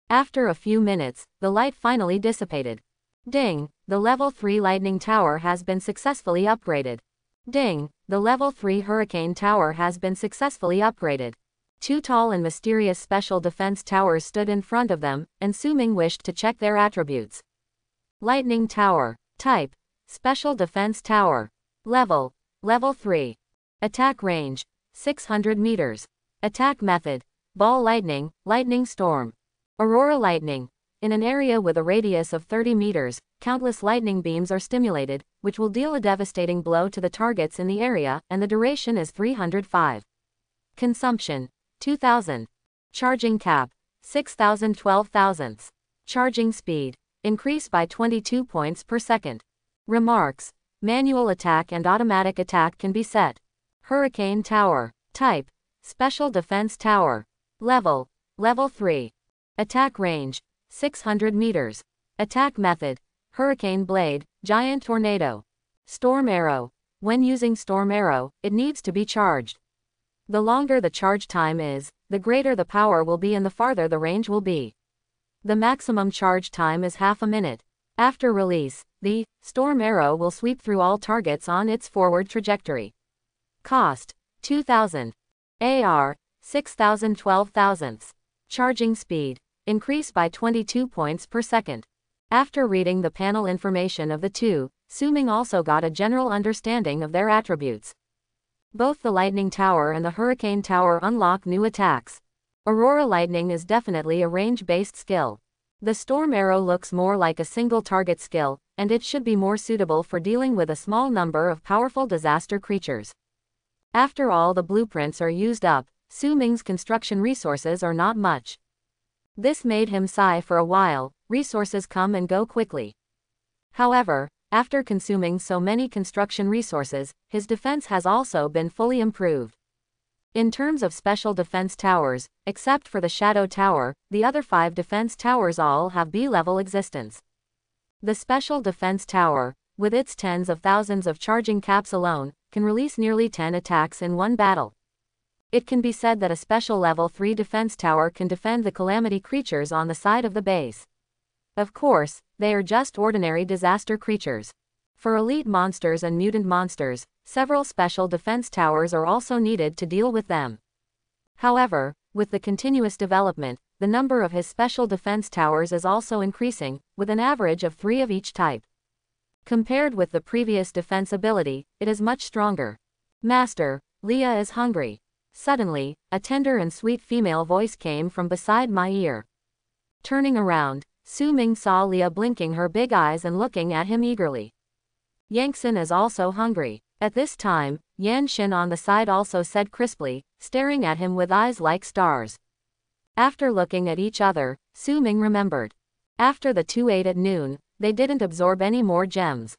After a few minutes, the light finally dissipated. Ding, the level 3 Lightning Tower has been successfully upgraded. Ding, the level 3 Hurricane Tower has been successfully upgraded. 2 tall and mysterious special defense towers stood in front of them, and Su Ming wished to check their attributes. Lightning Tower. Type: special defense tower. Level: level 3. Attack range: 600 meters. Attack method: ball lightning, lightning storm. Aurora lightning. In an area with a radius of 30 meters, countless lightning beams are stimulated, which will deal a devastating blow to the targets in the area, and the duration is 305. Consumption: 2,000. Charging cap: 6,012 thousandths. Charging speed: increase by 22 points per second. Remarks: manual attack and automatic attack can be set. Hurricane Tower. Type: special defense tower. Level: level 3. Attack range: 600 meters. Attack method: hurricane blade, giant tornado. Storm arrow. When using storm arrow, it needs to be charged. The longer the charge time is, the greater the power will be and the farther the range will be. The maximum charge time is half a minute. After release, the Storm Arrow will sweep through all targets on its forward trajectory. Cost: 2,000. AR: 6,012 thousandths. Charging speed: increase by 22 points per second. After reading the panel information of the two, Su-Ming also got a general understanding of their attributes. Both the Lightning Tower and the Hurricane Tower unlock new attacks. Aurora Lightning is definitely a range-based skill. The Storm Arrow looks more like a single target skill, and it should be more suitable for dealing with a small number of powerful disaster creatures. After all the blueprints are used up, Su-Ming's construction resources are not much. This made him sigh for a while. Resources come and go quickly. However, after consuming so many construction resources, his defense has also been fully improved. In terms of special defense towers, except for the Shadow Tower, the other 5 defense towers all have B-level existence. The Special Defense Tower, with its tens of thousands of charging caps alone, can release nearly 10 attacks in one battle. It can be said that a special level 3 defense tower can defend the calamity creatures on the side of the base. Of course, they are just ordinary disaster creatures. For elite monsters and mutant monsters, several special defense towers are also needed to deal with them. However, with the continuous development, the number of his special defense towers is also increasing, with an average of 3 of each type. Compared with the previous defense ability, it is much stronger. Master, Leah is hungry. Suddenly, a tender and sweet female voice came from beside my ear. Turning around, Su-Ming saw Leah blinking her big eyes and looking at him eagerly. Yangtze is also hungry. At this time, Yan Xin on the side also said crisply, staring at him with eyes like stars. After looking at each other, Su-Ming remembered. After the 2 ate at noon, they didn't absorb any more gems.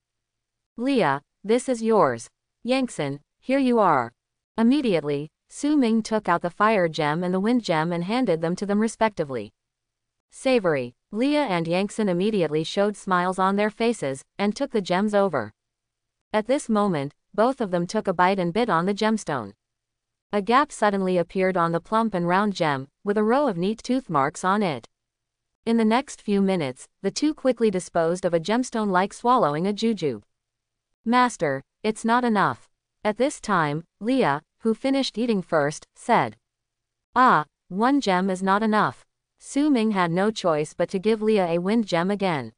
Leah, this is yours. Yangtze, here you are. Immediately, Su-Ming took out the fire gem and the wind gem and handed them to them respectively. Savory. Leah and Yangtze immediately showed smiles on their faces, and took the gems over. At this moment, both of them took a bite and bit on the gemstone. A gap suddenly appeared on the plump and round gem, with a row of neat tooth marks on it. In the next few minutes, the two quickly disposed of a gemstone like swallowing a jujube. Master, it's not enough. At this time, Leah, who finished eating first, said. Ah, 1 gem is not enough. Su-Ming had no choice but to give Leah a wind gem again.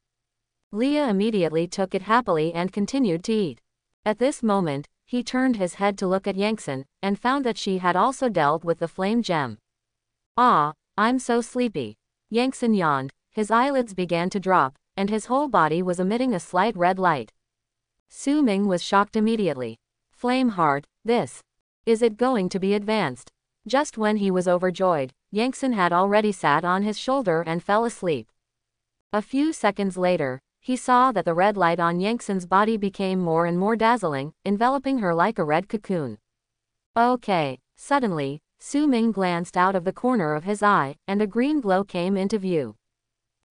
Leah immediately took it happily and continued to eat. At this moment, he turned his head to look at Yangtze, and found that she had also dealt with the flame gem. Ah, I'm so sleepy. Yangtze yawned, his eyelids began to drop, and his whole body was emitting a slight red light. Su-Ming was shocked immediately. Flame heart, this. Is it going to be advanced? Just when he was overjoyed, Yangtze had already sat on his shoulder and fell asleep. A few seconds later, he saw that the red light on Yangtze's body became more and more dazzling, enveloping her like a red cocoon. Okay. Suddenly, Su-Ming glanced out of the corner of his eye, and a green glow came into view.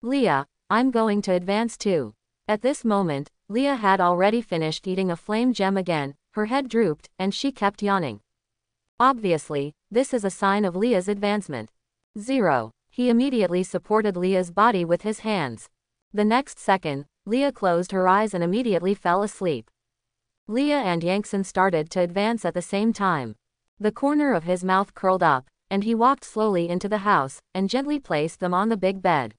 Leah, I'm going to advance too. At this moment, Leah had already finished eating a flame gem again, her head drooped, and she kept yawning. Obviously, this is a sign of Leah's advancement. 0. He immediately supported Leah's body with his hands. The next second, Leah closed her eyes and immediately fell asleep. Leah and Yangtze started to advance at the same time. The corner of his mouth curled up, and he walked slowly into the house, and gently placed them on the big bed.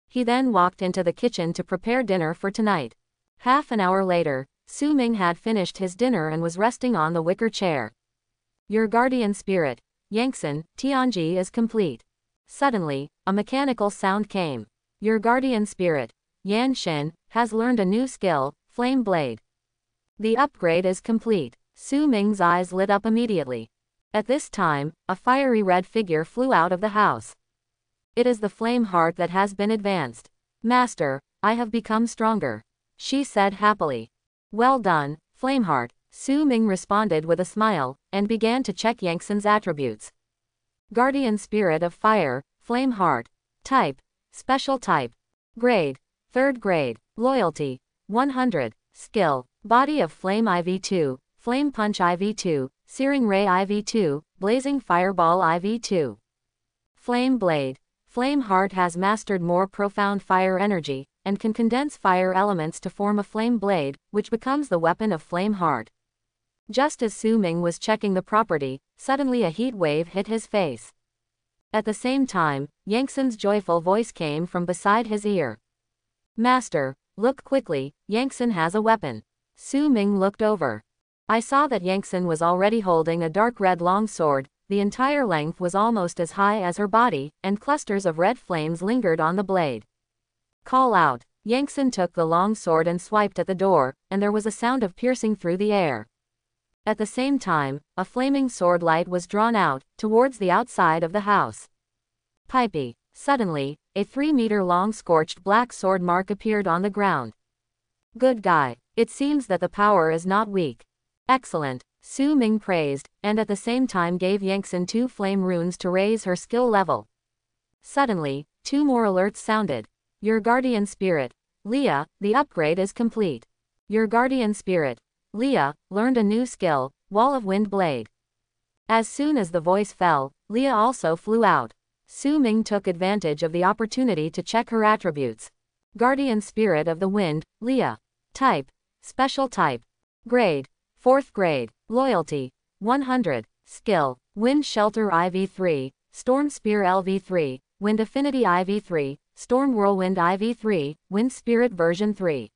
He then walked into the kitchen to prepare dinner for tonight. Half an hour later, Su-Ming had finished his dinner and was resting on the wicker chair. Your guardian spirit, Yangtze, Tianji is complete. Suddenly, a mechanical sound came. Your guardian spirit, Yan Xin, has learned a new skill, Flame Blade. The upgrade is complete. Su-Ming's eyes lit up immediately. At this time, a fiery red figure flew out of the house. It is the flame heart that has been advanced. Master, I have become stronger. She said happily. Well done, Flameheart. Su-Ming responded with a smile, and began to check Yangtze's attributes. Guardian Spirit of Fire, Flame Heart. Type, Special Type. Grade, 3rd Grade. Loyalty, 100. Skill, Body of Flame IV2, Flame Punch IV2, Searing Ray IV2, Blazing Fireball IV2. Flame Blade. Flame Heart has mastered more profound fire energy, and can condense fire elements to form a flame blade, which becomes the weapon of Flame Heart. Just as Su Ming was checking the property, suddenly a heat wave hit his face. At the same time, Yangtzen's joyful voice came from beside his ear. Master, look quickly, Yangtzen has a weapon. Su Ming looked over. I saw that Yangtzen was already holding a dark red long sword. The entire length was almost as high as her body, and clusters of red flames lingered on the blade. Call out. Yangtzen took the long sword and swiped at the door, and there was a sound of piercing through the air. At the same time, a flaming sword light was drawn out, towards the outside of the house. Pipey. Suddenly, a 3-meter-long scorched black sword mark appeared on the ground. Good guy. It seems that the power is not weak. Excellent. Su Ming praised, and at the same time gave Yangtzen 2 flame runes to raise her skill level. Suddenly, 2 more alerts sounded. Your guardian spirit. Leah, the upgrade is complete. Your guardian spirit. Leah, learned a new skill, Wall of Wind Blade. As soon as the voice fell, Leah also flew out. Su Ming took advantage of the opportunity to check her attributes. Guardian Spirit of the Wind, Leah. Type. Special type. Grade. 4th grade. Loyalty. 100. Skill. Wind Shelter IV3, Storm Spear LV3, Wind Affinity IV3, Storm Whirlwind IV3, Wind Spirit version 3.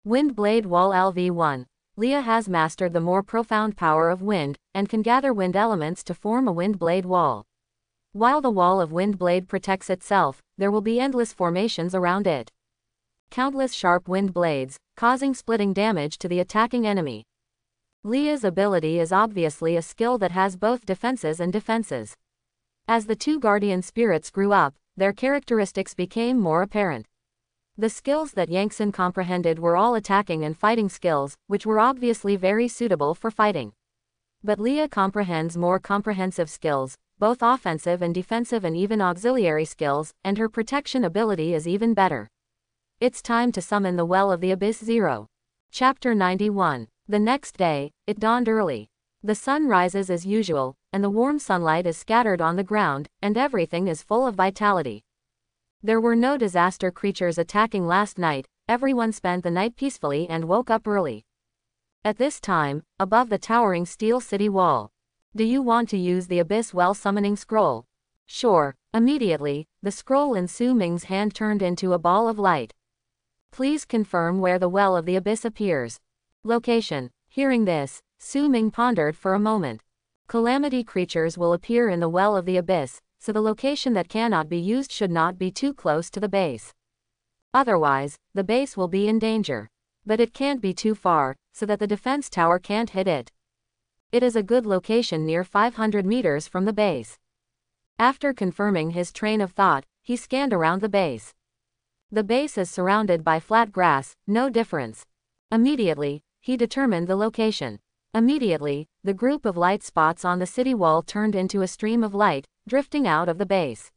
Wind Blade Wall LV1. Leah has mastered the more profound power of wind, and can gather wind elements to form a wind blade wall. While the wall of wind blade protects itself, there will be endless formations around it. Countless sharp wind blades, causing splitting damage to the attacking enemy. Leah's ability is obviously a skill that has both defenses and defenses. As the 2 guardian spirits grew up, their characteristics became more apparent. The skills that Yangtzen comprehended were all attacking and fighting skills, which were obviously very suitable for fighting. But Leah comprehends more comprehensive skills, both offensive and defensive and even auxiliary skills, and her protection ability is even better. It's time to summon the Well of the Abyss 0. Chapter 91. The next day, it dawned early. The sun rises as usual, and the warm sunlight is scattered on the ground, and everything is full of vitality. There were no disaster creatures attacking last night, everyone spent the night peacefully and woke up early. At this time, above the towering steel city wall. Do you want to use the Abyss Well summoning scroll? Sure. Immediately, the scroll in Su Ming's hand turned into a ball of light. Please confirm where the Well of the Abyss appears. Location. Hearing this, Su Ming pondered for a moment. Calamity creatures will appear in the Well of the Abyss, so the location that cannot be used should not be too close to the base. Otherwise, the base will be in danger. But it can't be too far, so that the defense tower can't hit it. It is a good location near 500 meters from the base. After confirming his train of thought, he scanned around the base. The base is surrounded by flat grass, no difference. Immediately, he determined the location. Immediately, the group of light spots on the city wall turned into a stream of light, drifting out of the base.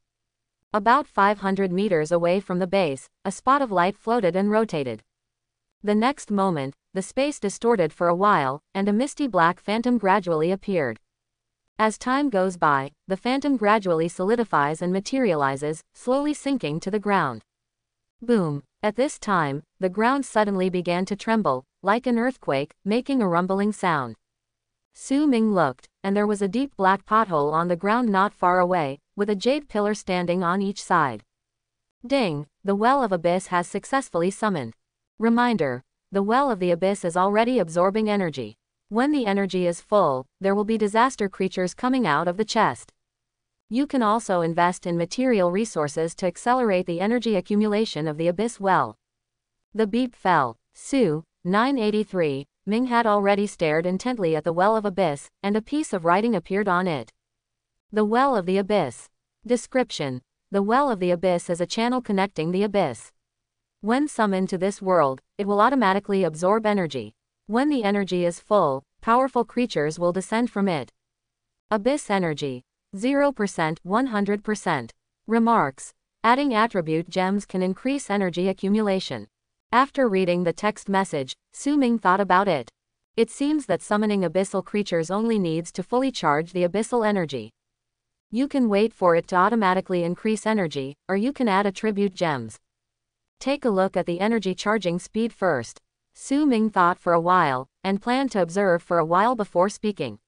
About 500 meters away from the base, a spot of light floated and rotated. The next moment, the space distorted for a while, and a misty black phantom gradually appeared. As time goes by, the phantom gradually solidifies and materializes, slowly sinking to the ground. Boom! At this time, the ground suddenly began to tremble, like an earthquake, making a rumbling sound. Su Ming looked, and there was a deep black pothole on the ground not far away, with a jade pillar standing on each side. Ding! The Well of Abyss has successfully summoned. Reminder: the Well of the Abyss is already absorbing energy. When the energy is full, there will be disaster creatures coming out of the chest. You can also invest in material resources to accelerate the energy accumulation of the Abyss Well. The beep fell. Su, 983, Ming had already stared intently at the Well of Abyss, and a piece of writing appeared on it. The Well of the Abyss. Description: the Well of the Abyss is a channel connecting the Abyss. When summoned to this world, it will automatically absorb energy. When the energy is full, powerful creatures will descend from it. Abyss energy. 0%, 100%. Remarks: adding attribute gems can increase energy accumulation. After reading the text message, Su Ming thought about it. It seems that summoning abyssal creatures only needs to fully charge the abyssal energy. You can wait for it to automatically increase energy, or you can add attribute gems. Take a look at the energy charging speed first. Su Ming thought for a while, and planned to observe for a while before speaking.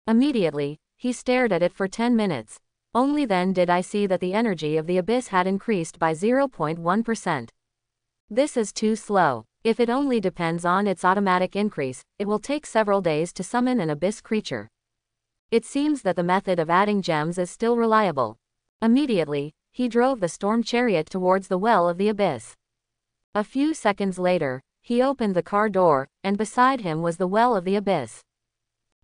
Immediately, he stared at it for 10 minutes. Only then did I see that the energy of the abyss had increased by 0.1%. This is too slow. If it only depends on its automatic increase, it will take several days to summon an abyss creature. It seems that the method of adding gems is still reliable. Immediately, he drove the storm chariot towards the well of the abyss. A few seconds later, he opened the car door, and beside him was the well of the abyss.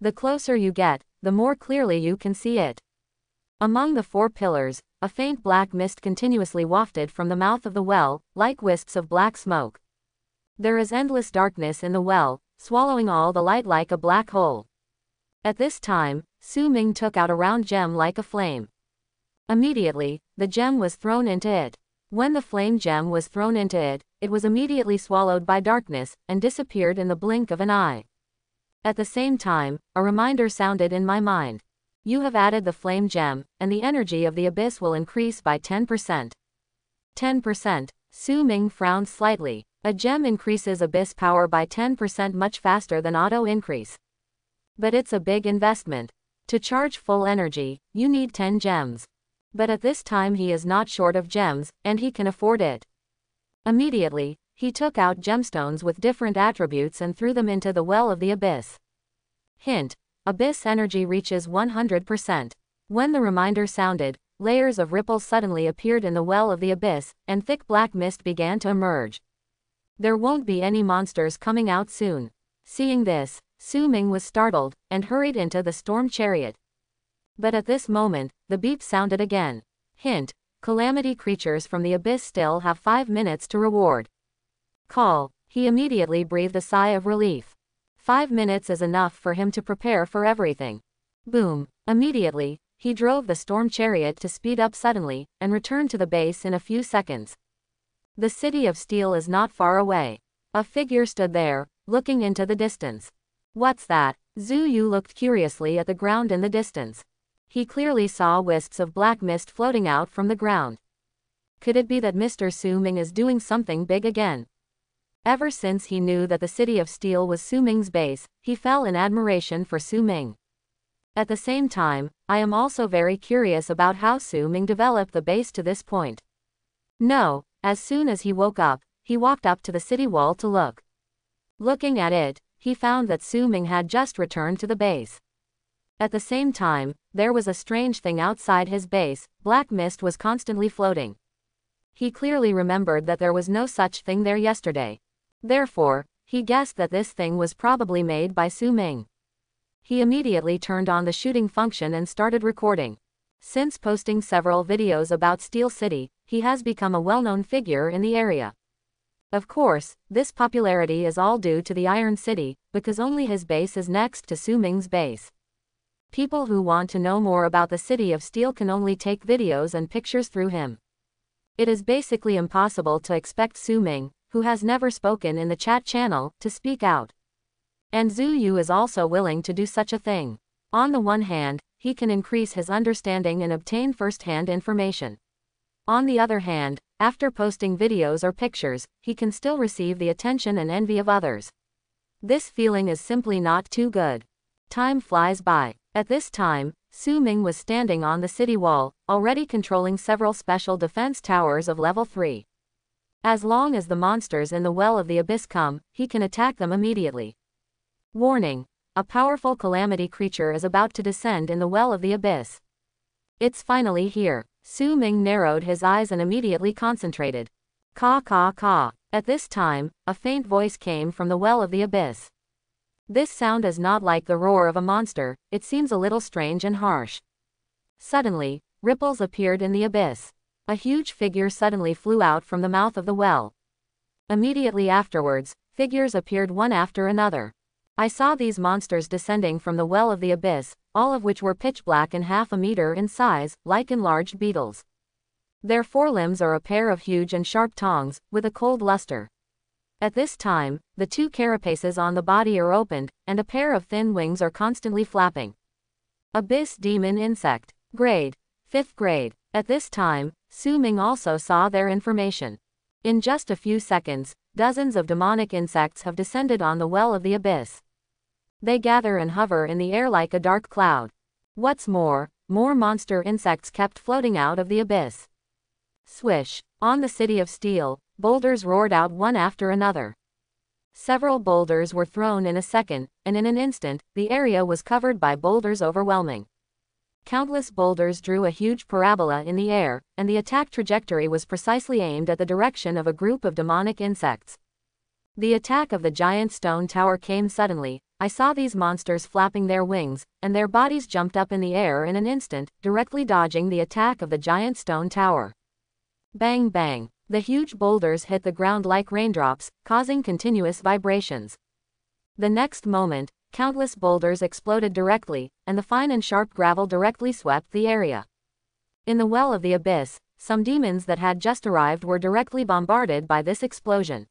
The closer you get, the more clearly you can see it. Among the 4 pillars, a faint black mist continuously wafted from the mouth of the well, like wisps of black smoke. There is endless darkness in the well, swallowing all the light like a black hole. At this time, Su Ming took out a round gem like a flame. Immediately, the gem was thrown into it. When the flame gem was thrown into it, it was immediately swallowed by darkness, and disappeared in the blink of an eye. At the same time, a reminder sounded in my mind. You have added the flame gem, and the energy of the abyss will increase by 10%. 10%. Su Ming frowned slightly. A gem increases abyss power by 10% much faster than auto increase. But it's a big investment. To charge full energy, you need 10 gems. But at this time he is not short of gems, and he can afford it. Immediately, he took out gemstones with different attributes and threw them into the well of the abyss. Hint: abyss energy reaches 100%. When the reminder sounded, layers of ripples suddenly appeared in the well of the abyss, and thick black mist began to emerge. There won't be any monsters coming out soon. Seeing this, Su Ming was startled, and hurried into the storm chariot. But at this moment, the beep sounded again. Hint: calamity creatures from the abyss still have 5 minutes to reward. Call. He immediately breathed a sigh of relief. 5 minutes is enough for him to prepare for everything. Boom. Immediately, he drove the storm chariot to speed up suddenly, and returned to the base in a few seconds. The city of steel is not far away. A figure stood there, looking into the distance. What's that? Zhu Yu looked curiously at the ground in the distance. He clearly saw wisps of black mist floating out from the ground. Could it be that Mr. Su Ming is doing something big again? Ever since he knew that the city of steel was Su Ming's base, he fell in admiration for Su Ming. At the same time, I am also very curious about how Su Ming developed the base to this point. No. As soon as he woke up, he walked up to the city wall to look. Looking at it, he found that Su Ming had just returned to the base. At the same time, there was a strange thing outside his base. Black mist was constantly floating. He clearly remembered that there was no such thing there yesterday. Therefore, he guessed that this thing was probably made by Su Ming. He immediately turned on the shooting function and started recording. Since posting several videos about Steel City, he has become a well-known figure in the area. Of course, this popularity is all due to the Iron City, because only his base is next to Su Ming's base. People who want to know more about the City of Steel can only take videos and pictures through him. It is basically impossible to expect Su Ming, who has never spoken in the chat channel, to speak out. And Zhu Yu is also willing to do such a thing. On the one hand, he can increase his understanding and obtain first-hand information. On the other hand, after posting videos or pictures, he can still receive the attention and envy of others. This feeling is simply not too good. Time flies by. At this time, Su Ming was standing on the city wall, already controlling several special defense towers of level 3. As long as the monsters in the well of the abyss come, he can attack them immediately. Warning: a powerful calamity creature is about to descend in the well of the abyss. It's finally here. Su Ming narrowed his eyes and immediately concentrated. Caw caw caw. At this time, a faint voice came from the well of the abyss. This sound is not like the roar of a monster, it seems a little strange and harsh. Suddenly, ripples appeared in the abyss. A huge figure suddenly flew out from the mouth of the well. Immediately afterwards, figures appeared one after another. I saw these monsters descending from the well of the abyss, all of which were pitch black and half a meter in size, like enlarged beetles. Their forelimbs are a pair of huge and sharp tongs, with a cold luster. At this time, the two carapaces on the body are opened, and a pair of thin wings are constantly flapping. Abyss Demon Insect. Grade. 5th grade. At this time, Su Ming also saw their information. In just a few seconds, dozens of demonic insects have descended on the well of the abyss. They gather and hover in the air like a dark cloud. What's more monster insects kept floating out of the abyss. Swish. On the city of steel, boulders roared out one after another. Several boulders were thrown in a second, and in an instant, the area was covered by boulders overwhelming. Countless boulders drew a huge parabola in the air, and the attack trajectory was precisely aimed at the direction of a group of demonic insects. The attack of the giant stone tower came suddenly. I saw these monsters flapping their wings, and their bodies jumped up in the air in an instant, directly dodging the attack of the giant stone tower. Bang bang. The huge boulders hit the ground like raindrops, causing continuous vibrations. The next moment, countless boulders exploded directly, and the fine and sharp gravel directly swept the area. In the well of the abyss, some demons that had just arrived were directly bombarded by this explosion.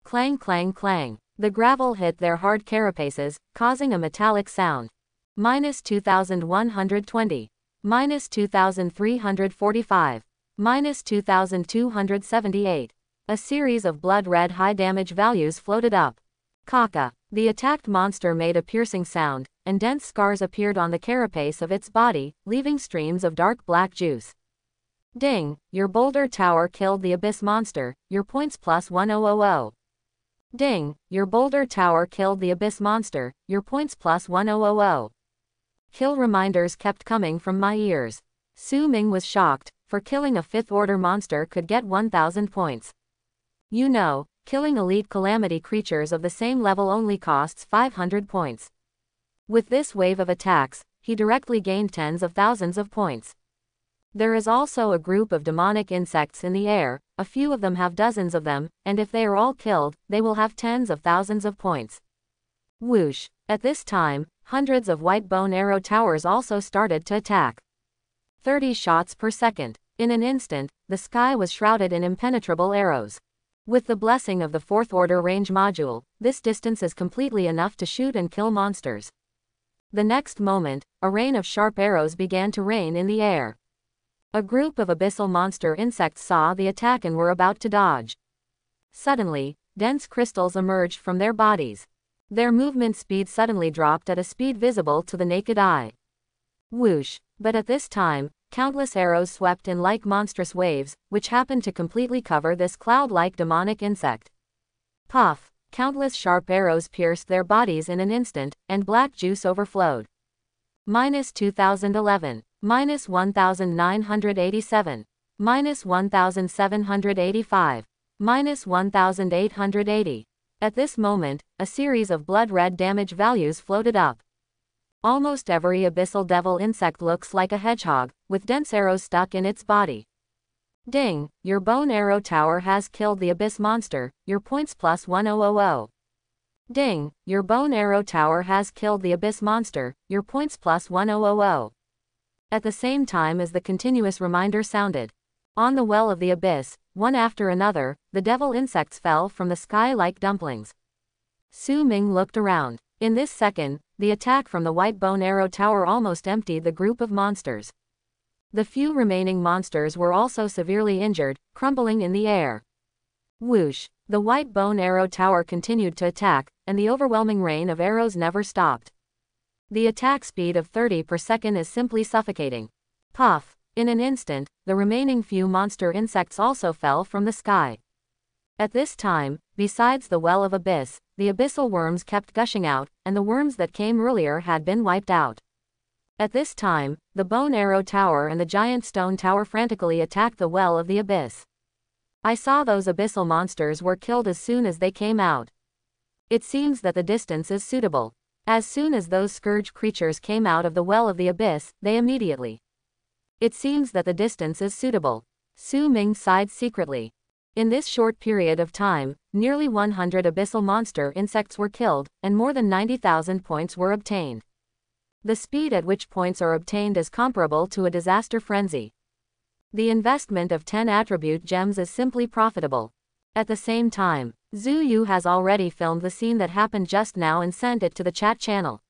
Clang clang clang. The gravel hit their hard carapaces, causing a metallic sound. -2120. -2345. -2278. A series of blood-red high-damage values floated up. Caca. The attacked monster made a piercing sound, and dense scars appeared on the carapace of its body, leaving streams of dark black juice. Ding. Your boulder tower killed the abyss monster, your points +1000. Ding. Your boulder tower killed the abyss monster, your points +1000. Kill reminders kept coming from my ears. Su Ming was shocked, for killing a 5th order monster could get 1000 points. You know, killing elite calamity creatures of the same level only costs 500 points. With this wave of attacks, he directly gained tens of thousands of points. There is also a group of demonic insects in the air, a few of them have dozens of them, and if they are all killed, they will have tens of thousands of points. Whoosh. At this time, hundreds of white bone arrow towers also started to attack. 30 shots per second. In an instant, the sky was shrouded in impenetrable arrows. With the blessing of the 4th order range module, this distance is completely enough to shoot and kill monsters. The next moment, a rain of sharp arrows began to rain in the air. A group of abyssal monster insects saw the attack and were about to dodge. Suddenly, dense crystals emerged from their bodies. Their movement speed suddenly dropped at a speed visible to the naked eye. Whoosh. But at this time, countless arrows swept in like monstrous waves, which happened to completely cover this cloud-like demonic insect. Puff. Countless sharp arrows pierced their bodies in an instant, and black juice overflowed. -2011. -1987. -1785. -1880. At this moment, a series of blood-red damage values floated up. Almost every abyssal devil insect looks like a hedgehog, with dense arrows stuck in its body. Ding. Your bone arrow tower has killed the abyss monster, your points +1000. Ding. Your bone arrow tower has killed the abyss monster, your points +1000. At the same time as the continuous reminder sounded. On the well of the abyss, one after another, the devil insects fell from the sky like dumplings. Su Ming looked around. In this second, the attack from the white bone arrow tower almost emptied the group of monsters. The few remaining monsters were also severely injured, crumbling in the air. Whoosh. The white bone arrow tower continued to attack, and the overwhelming rain of arrows never stopped. The attack speed of 30 per second is simply suffocating. Puff. In an instant, the remaining few monster insects also fell from the sky. At this time, besides the well of abyss, the abyssal worms kept gushing out, and the worms that came earlier had been wiped out. At this time, the bone arrow tower and the giant stone tower frantically attacked the well of the abyss. I saw those abyssal monsters were killed as soon as they came out. It seems that the distance is suitable. As soon as those scourge creatures came out of the well of the abyss, they immediately. It seems that the distance is suitable. Su Ming sighed secretly. In this short period of time, nearly 100 abyssal monster insects were killed, and more than 90,000 points were obtained. The speed at which points are obtained is comparable to a disaster frenzy. The investment of 10 attribute gems is simply profitable. At the same time, Zhu Yu has already filmed the scene that happened just now and sent it to the chat channel.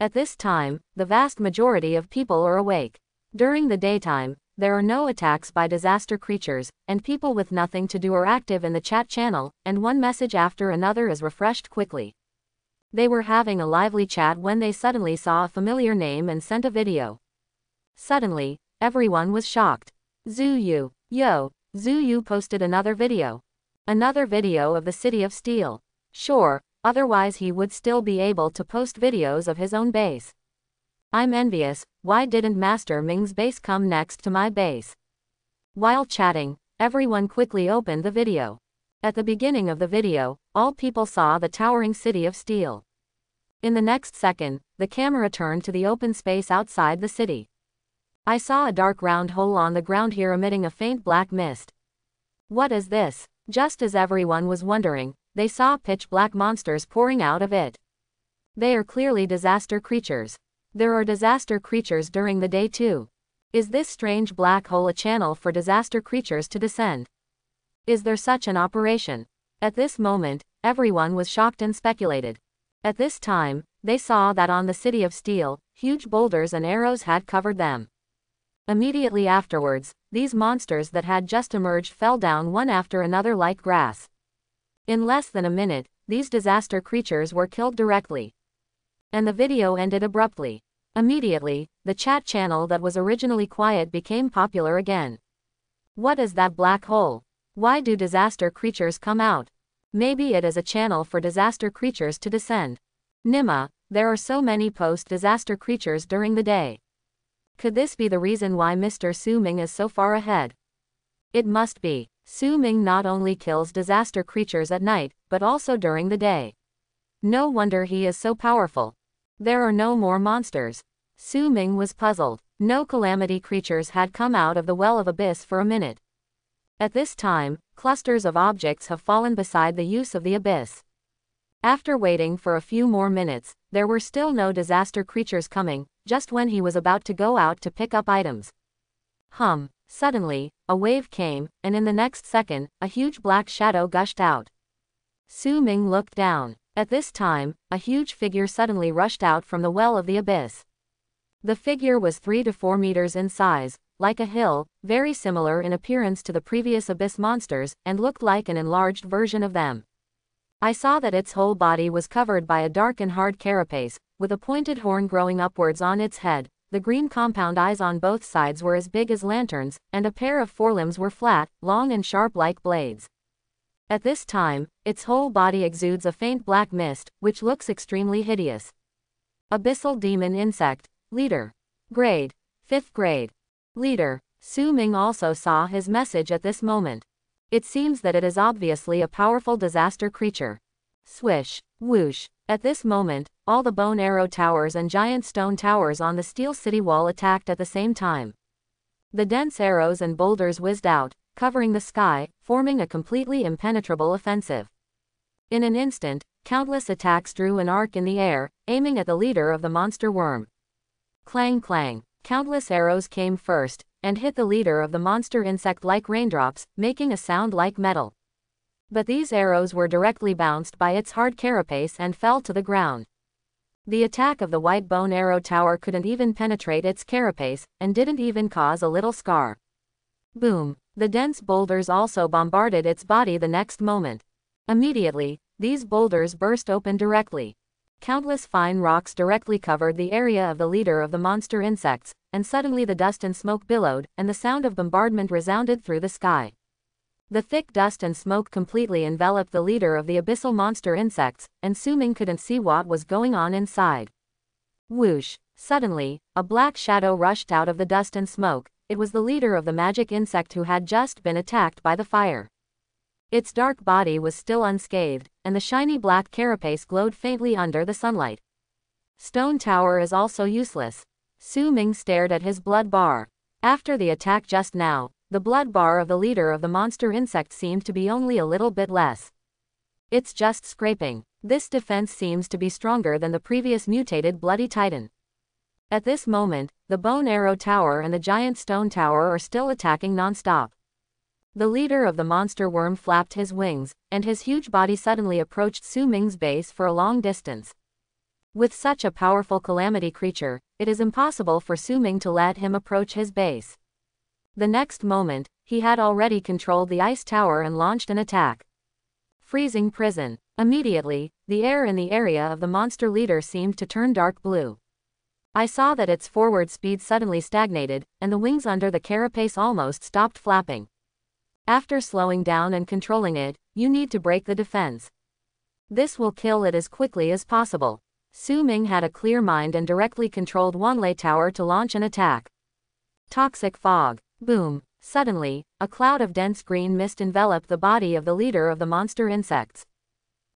At this time, the vast majority of people are awake. During the daytime, there are no attacks by disaster creatures, and people with nothing to do are active in the chat channel, and one message after another is refreshed quickly. They were having a lively chat when they suddenly saw a familiar name and sent a video. Suddenly, everyone was shocked. Zhu Yu. Yo, Zhu Yu posted another video. Another video of the City of Steel. Sure, otherwise he would still be able to post videos of his own base. I'm envious, why didn't Master Ming's base come next to my base? While chatting, everyone quickly opened the video. At the beginning of the video, all people saw the towering City of Steel. In the next second, the camera turned to the open space outside the city. I saw a dark round hole on the ground here emitting a faint black mist. What is this? Just as everyone was wondering, they saw pitch-black monsters pouring out of it. They are clearly disaster creatures. There are disaster creatures during the day too. Is this strange black hole a channel for disaster creatures to descend? Is there such an operation? At this moment, everyone was shocked and speculated. At this time, they saw that on the City of Steel, huge boulders and arrows had covered them. Immediately afterwards, these monsters that had just emerged fell down one after another like grass. In less than a minute, these disaster creatures were killed directly. And the video ended abruptly. Immediately, the chat channel that was originally quiet became popular again. What is that black hole? Why do disaster creatures come out? Maybe it is a channel for disaster creatures to descend. Nima, there are so many post-disaster creatures during the day. Could this be the reason why Mr. Su Ming is so far ahead? It must be. Su Ming not only kills disaster creatures at night, but also during the day. No wonder he is so powerful. There are no more monsters. Su Ming was puzzled. No calamity creatures had come out of the Well of Abyss for a minute. At this time, clusters of objects have fallen beside the use of the abyss. After waiting for a few more minutes, there were still no disaster creatures coming, just when he was about to go out to pick up items. Suddenly, a wave came, and in the next second, a huge black shadow gushed out. Su Ming looked down. At this time, a huge figure suddenly rushed out from the Well of the Abyss. The figure was 3 to 4 meters in size, like a hill, very similar in appearance to the previous abyss monsters, and looked like an enlarged version of them. I saw that its whole body was covered by a dark and hard carapace, with a pointed horn growing upwards on its head. The green compound eyes on both sides were as big as lanterns, and a pair of forelimbs were flat, long and sharp like blades. At this time, its whole body exudes a faint black mist, which looks extremely hideous. Abyssal Demon Insect. Leader. Grade. 5th grade. Leader. Su Ming also saw his message at this moment. It seems that it is obviously a powerful disaster creature. Swish. Whoosh. At this moment, all the bone arrow towers and giant stone towers on the steel city wall attacked at the same time. The dense arrows and boulders whizzed out, covering the sky, forming a completely impenetrable offensive. In an instant, countless attacks drew an arc in the air, aiming at the leader of the monster worm. Clang clang. Countless arrows came first, and hit the leader of the monster insect like raindrops, making a sound like metal. But these arrows were directly bounced by its hard carapace and fell to the ground. The attack of the white bone arrow tower couldn't even penetrate its carapace, and didn't even cause a little scar. Boom! The dense boulders also bombarded its body the next moment. Immediately, these boulders burst open directly. Countless fine rocks directly covered the area of the leader of the monster insects, and suddenly the dust and smoke billowed, and the sound of bombardment resounded through the sky. The thick dust and smoke completely enveloped the leader of the abyssal monster insects, and Su Ming couldn't see what was going on inside. Whoosh! Suddenly, a black shadow rushed out of the dust and smoke. It was the leader of the magic insect who had just been attacked by the fire. Its dark body was still unscathed, and the shiny black carapace glowed faintly under the sunlight. Stone Tower is also useless. Su Ming stared at his blood bar. After the attack just now, the blood bar of the leader of the monster insect seemed to be only a little bit less. It's just scraping. This defense seems to be stronger than the previous mutated Bloody Titan. At this moment, the Bone Arrow Tower and the Giant Stone Tower are still attacking non-stop. The leader of the monster worm flapped his wings, and his huge body suddenly approached Su Ming's base for a long distance. With such a powerful calamity creature, it is impossible for Su Ming to let him approach his base. The next moment, he had already controlled the ice tower and launched an attack. Freezing prison. Immediately, the air in the area of the monster leader seemed to turn dark blue. I saw that its forward speed suddenly stagnated, and the wings under the carapace almost stopped flapping. After slowing down and controlling it, you need to break the defense. This will kill it as quickly as possible. Su Ming had a clear mind and directly controlled Wanlei Tower to launch an attack. Toxic fog. Boom. Suddenly, a cloud of dense green mist enveloped the body of the leader of the monster insects.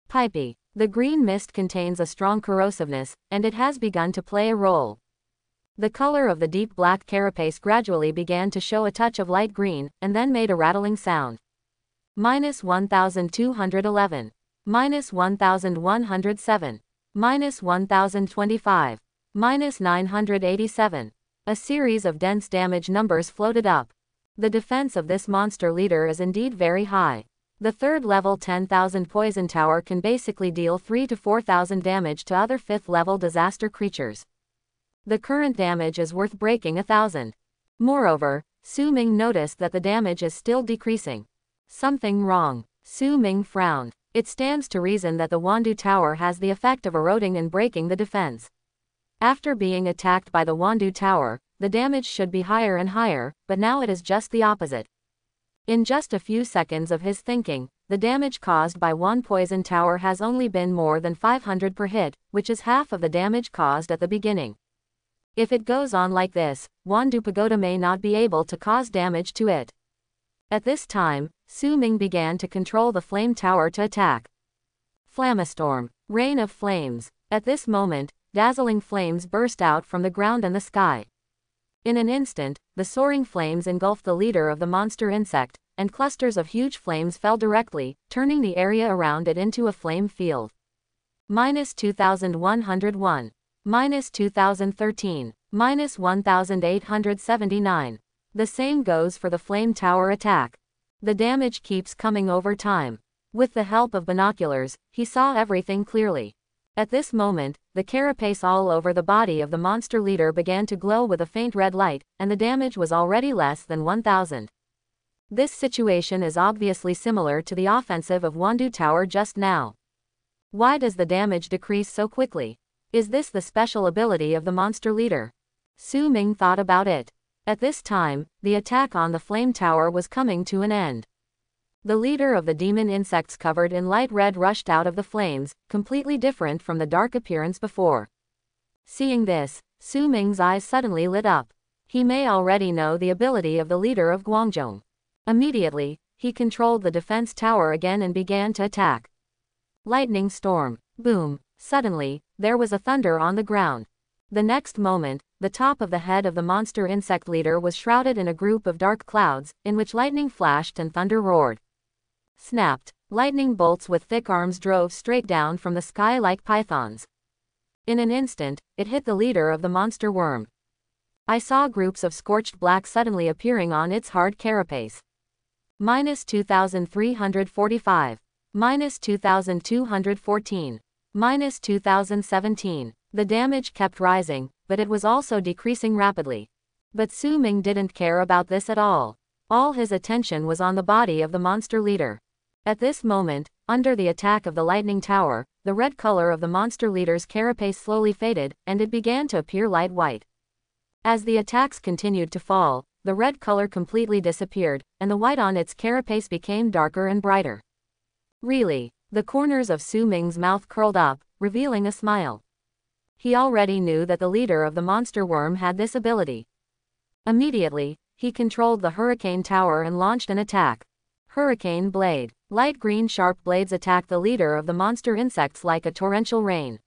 Pipey. The green mist contains a strong corrosiveness, and it has begun to play a role. The color of the deep black carapace gradually began to show a touch of light green, and then made a rattling sound. -1211. -1107. -1025. -987. A series of dense damage numbers floated up. The defense of this monster leader is indeed very high. The third level 10,000 poison tower can basically deal 3 to 4,000 damage to other 5th level disaster creatures. The current damage is worth breaking 1,000. Moreover, Su Ming noticed that the damage is still decreasing. Something wrong. Su Ming frowned. It stands to reason that the Wandu Tower has the effect of eroding and breaking the defense. After being attacked by the Wandu Tower, the damage should be higher and higher, but now it is just the opposite. In just a few seconds of his thinking, the damage caused by one poison tower has only been more than 500 per hit, which is half of the damage caused at the beginning. If it goes on like this, Wandu Pagoda may not be able to cause damage to it. At this time, Su Ming began to control the flame tower to attack. Flamestorm. Rain of flames. At this moment, dazzling flames burst out from the ground and the sky. In an instant, the soaring flames engulfed the leader of the monster insect, and clusters of huge flames fell directly, turning the area around it into a flame field. -2101. -2013. -1879. The same goes for the flame tower attack. The damage keeps coming over time. With the help of binoculars, he saw everything clearly. At this moment, the carapace all over the body of the monster leader began to glow with a faint red light, and the damage was already less than 1,000. This situation is obviously similar to the offensive of Wandu Tower just now. Why does the damage decrease so quickly? Is this the special ability of the monster leader? Su Ming thought about it. At this time, the attack on the flame tower was coming to an end. The leader of the demon insects covered in light red rushed out of the flames, completely different from the dark appearance before. Seeing this, Su Ming's eyes suddenly lit up. He may already know the ability of the leader of Guangzhong. Immediately, he controlled the defense tower again and began to attack. Lightning storm. Boom. Suddenly, there was a thunder on the ground. The next moment, the top of the head of the monster insect leader was shrouded in a group of dark clouds, in which lightning flashed and thunder roared. Snapped. Lightning bolts with thick arms drove straight down from the sky like pythons. In an instant, it hit the leader of the monster worm. I saw groups of scorched black suddenly appearing on its hard carapace. -2345. -2214. -2017. The damage kept rising, but it was also decreasing rapidly. But Su Ming didn't care about this at all. All his attention was on the body of the monster leader. At this moment, under the attack of the lightning tower, the red color of the monster leader's carapace slowly faded, and it began to appear light white. As the attacks continued to fall, the red color completely disappeared, and the white on its carapace became darker and brighter. Really, the corners of Su Ming's mouth curled up, revealing a smile. He already knew that the leader of the monster worm had this ability. Immediately, he controlled the hurricane tower and launched an attack. Hurricane blade. Light green sharp blades attacked the leader of the monster insects like a torrential rain.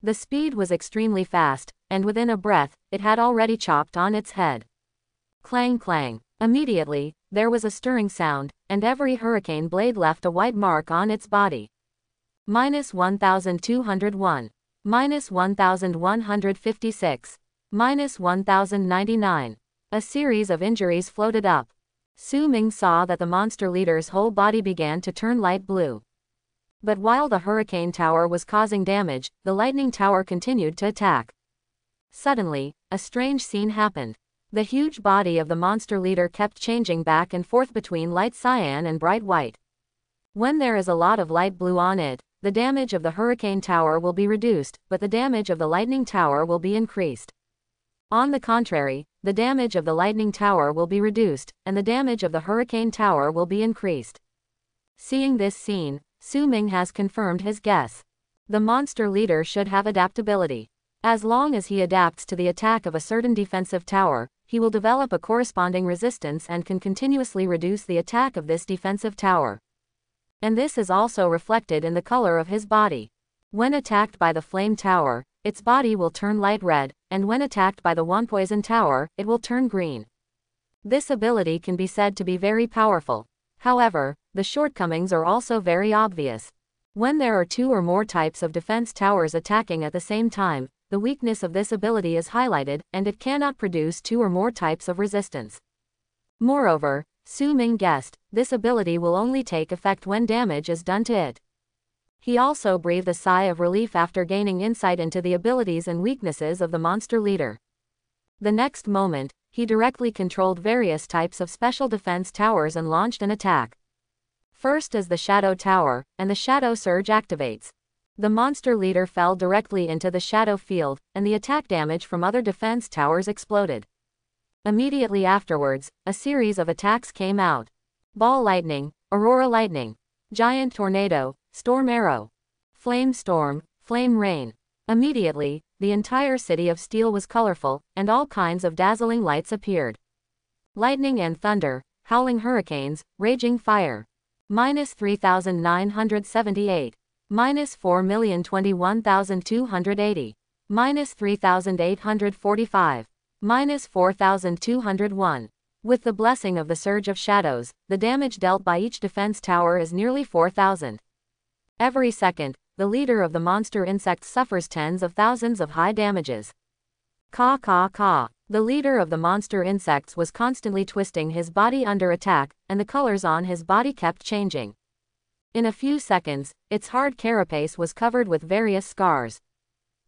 The speed was extremely fast, and within a breath, it had already chopped on its head. Clang clang. Immediately, there was a stirring sound, and every hurricane blade left a white mark on its body. -1201. -1156. -1099. A series of injuries floated up. Su Ming saw that the monster leader's whole body began to turn light blue. But while the hurricane tower was causing damage, the lightning tower continued to attack. Suddenly, a strange scene happened. The huge body of the monster leader kept changing back and forth between light cyan and bright white. When there is a lot of light blue on it, the damage of the hurricane tower will be reduced, but the damage of the lightning tower will be increased. On the contrary, the damage of the lightning tower will be reduced, and the damage of the hurricane tower will be increased. Seeing this scene, Su Ming has confirmed his guess. The monster leader should have adaptability. As long as he adapts to the attack of a certain defensive tower, he will develop a corresponding resistance and can continuously reduce the attack of this defensive tower. And this is also reflected in the color of his body. When attacked by the flame tower, its body will turn light red, and when attacked by the poison tower, it will turn green. This ability can be said to be very powerful. However, the shortcomings are also very obvious. When there are two or more types of defense towers attacking at the same time, the weakness of this ability is highlighted, and it cannot produce two or more types of resistance. Moreover, Su Ming guessed, this ability will only take effect when damage is done to it. He also breathed a sigh of relief after gaining insight into the abilities and weaknesses of the monster leader. The next moment, he directly controlled various types of special defense towers and launched an attack. First is the Shadow Tower, and the Shadow Surge activates. The monster leader fell directly into the shadow field, and the attack damage from other defense towers exploded. Immediately afterwards, a series of attacks came out. Ball Lightning, Aurora Lightning, Giant Tornado, Storm Arrow, Flame Storm, Flame Rain. Immediately, the entire city of steel was colorful, and all kinds of dazzling lights appeared. Lightning and thunder, howling hurricanes, raging fire. -3,978. -4,021,280. -3,845. -4,201. With the blessing of the Surge of Shadows, the damage dealt by each defense tower is nearly 4,000. Every second, the leader of the monster insects suffers tens of thousands of high damages. Caw caw caw. The leader of the monster insects was constantly twisting his body under attack, and the colors on his body kept changing. In a few seconds, its hard carapace was covered with various scars.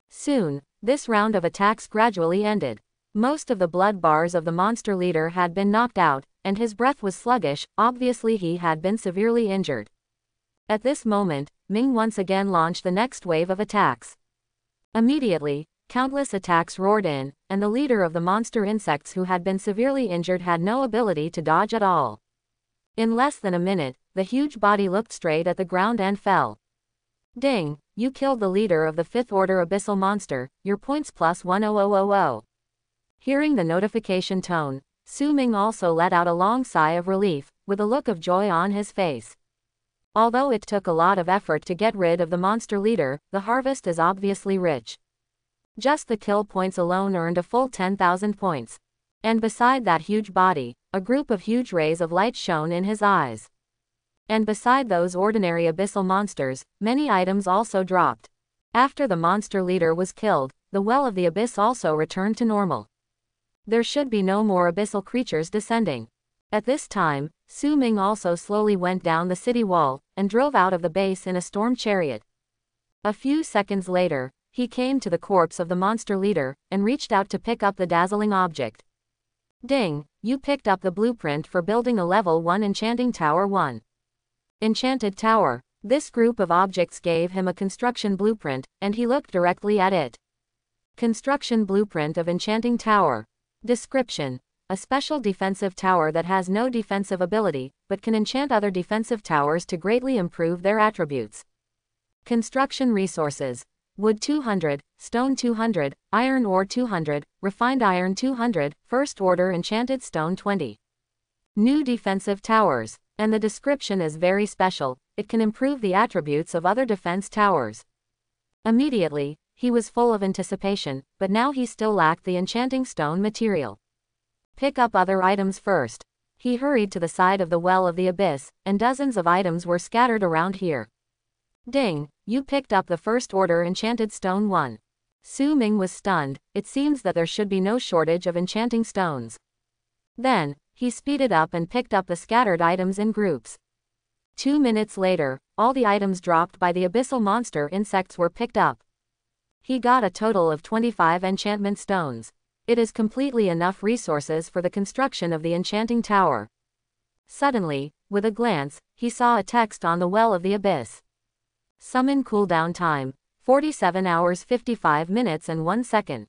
Soon, this round of attacks gradually ended. Most of the blood bars of the monster leader had been knocked out, and his breath was sluggish, obviously he had been severely injured. At this moment, Ming once again launched the next wave of attacks. Immediately, countless attacks roared in, and the leader of the monster insects who had been severely injured had no ability to dodge at all. In less than a minute, the huge body looked straight at the ground and fell. Ding, you killed the leader of the 5th Order Abyssal Monster, your points plus 10000. Hearing the notification tone, Su Ming also let out a long sigh of relief, with a look of joy on his face. Although it took a lot of effort to get rid of the monster leader, the harvest is obviously rich. Just the kill points alone earned a full 10,000 points. And beside that huge body, a group of huge rays of light shone in his eyes. And beside those ordinary abyssal monsters, many items also dropped. After the monster leader was killed, the well of the abyss also returned to normal. There should be no more abyssal creatures descending. At this time, Su Ming also slowly went down the city wall, and drove out of the base in a storm chariot. A few seconds later, he came to the corpse of the monster leader, and reached out to pick up the dazzling object. Ding, you picked up the blueprint for building a level 1 enchanting tower 1. Enchanted tower. This group of objects gave him a construction blueprint, and he looked directly at it. Construction blueprint of enchanting tower. Description. A special defensive tower that has no defensive ability, but can enchant other defensive towers to greatly improve their attributes. Construction resources. Wood 200, stone 200, iron ore 200, refined iron 200, first order enchanted stone 20. New defensive towers. And the description is very special, it can improve the attributes of other defense towers. Immediately, he was full of anticipation, but now he still lacked the enchanting stone material. Pick up other items first. He hurried to the side of the well of the abyss, and dozens of items were scattered around here. Ding, you picked up the first order enchanted stone 1. Su Ming was stunned, it seems that there should be no shortage of enchanting stones. Then, he speeded up and picked up the scattered items in groups. 2 minutes later, all the items dropped by the abyssal monster insects were picked up. He got a total of 25 enchantment stones. It is completely enough resources for the construction of the enchanting tower. Suddenly, with a glance, he saw a text on the well of the abyss. Summon cooldown time, 47 hours 55 minutes and 1 second.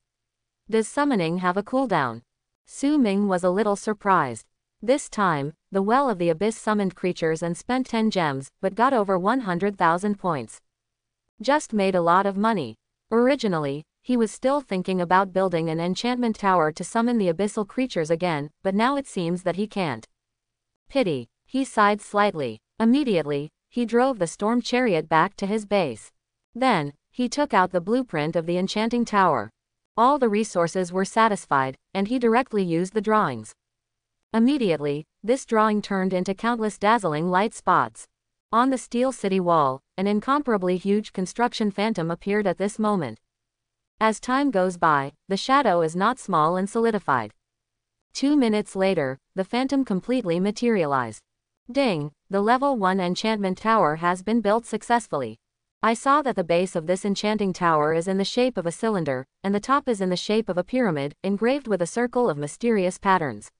Does summoning have a cooldown? Su Ming was a little surprised. This time, the well of the abyss summoned creatures and spent 10 gems, but got over 100,000 points. Just made a lot of money. Originally, he was still thinking about building an enchantment tower to summon the abyssal creatures again, but now it seems that he can't. Pity. He sighed slightly. Immediately, he drove the storm chariot back to his base. Then, he took out the blueprint of the enchanting tower. All the resources were satisfied, and he directly used the drawings. Immediately, this drawing turned into countless dazzling light spots. On the Steel City wall, an incomparably huge construction phantom appeared at this moment. As time goes by, the shadow is not small and solidified. 2 minutes later, the phantom completely materialized. Ding! The level 1 enchantment tower has been built successfully. I saw that the base of this enchanting tower is in the shape of a cylinder, and the top is in the shape of a pyramid, engraved with a circle of mysterious patterns.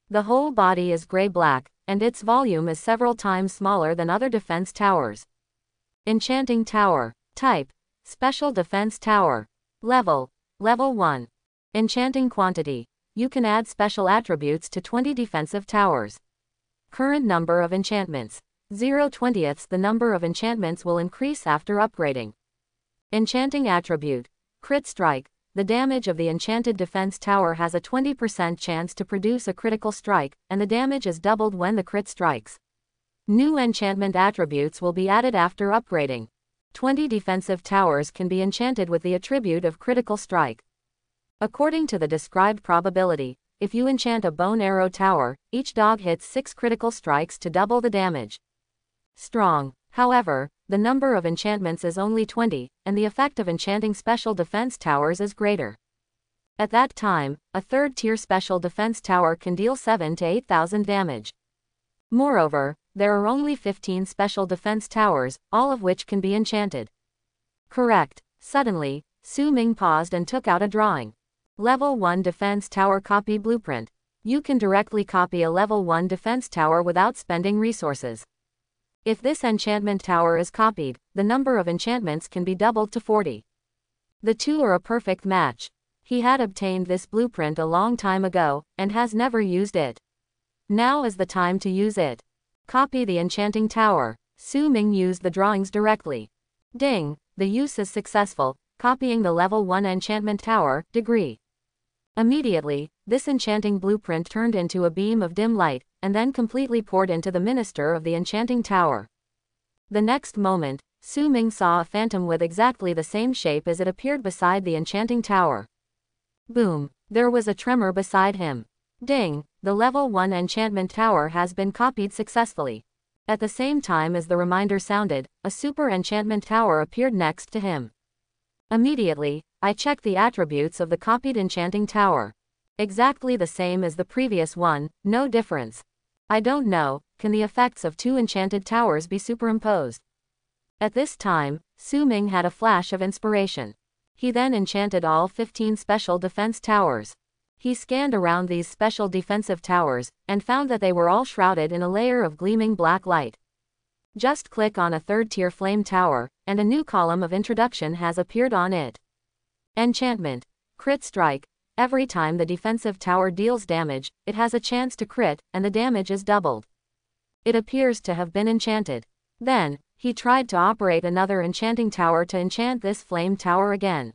The whole body is gray-black, and its volume is several times smaller than other defense towers. Enchanting Tower. Type: Special Defense Tower. Level: Level 1. Enchanting Quantity: You can add special attributes to 20 defensive towers. Current number of enchantments: 0/20. The number of enchantments will increase after upgrading. Enchanting Attribute: Crit Strike. The damage of the enchanted defense tower has a 20% chance to produce a critical strike, and the damage is doubled when the crit strikes. New enchantment attributes will be added after upgrading. 20 defensive towers can be enchanted with the attribute of critical strike. According to the described probability, if you enchant a bone arrow tower, each dog hits 6 critical strikes to double the damage. Strong. However, the number of enchantments is only 20, and the effect of enchanting special defense towers is greater. At that time, a third-tier special defense tower can deal 7,000 to 8,000 damage. Moreover, there are only 15 special defense towers, all of which can be enchanted. Correct. Suddenly, Su Ming paused and took out a drawing. Level 1 Defense Tower Copy Blueprint. You can directly copy a Level 1 defense tower without spending resources. If this enchantment tower is copied, the number of enchantments can be doubled to 40. The two are a perfect match. He had obtained this blueprint a long time ago, and has never used it. Now is the time to use it. Copy the enchanting tower. Su Ming used the drawings directly. Ding! The use is successful, copying the level 1 enchantment tower, degree. Immediately, this enchanting blueprint turned into a beam of dim light, and then completely poured into the minister of the enchanting tower. The next moment, Su Ming saw a phantom with exactly the same shape as it appeared beside the enchanting tower. Boom! There was a tremor beside him. Ding! The level 1 enchantment tower has been copied successfully. At the same time as the reminder sounded, a super enchantment tower appeared next to him. Immediately, I checked the attributes of the copied enchanting tower. Exactly the same as the previous one, no difference. I don't know, can the effects of 2 enchanted towers be superimposed? At this time, Su Ming had a flash of inspiration. He then enchanted all 15 special defense towers. He scanned around these special defensive towers, and found that they were all shrouded in a layer of gleaming black light. Just click on a third-tier flame tower, and a new column of introduction has appeared on it. Enchantment. Crit Strike. Every time the defensive tower deals damage, it has a chance to crit, and the damage is doubled. It appears to have been enchanted. Then, he tried to operate another enchanting tower to enchant this flame tower again.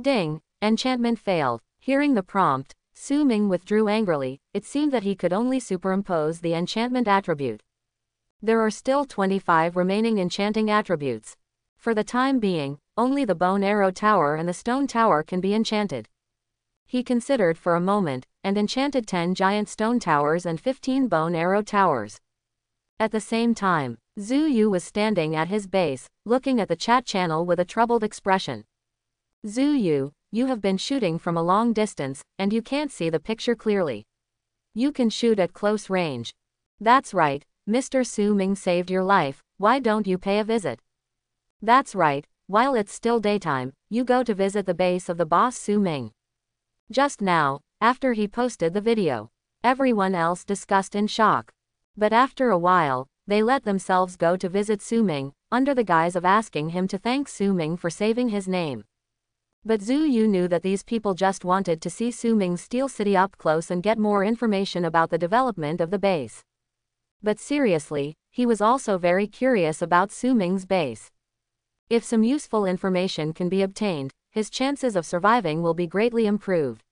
Ding! Enchantment failed. Hearing the prompt, Su Ming withdrew angrily. It seemed that he could only superimpose the enchantment attribute. There are still 25 remaining enchanting attributes. For the time being, only the bone arrow tower and the stone tower can be enchanted. He considered for a moment, and enchanted 10 giant stone towers and 15 bone arrow towers. At the same time, Zhu Yu was standing at his base, looking at the chat channel with a troubled expression. Zhu Yu, you have been shooting from a long distance, and you can't see the picture clearly. You can shoot at close range. That's right, Mr. Su Ming saved your life, why don't you pay a visit? That's right, while it's still daytime, you go to visit the base of the boss Su Ming. Just now, after he posted the video. Everyone else discussed in shock. But after a while, they let themselves go to visit Su Ming, under the guise of asking him to thank Su Ming for saving his name. But Zhu Yu knew that these people just wanted to see Su Ming's Steel City up close and get more information about the development of the base. But seriously, he was also very curious about Su Ming's base. If some useful information can be obtained, his chances of surviving will be greatly improved.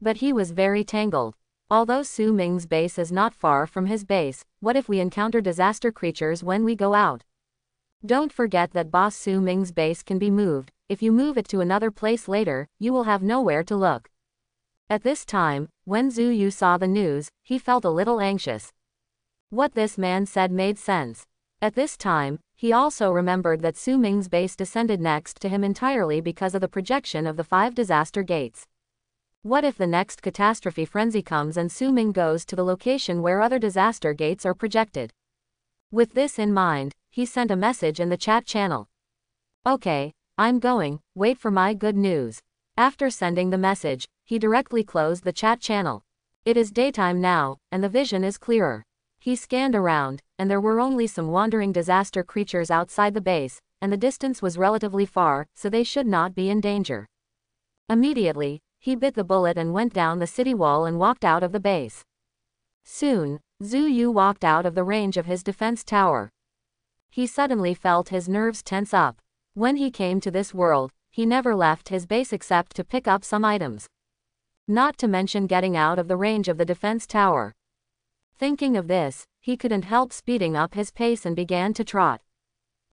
But he was very tangled. Although Su Ming's base is not far from his base, what if we encounter disaster creatures when we go out? Don't forget that boss Su Ming's base can be moved. If you move it to another place later, you will have nowhere to look. At this time, when Zhu Yu saw the news, he felt a little anxious. What this man said made sense. At this time, he also remembered that Su Ming's base descended next to him entirely because of the projection of the 5 disaster gates. What if the next catastrophe frenzy comes and Su Ming goes to the location where other disaster gates are projected? With this in mind, he sent a message in the chat channel. Okay, I'm going, wait for my good news. After sending the message, he directly closed the chat channel. It is daytime now, and the vision is clearer. He scanned around, and there were only some wandering disaster creatures outside the base, and the distance was relatively far, so they should not be in danger. Immediately, he bit the bullet and went down the city wall and walked out of the base. Soon, Zhu Yu walked out of the range of his defense tower. He suddenly felt his nerves tense up. When he came to this world, he never left his base except to pick up some items. Not to mention getting out of the range of the defense tower. Thinking of this, he couldn't help speeding up his pace and began to trot.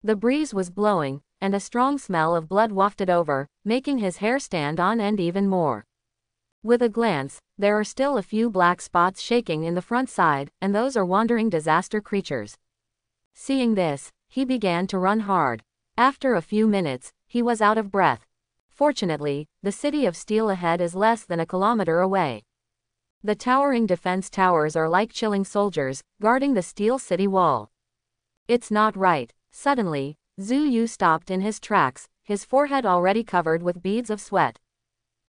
The breeze was blowing, and a strong smell of blood wafted over, making his hair stand on end even more. With a glance, there are still a few black spots shaking in the front side, and those are wandering disaster creatures. Seeing this, he began to run hard. After a few minutes, he was out of breath. Fortunately, the city of Steel ahead is less than a kilometer away. The towering defense towers are like chilling soldiers, guarding the Steel City wall. It's not right. Suddenly, Zhu Yu stopped in his tracks, his forehead already covered with beads of sweat.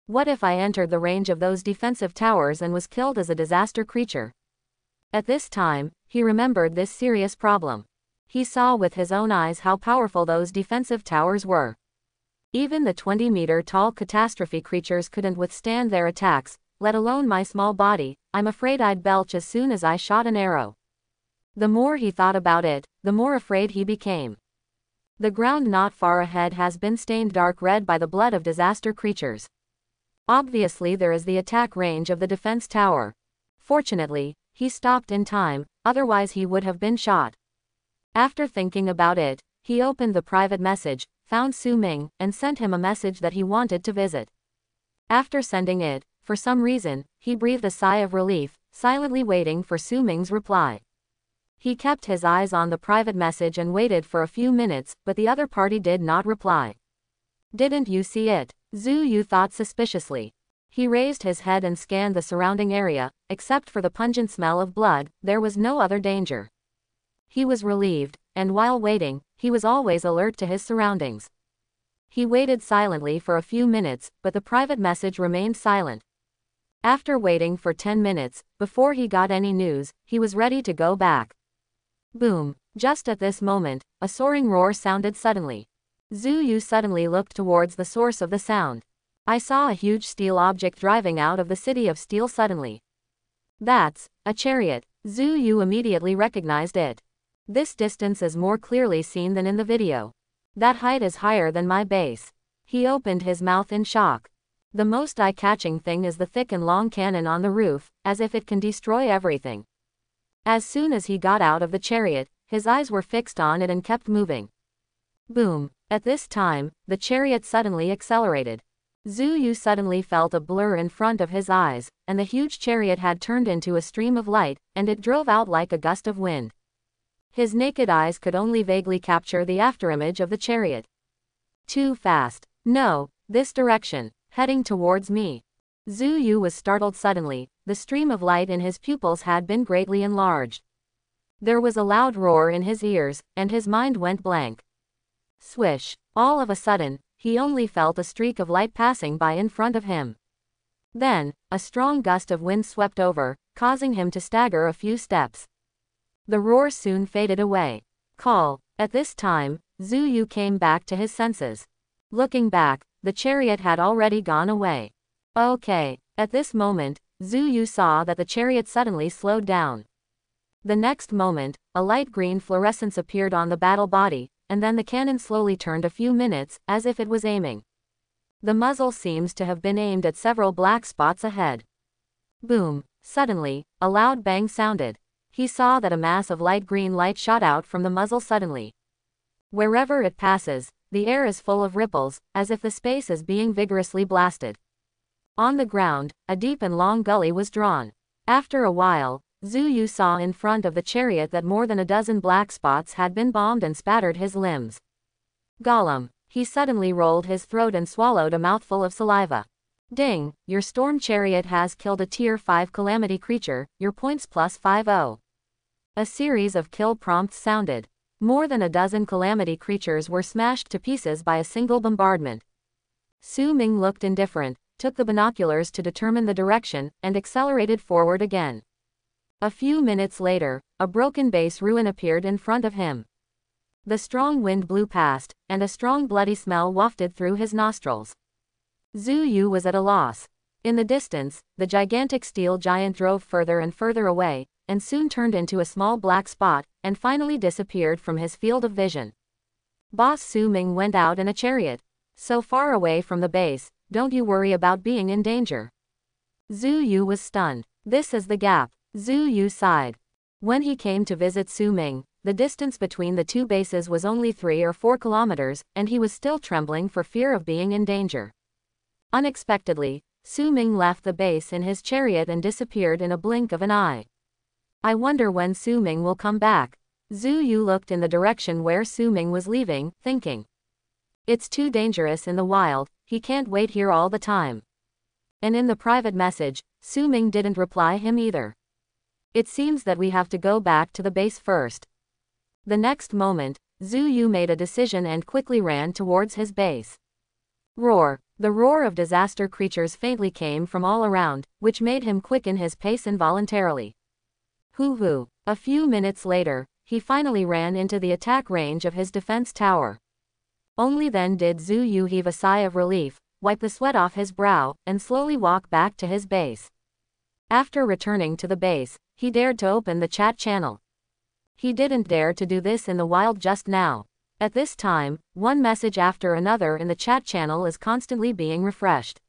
What if I entered the range of those defensive towers and was killed as a disaster creature? At this time, he remembered this serious problem. He saw with his own eyes how powerful those defensive towers were. Even the 20-meter-tall catastrophe creatures couldn't withstand their attacks, let alone my small body. I'm afraid I'd belch as soon as I shot an arrow. The more he thought about it, the more afraid he became. The ground not far ahead has been stained dark red by the blood of disaster creatures. Obviously there is the attack range of the defense tower. Fortunately, he stopped in time, otherwise he would have been shot. After thinking about it, he opened the private message, found Su Ming, and sent him a message that he wanted to visit. After sending it, for some reason, he breathed a sigh of relief, silently waiting for Su Ming's reply. He kept his eyes on the private message and waited for a few minutes, but the other party did not reply. Didn't you see it? Zhu Yu thought suspiciously. He raised his head and scanned the surrounding area. Except for the pungent smell of blood, there was no other danger. He was relieved, and while waiting, he was always alert to his surroundings. He waited silently for a few minutes, but the private message remained silent. After waiting for 10 minutes, before he got any news, he was ready to go back. Boom! Just at this moment, a soaring roar sounded suddenly. Zhu Yu suddenly looked towards the source of the sound. I saw a huge steel object driving out of the city of Steel suddenly. That's a chariot. Zhu Yu immediately recognized it. This distance is more clearly seen than in the video. That height is higher than my base. He opened his mouth in shock. The most eye-catching thing is the thick and long cannon on the roof, as if it can destroy everything. As soon as he got out of the chariot, his eyes were fixed on it and kept moving. Boom! At this time, the chariot suddenly accelerated. Zhu Yu suddenly felt a blur in front of his eyes, and the huge chariot had turned into a stream of light, and it drove out like a gust of wind. His naked eyes could only vaguely capture the afterimage of the chariot. Too fast. No, this direction, heading towards me. Zhu Yu was startled suddenly, the stream of light in his pupils had been greatly enlarged. There was a loud roar in his ears, and his mind went blank. Swish! All of a sudden, he only felt a streak of light passing by in front of him. Then, a strong gust of wind swept over, causing him to stagger a few steps. The roar soon faded away. Call! At this time, Zhu Yu came back to his senses. Looking back, the chariot had already gone away. Okay. At this moment, Zhu Yu saw that the chariot suddenly slowed down. The next moment, a light green fluorescence appeared on the battle body, and then the cannon slowly turned a few minutes, as if it was aiming. The muzzle seems to have been aimed at several black spots ahead. Boom! Suddenly, a loud bang sounded. He saw that a mass of light green light shot out from the muzzle suddenly. Wherever it passes, the air is full of ripples, as if the space is being vigorously blasted. On the ground, a deep and long gully was drawn. After a while, Zhu Yu saw in front of the chariot that more than a dozen black spots had been bombed and spattered his limbs. Gollum! He suddenly rolled his throat and swallowed a mouthful of saliva. Ding! Your storm chariot has killed a tier 5 calamity creature, your points plus 50. A series of kill prompts sounded. More than a dozen calamity creatures were smashed to pieces by a single bombardment. Su Ming looked indifferent, took the binoculars to determine the direction, and accelerated forward again. A few minutes later, a broken base ruin appeared in front of him. The strong wind blew past, and a strong bloody smell wafted through his nostrils. Zhu Yu was at a loss. In the distance, the gigantic steel giant drove further and further away, and soon turned into a small black spot, and finally disappeared from his field of vision. Boss Su Ming went out in a chariot. So far away from the base, don't you worry about being in danger. Zhu Yu was stunned. This is the gap. Zhu Yu sighed. When he came to visit Su Ming, the distance between the two bases was only 3 or 4 kilometers, and he was still trembling for fear of being in danger. Unexpectedly, Su Ming left the base in his chariot and disappeared in a blink of an eye. I wonder when Su Ming will come back. Zhu Yu looked in the direction where Su Ming was leaving, thinking. It's too dangerous in the wild, he can't wait here all the time. And in the private message, Su Ming didn't reply him either. It seems that we have to go back to the base first. The next moment, Zhu Yu made a decision and quickly ran towards his base. Roar! The roar of disaster creatures faintly came from all around, which made him quicken his pace involuntarily. Hoo-hoo! A few minutes later, he finally ran into the attack range of his defense tower. Only then did Zhu Yu heave a sigh of relief, wipe the sweat off his brow, and slowly walk back to his base. After returning to the base, he dared to open the chat channel. He didn't dare to do this in the wild just now. At this time, one message after another in the chat channel is constantly being refreshed.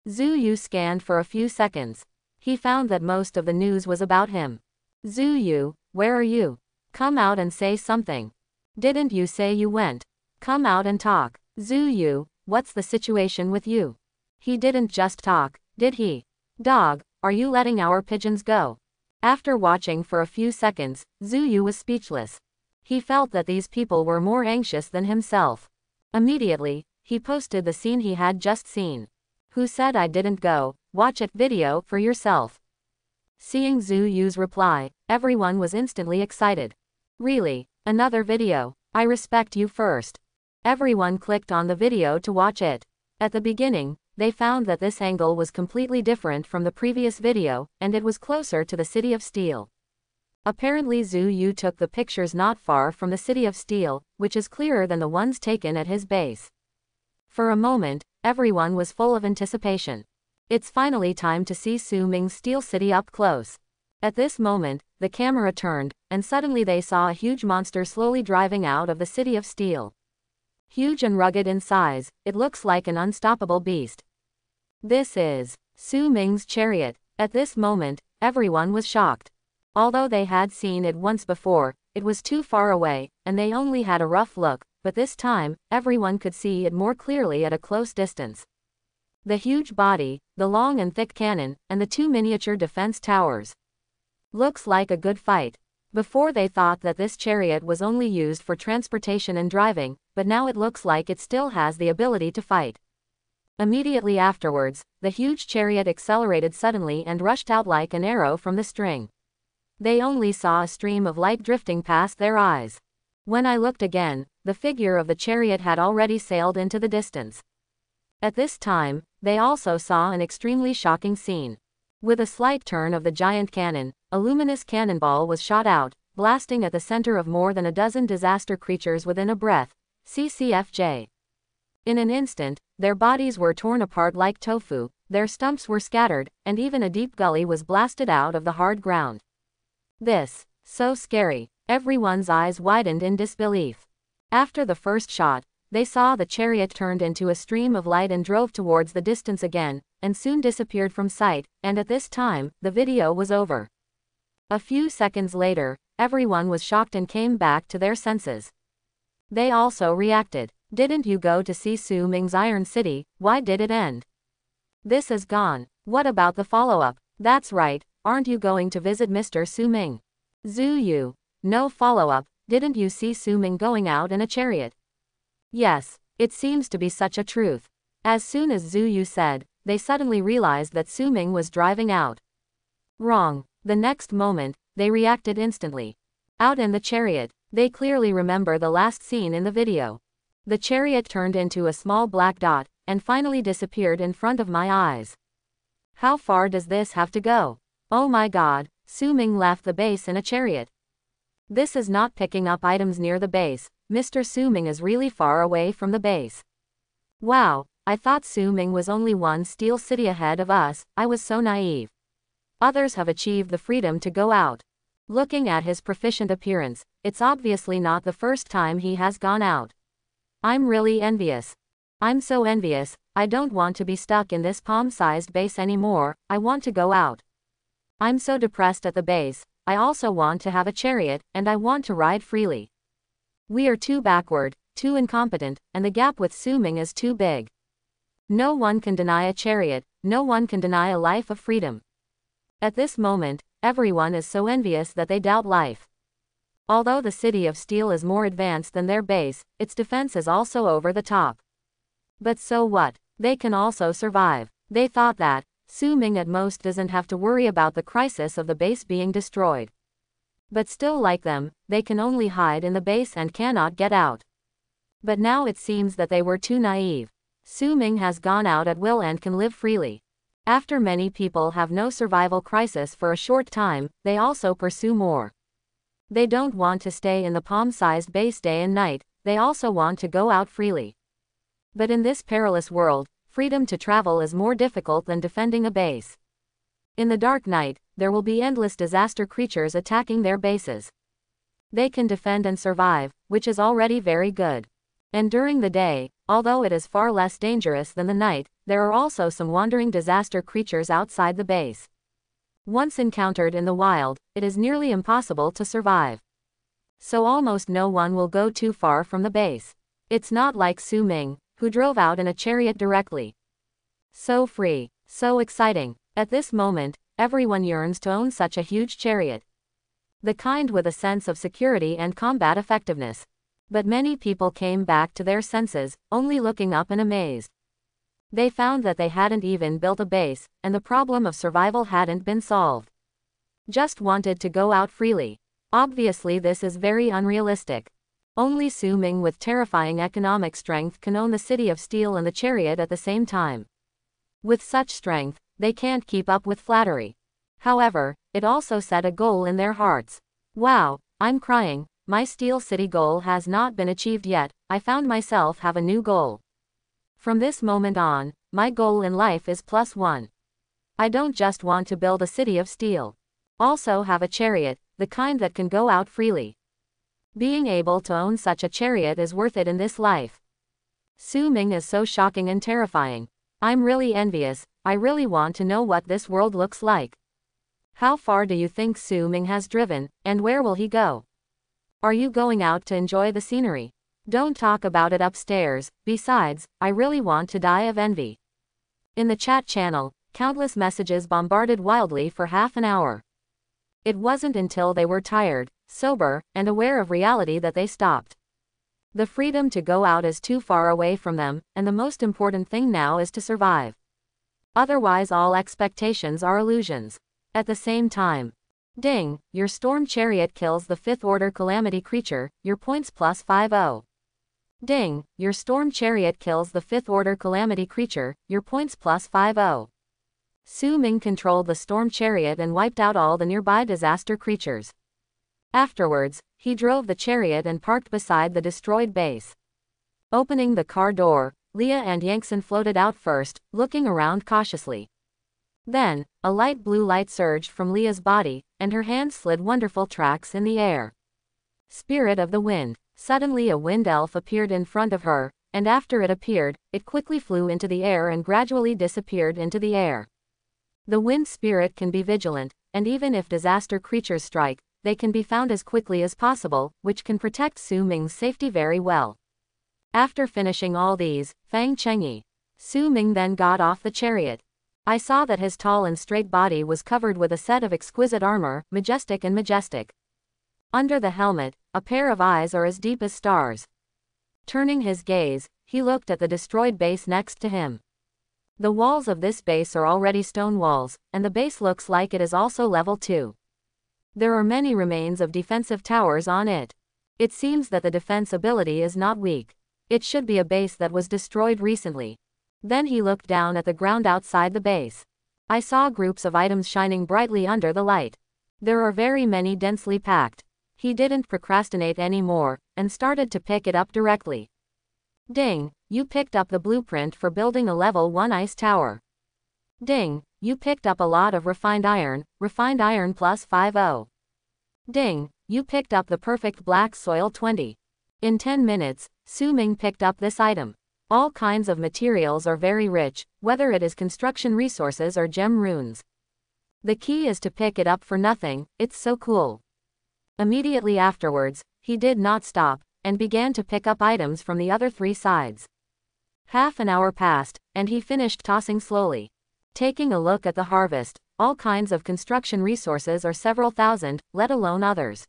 Zhu Yu scanned for a few seconds. He found that most of the news was about him. Zhu Yu, where are you? Come out and say something. Didn't you say you went? Come out and talk. Zhu Yu, what's the situation with you? He didn't just talk, did he? Dog, are you letting our pigeons go? After watching for a few seconds, Zhu Yu was speechless. He felt that these people were more anxious than himself. Immediately, he posted the scene he had just seen. Who said I didn't go? Watch it video for yourself. Seeing Zhu Yu's reply, everyone was instantly excited. Really? Another video? I respect you first. Everyone clicked on the video to watch it. At the beginning, they found that this angle was completely different from the previous video, and it was closer to the City of Steel. Apparently Zhu Yu took the pictures not far from the City of Steel, which is clearer than the ones taken at his base. For a moment, everyone was full of anticipation. It's finally time to see Su Ming's Steel City up close. At this moment, the camera turned, and suddenly they saw a huge monster slowly driving out of the City of Steel. Huge and rugged in size, it looks like an unstoppable beast. This is Su Ming's chariot. At this moment, everyone was shocked. Although they had seen it once before, it was too far away, and they only had a rough look, but this time, everyone could see it more clearly at a close distance. The huge body, the long and thick cannon, and the 2 miniature defense towers. Looks like a good fight. Before they thought that this chariot was only used for transportation and driving, but now it looks like it still has the ability to fight. Immediately afterwards, the huge chariot accelerated suddenly and rushed out like an arrow from the string. They only saw a stream of light drifting past their eyes. When I looked again, the figure of the chariot had already sailed into the distance. At this time, they also saw an extremely shocking scene. With a slight turn of the giant cannon, a luminous cannonball was shot out, blasting at the center of more than a dozen disaster creatures within a breath. CCFJ. In an instant, their bodies were torn apart like tofu, their stumps were scattered, and even a deep gully was blasted out of the hard ground. This, so scary, everyone's eyes widened in disbelief. After the first shot, they saw the chariot turned into a stream of light and drove towards the distance again, and soon disappeared from sight, and at this time, the video was over. A few seconds later, everyone was shocked and came back to their senses. They also reacted. Didn't you go to see Su Ming's Iron City? Why did it end? This is gone. What about the follow-up? That's right, aren't you going to visit Mr. Su Ming? Zhu Yu. No follow-up, didn't you see Su Ming going out in a chariot? Yes, it seems to be such a truth. As soon as Zhu Yu said, they suddenly realized that Su Ming was driving out. Wrong. The next moment, they reacted instantly. Out in the chariot, they clearly remember the last scene in the video. The chariot turned into a small black dot, and finally disappeared in front of my eyes. How far does this have to go? Oh my god, Su Ming left the base in a chariot. This is not picking up items near the base, Mr. Su Ming is really far away from the base. Wow, I thought Su Ming was only one steel city ahead of us, I was so naive. Others have achieved the freedom to go out. Looking at his proficient appearance, it's obviously not the first time he has gone out. I'm really envious. I'm so envious, I don't want to be stuck in this palm-sized base anymore, I want to go out. I'm so depressed at the base, I also want to have a chariot, and I want to ride freely. We are too backward, too incompetent, and the gap with Su Ming is too big. No one can deny a chariot, no one can deny a life of freedom. At this moment, everyone is so envious that they doubt life. Although the city of steel is more advanced than their base, its defense is also over the top. But so what? They can also survive. They thought that Su Ming at most doesn't have to worry about the crisis of the base being destroyed. But still, like them, they can only hide in the base and cannot get out. But now it seems that they were too naive. Su Ming has gone out at will and can live freely. After many people have no survival crisis for a short time, they also pursue more. They don't want to stay in the palm-sized base day and night, they also want to go out freely. But in this perilous world, freedom to travel is more difficult than defending a base. In the dark night, there will be endless disaster creatures attacking their bases. They can defend and survive, which is already very good. And during the day, although it is far less dangerous than the night, there are also some wandering disaster creatures outside the base. Once encountered in the wild, it is nearly impossible to survive. So almost no one will go too far from the base. It's not like Su Ming, who drove out in a chariot directly. So free, so exciting. At this moment, everyone yearns to own such a huge chariot. The kind with a sense of security and combat effectiveness. But many people came back to their senses, only looking up and amazed. They found that they hadn't even built a base, and the problem of survival hadn't been solved. Just wanted to go out freely. Obviously this is very unrealistic. Only Su Ming with terrifying economic strength can own the city of steel and the chariot at the same time. With such strength, they can't keep up with flattery. However, it also set a goal in their hearts. Wow, I'm crying, my Steel City goal has not been achieved yet, I found myself have a new goal. From this moment on, my goal in life is +1. I don't just want to build a city of steel. Also have a chariot, the kind that can go out freely. Being able to own such a chariot is worth it in this life. Su Ming is so shocking and terrifying. I'm really envious, I really want to know what this world looks like. How far do you think Su Ming has driven, and where will he go? Are you going out to enjoy the scenery? Don't talk about it upstairs, besides, I really want to die of envy. In the chat channel, countless messages bombarded wildly for half an hour. It wasn't until they were tired, sober, and aware of reality that they stopped. The freedom to go out is too far away from them, and the most important thing now is to survive. Otherwise all expectations are illusions. At the same time. Ding, your storm chariot kills the 5th order calamity creature, your points plus 50. Ding, your storm chariot kills the 5th order calamity creature, your points plus 50. Su Ming controlled the storm chariot and wiped out all the nearby disaster creatures. Afterwards, he drove the chariot and parked beside the destroyed base. Opening the car door, Leah and Yangtze floated out first, looking around cautiously. Then, a light blue light surged from Leah's body, and her hands slid wonderful tracks in the air. Spirit of the wind. Suddenly a wind elf appeared in front of her, and after it appeared, it quickly flew into the air and gradually disappeared into the air. The wind spirit can be vigilant, and even if disaster creatures strike, they can be found as quickly as possible, which can protect Su Ming's safety very well. After finishing all these, Fang Chengyi. Su Ming then got off the chariot. I saw that his tall and straight body was covered with a set of exquisite armor, majestic and majestic. Under the helmet, a pair of eyes are as deep as stars. Turning his gaze, he looked at the destroyed base next to him. The walls of this base are already stone walls, and the base looks like it is also level 2. There are many remains of defensive towers on it. It seems that the defense ability is not weak. It should be a base that was destroyed recently. Then he looked down at the ground outside the base. I saw groups of items shining brightly under the light. There are very many densely packed. He didn't procrastinate anymore, and started to pick it up directly. Ding, you picked up the blueprint for building a level 1 ice tower. Ding, you picked up a lot of refined iron plus 50. Ding, you picked up the perfect black soil 20. In 10 minutes, Su Ming picked up this item. All kinds of materials are very rich, whether it is construction resources or gem runes. The key is to pick it up for nothing, it's so cool. Immediately afterwards, he did not stop, and began to pick up items from the other 3 sides. Half an hour passed, and he finished tossing slowly. Taking a look at the harvest, all kinds of construction resources are several thousand, let alone others.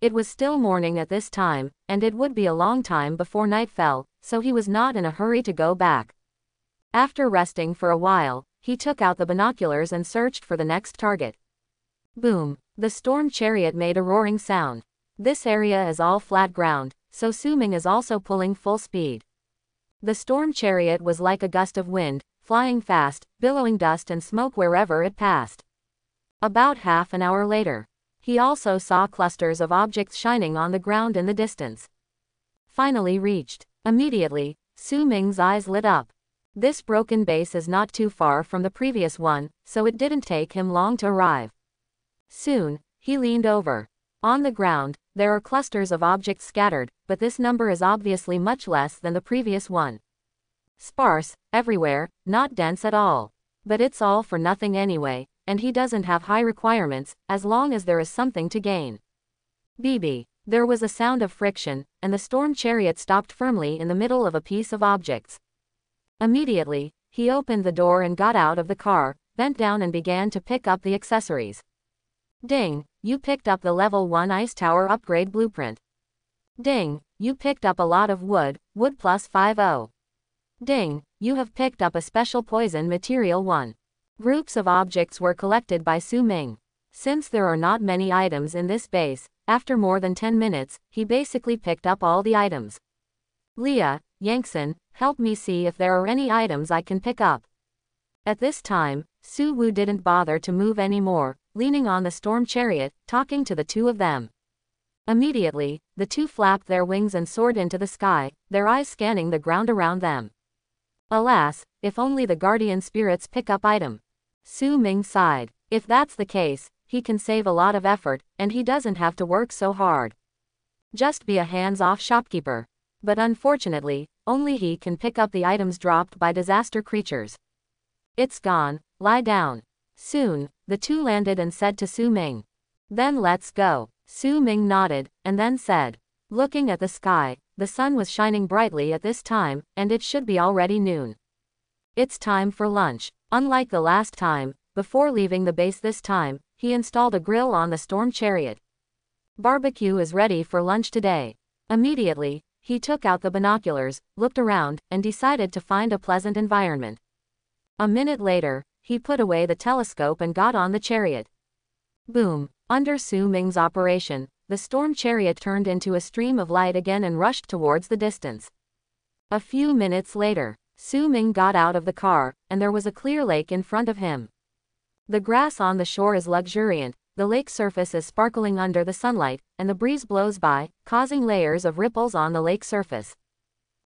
It was still morning at this time, and it would be a long time before night fell, so he was not in a hurry to go back. After resting for a while, he took out the binoculars and searched for the next target. Boom! The storm chariot made a roaring sound. This area is all flat ground, so Su Ming is also pulling full speed. The storm chariot was like a gust of wind, flying fast, billowing dust and smoke wherever it passed. About half an hour later, he also saw clusters of objects shining on the ground in the distance. Finally reached. Immediately, Su Ming's eyes lit up. This broken base is not too far from the previous one, so it didn't take him long to arrive. Soon, he leaned over. On the ground, there are clusters of objects scattered, but this number is obviously much less than the previous one. Sparse, everywhere, not dense at all. But it's all for nothing anyway, and he doesn't have high requirements, as long as there is something to gain. BB. There was a sound of friction, and the storm chariot stopped firmly in the middle of a piece of objects. Immediately, he opened the door and got out of the car, bent down and began to pick up the accessories. Ding, you picked up the level 1 ice tower upgrade blueprint. Ding, you picked up a lot of wood plus 50. Ding, you have picked up a special poison material 1. Groups of objects were collected by Su Ming. Since there are not many items in this base, after more than 10 minutes, he basically picked up all the items. Leah, Yangtze, help me see if there are any items I can pick up. At this time, Su Wu didn't bother to move anymore, leaning on the storm chariot, talking to the 2 of them. Immediately, the 2 flapped their wings and soared into the sky, their eyes scanning the ground around them. Alas, if only the guardian spirits pick up item. Su Ming sighed. If that's the case, he can save a lot of effort, and he doesn't have to work so hard. Just be a hands-off shopkeeper. But unfortunately, only he can pick up the items dropped by disaster creatures. It's gone, lie down. Soon, the 2 landed and said to Su Ming. Then let's go. Su Ming nodded, and then said. Looking at the sky, the sun was shining brightly at this time, and it should be already noon. It's time for lunch. Unlike the last time, before leaving the base this time, he installed a grill on the storm chariot. Barbecue is ready for lunch today. Immediately, He took out the binoculars, looked around, and decided to find a pleasant environment. A minute later, he put away the telescope and got on the chariot. Boom! Under Su Ming's operation, the storm chariot turned into a stream of light again and rushed towards the distance. A few minutes later, Su Ming got out of the car, and there was a clear lake in front of him. The grass on the shore is luxuriant, the lake surface is sparkling under the sunlight, and the breeze blows by, causing layers of ripples on the lake surface.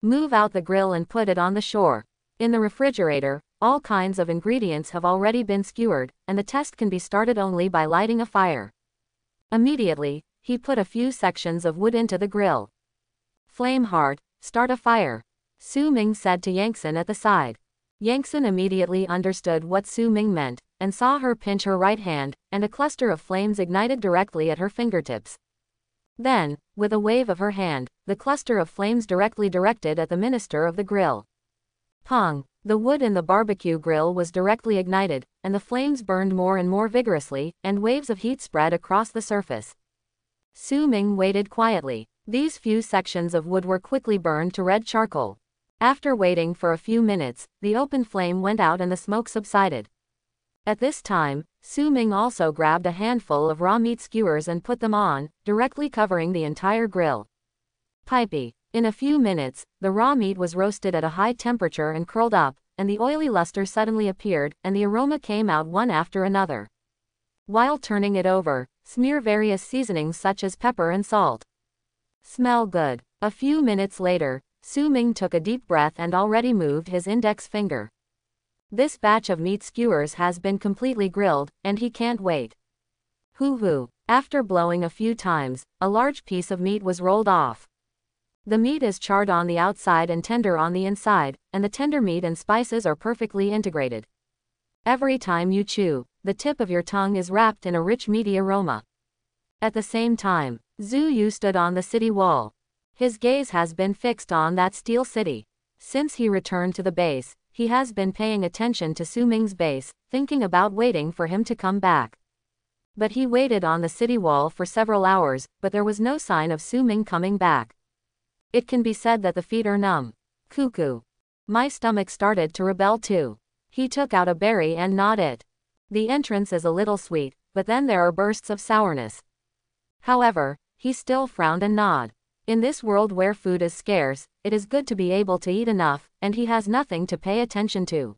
Move out the grill and put it on the shore. In the refrigerator, all kinds of ingredients have already been skewered, and the test can be started only by lighting a fire. Immediately, he put a few sections of wood into the grill. Flame hard, start a fire, Su Ming said to Yangtze at the side. Yangtze immediately understood what Su Ming meant, and saw her pinch her right hand, and a cluster of flames ignited directly at her fingertips. Then, with a wave of her hand, the cluster of flames directly directed at the minister of the grill. Pong! The wood in the barbecue grill was directly ignited, and the flames burned more and more vigorously, and waves of heat spread across the surface. Su Ming waited quietly. These few sections of wood were quickly burned to red charcoal. After waiting for a few minutes, the open flame went out and the smoke subsided. At this time, Su Ming also grabbed a handful of raw meat skewers and put them on, directly covering the entire grill. Pipey. In a few minutes, the raw meat was roasted at a high temperature and curled up, and the oily luster suddenly appeared, and the aroma came out one after another. While turning it over, smear various seasonings such as pepper and salt. Smell good. A few minutes later, Su Ming took a deep breath and already moved his index finger. This batch of meat skewers has been completely grilled, and he can't wait. Hoo-hoo. After blowing a few times, a large piece of meat was rolled off. The meat is charred on the outside and tender on the inside, and the tender meat and spices are perfectly integrated. Every time you chew, the tip of your tongue is wrapped in a rich meaty aroma. At the same time, Zhu Yu stood on the city wall. His gaze has been fixed on that steel city. Since he returned to the base, he has been paying attention to Su Ming's base, thinking about waiting for him to come back. But he waited on the city wall for several hours, but there was no sign of Su Ming coming back. It can be said that the feet are numb. Cuckoo. My stomach started to rebel too. He took out a berry and gnawed it. The entrance is a little sweet, but then there are bursts of sourness. However, he still frowned and gnawed. In this world where food is scarce, it is good to be able to eat enough, and he has nothing to pay attention to.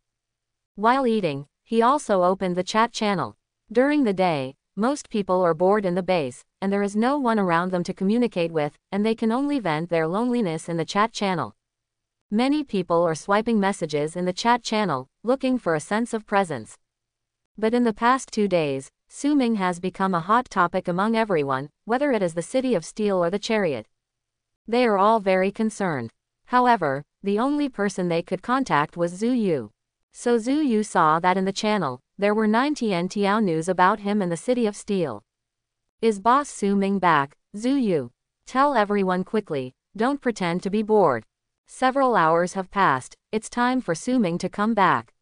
While eating, he also opened the chat channel. During the day, most people are bored in the base, and there is no one around them to communicate with, and they can only vent their loneliness in the chat channel. Many people are swiping messages in the chat channel, looking for a sense of presence. But in the past 2 days, Su Ming has become a hot topic among everyone, whether it is the city of steel or the chariot. They are all very concerned. However, the only person they could contact was Zhu Yu. So Zhu Yu saw that in the channel, there were 9 Tiao news about him and the city of steel. Is boss Su Ming back, Zhu Yu? Tell everyone quickly, don't pretend to be bored. Several hours have passed, it's time for Su Ming to come back.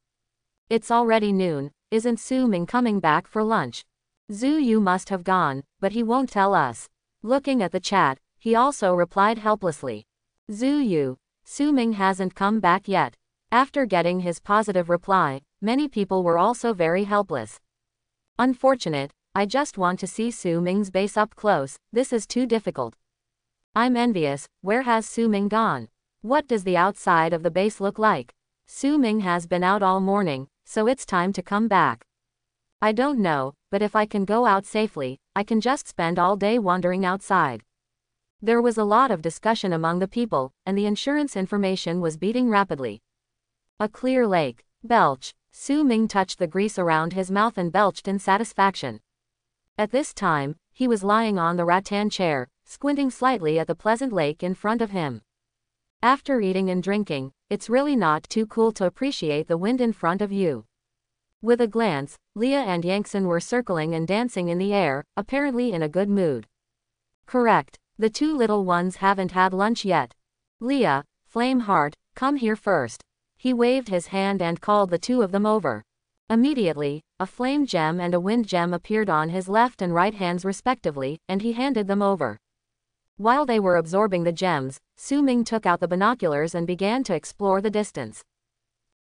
It's already noon, isn't Su Ming coming back for lunch? Zhu Yu must have gone, but he won't tell us. Looking at the chat, he also replied helplessly. Zhu Yu, Su Ming hasn't come back yet. After getting his positive reply, many people were also very helpless. Unfortunate, I just want to see Su Ming's base up close, this is too difficult. I'm envious, where has Su Ming gone? What does the outside of the base look like? Su Ming has been out all morning, so it's time to come back. I don't know, but if I can go out safely, I can just spend all day wandering outside. There was a lot of discussion among the people, and the insurance information was beating rapidly. A clear lake. Belch. Su Ming touched the grease around his mouth and belched in satisfaction. At this time, he was lying on the rattan chair, squinting slightly at the pleasant lake in front of him. After eating and drinking, it's really not too cool to appreciate the wind in front of you. With a glance, Leah and Yangtze were circling and dancing in the air, apparently in a good mood. Correct. The 2 little ones haven't had lunch yet. Leah, Flame Heart, come here first. He waved his hand and called the 2 of them over. Immediately, a flame gem and a wind gem appeared on his left and right hands respectively, and he handed them over. While they were absorbing the gems, Su Ming took out the binoculars and began to explore the distance.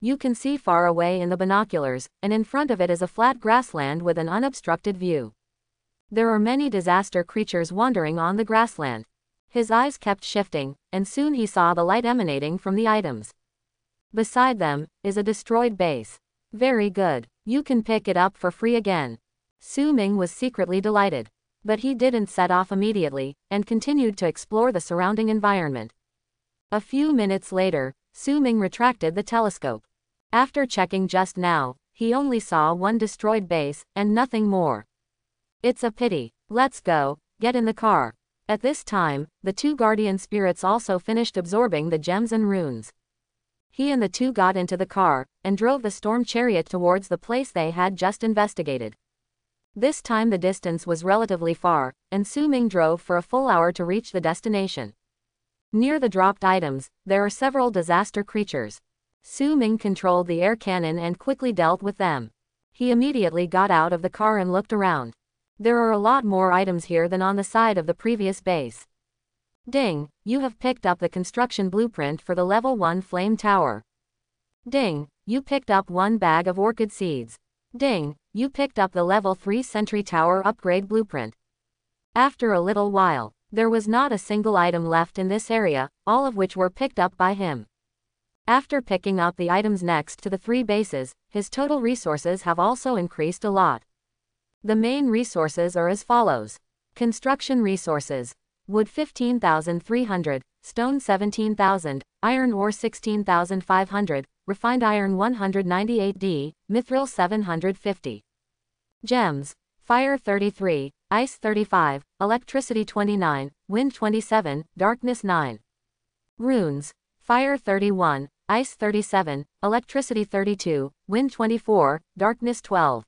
You can see far away in the binoculars, and in front of it is a flat grassland with an unobstructed view. There are many disaster creatures wandering on the grassland. His eyes kept shifting, and soon he saw the light emanating from the items. Beside them is a destroyed base. Very good. You can pick it up for free again. Su Ming was secretly delighted. But he didn't set off immediately, and continued to explore the surrounding environment. A few minutes later, Su Ming retracted the telescope. After checking just now, he only saw one destroyed base, and nothing more. It's a pity. Let's go, get in the car. At this time, the two guardian spirits also finished absorbing the gems and runes. He and the two got into the car, and drove the storm chariot towards the place they had just investigated. This time the distance was relatively far, and Su Ming drove for a full hour to reach the destination. Near the dropped items, there are several disaster creatures. Su Ming controlled the air cannon and quickly dealt with them. He immediately got out of the car and looked around. There are a lot more items here than on the side of the previous base. Ding, you have picked up the construction blueprint for the level 1 flame tower. Ding, you picked up one bag of orchid seeds. Ding, you picked up the level 3 sentry tower upgrade blueprint. After a little while, there was not a single item left in this area, all of which were picked up by him. After picking up the items next to the 3 bases, his total resources have also increased a lot. The main resources are as follows. Construction resources. Wood 15,300, stone 17,000, iron ore 16,500, refined iron 198D, mithril 750. Gems. Fire 33, ice 35, electricity 29, wind 27, darkness 9. Runes. Fire 31, ice 37, electricity 32, wind 24, darkness 12.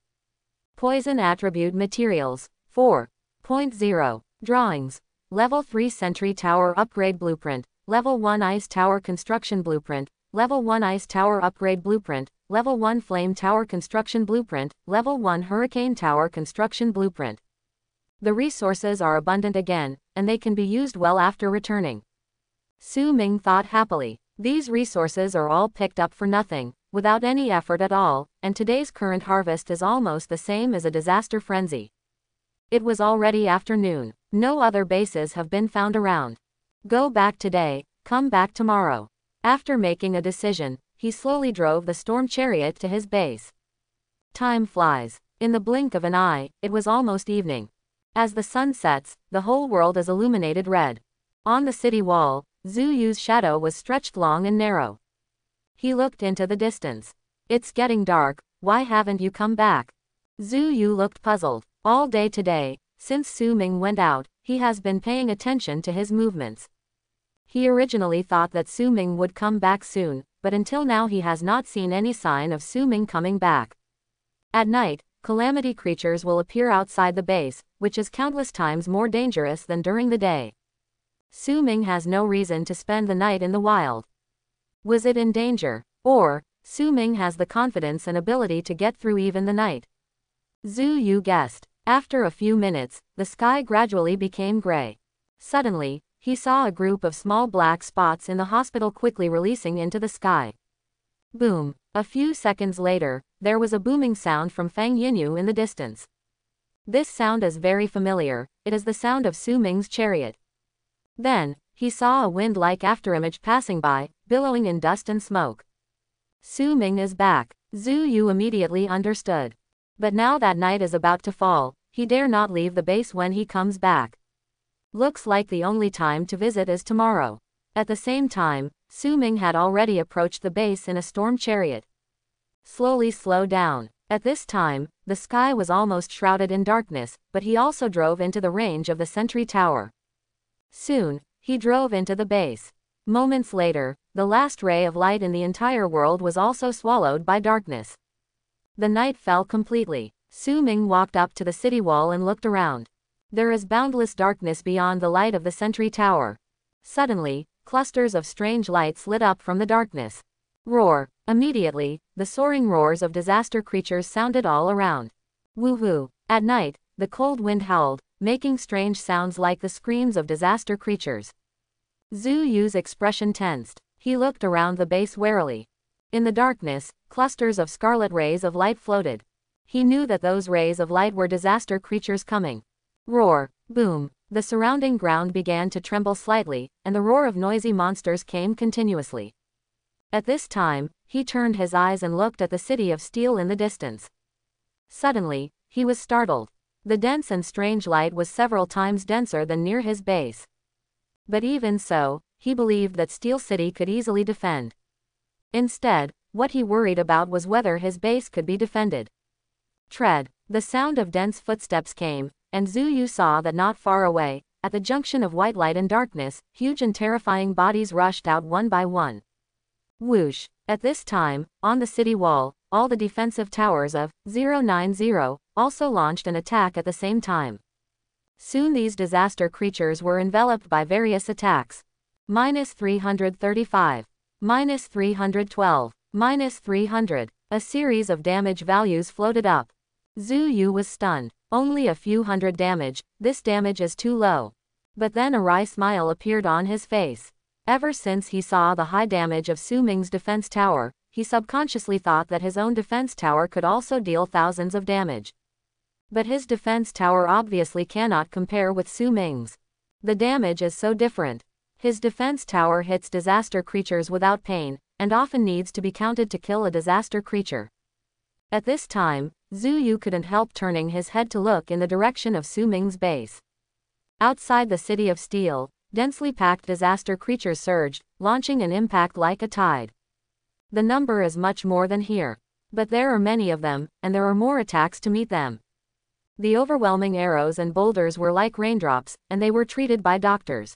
Poison attribute materials. 4.0. Drawings. Level 3 Sentry Tower Upgrade Blueprint, Level 1 Ice Tower Construction Blueprint, Level 1 Ice Tower Upgrade Blueprint, Level 1 Flame Tower Construction Blueprint, Level 1 Hurricane Tower Construction Blueprint. The resources are abundant again, and they can be used well after returning. Su Ming thought happily. These resources are all picked up for nothing, without any effort at all, and today's current harvest is almost the same as a disaster frenzy. It was already afternoon. No other bases have been found around. Go back today, come back tomorrow. After making a decision, he slowly drove the storm chariot to his base. Time flies. In the blink of an eye, it was almost evening. As the sun sets, the whole world is illuminated red. On the city wall, Zhu Yu's shadow was stretched long and narrow. He looked into the distance. It's getting dark, why haven't you come back? Zhu Yu looked puzzled. All day today, since Su Ming went out, he has been paying attention to his movements. He originally thought that Su Ming would come back soon, but until now he has not seen any sign of Su Ming coming back. At night, calamity creatures will appear outside the base, which is countless times more dangerous than during the day. Su Ming has no reason to spend the night in the wild. Was it in danger? Or, Su Ming has the confidence and ability to get through even the night? Zhu Yu guessed. After a few minutes, the sky gradually became gray. Suddenly, he saw a group of small black spots in the hospital quickly releasing into the sky. Boom. A few seconds later, there was a booming sound from Fang Yinyu in the distance. This sound is very familiar, it is the sound of Su Ming's chariot. Then, he saw a wind-like afterimage passing by, billowing in dust and smoke. Su Ming is back. Zhu Yu immediately understood. But now that night is about to fall, he dare not leave the base when he comes back. Looks like the only time to visit is tomorrow. At the same time, Su Ming had already approached the base in a storm chariot. Slowly slow down. At this time, the sky was almost shrouded in darkness, but he also drove into the range of the sentry tower. Soon, he drove into the base. Moments later, the last ray of light in the entire world was also swallowed by darkness. The night fell completely. Su Ming walked up to the city wall and looked around. There is boundless darkness beyond the light of the sentry tower. Suddenly, clusters of strange lights lit up from the darkness. Roar. Immediately, the soaring roars of disaster creatures sounded all around. Woohoo. At night, the cold wind howled, making strange sounds like the screams of disaster creatures. Zhu Yu's expression tensed. He looked around the base warily. In the darkness, clusters of scarlet rays of light floated. He knew that those rays of light were disaster creatures coming. Roar, boom, the surrounding ground began to tremble slightly, and the roar of noisy monsters came continuously. At this time, he turned his eyes and looked at the city of steel in the distance. Suddenly, he was startled. The dense and strange light was several times denser than near his base. But even so, he believed that Steel City could easily defend. Instead, what he worried about was whether his base could be defended. Tread. The sound of dense footsteps came, and Zhu Yu saw that not far away, at the junction of white light and darkness, huge and terrifying bodies rushed out one by one. Whoosh. At this time, on the city wall, all the defensive towers of 090 also launched an attack at the same time. Soon these disaster creatures were enveloped by various attacks. -335, -312, -300. A series of damage values floated up. Zhu Yu was stunned. Only a few hundred damage, this damage is too low. But then a wry smile appeared on his face. Ever since he saw the high damage of Su Ming's defense tower, he subconsciously thought that his own defense tower could also deal thousands of damage. But his defense tower obviously cannot compare with Su Ming's. The damage is so different. His defense tower hits disaster creatures without pain, and often needs to be counted to kill a disaster creature. At this time, Zhu Yu couldn't help turning his head to look in the direction of Su Ming's base. Outside the city of steel, densely packed disaster creatures surged, launching an impact like a tide. The number is much more than here. But there are many of them, and there are more attacks to meet them. The overwhelming arrows and boulders were like raindrops, and they were treated by doctors.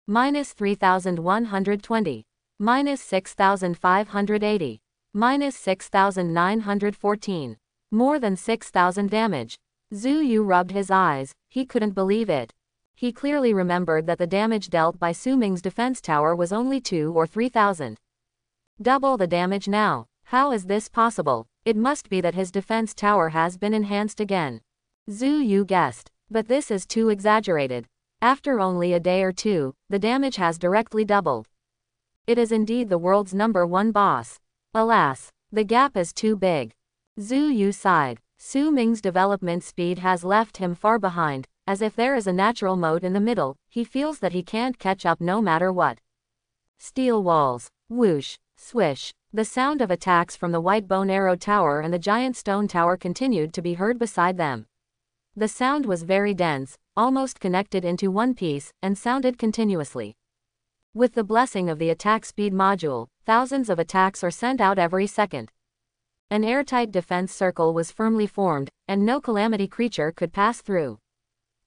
-3,120. -6,580. -6,914. More than 6,000 damage. Zhu Yu rubbed his eyes, he couldn't believe it. He clearly remembered that the damage dealt by Su Ming's defense tower was only 2 or 3,000. Double the damage now. How is this possible? It must be that his defense tower has been enhanced again. Zhu Yu guessed. But this is too exaggerated. After only a day or two, the damage has directly doubled. It is indeed the world's #1 boss. Alas, the gap is too big. Zhu Yu sighed. Su Ming's development speed has left him far behind, as if there is a natural moat in the middle, he feels that he can't catch up no matter what. Steel walls. Whoosh, swish. The sound of attacks from the white bone arrow tower and the giant stone tower continued to be heard beside them. The sound was very dense, almost connected into one piece, and sounded continuously. With the blessing of the attack speed module, thousands of attacks are sent out every second. An airtight defense circle was firmly formed, and no calamity creature could pass through.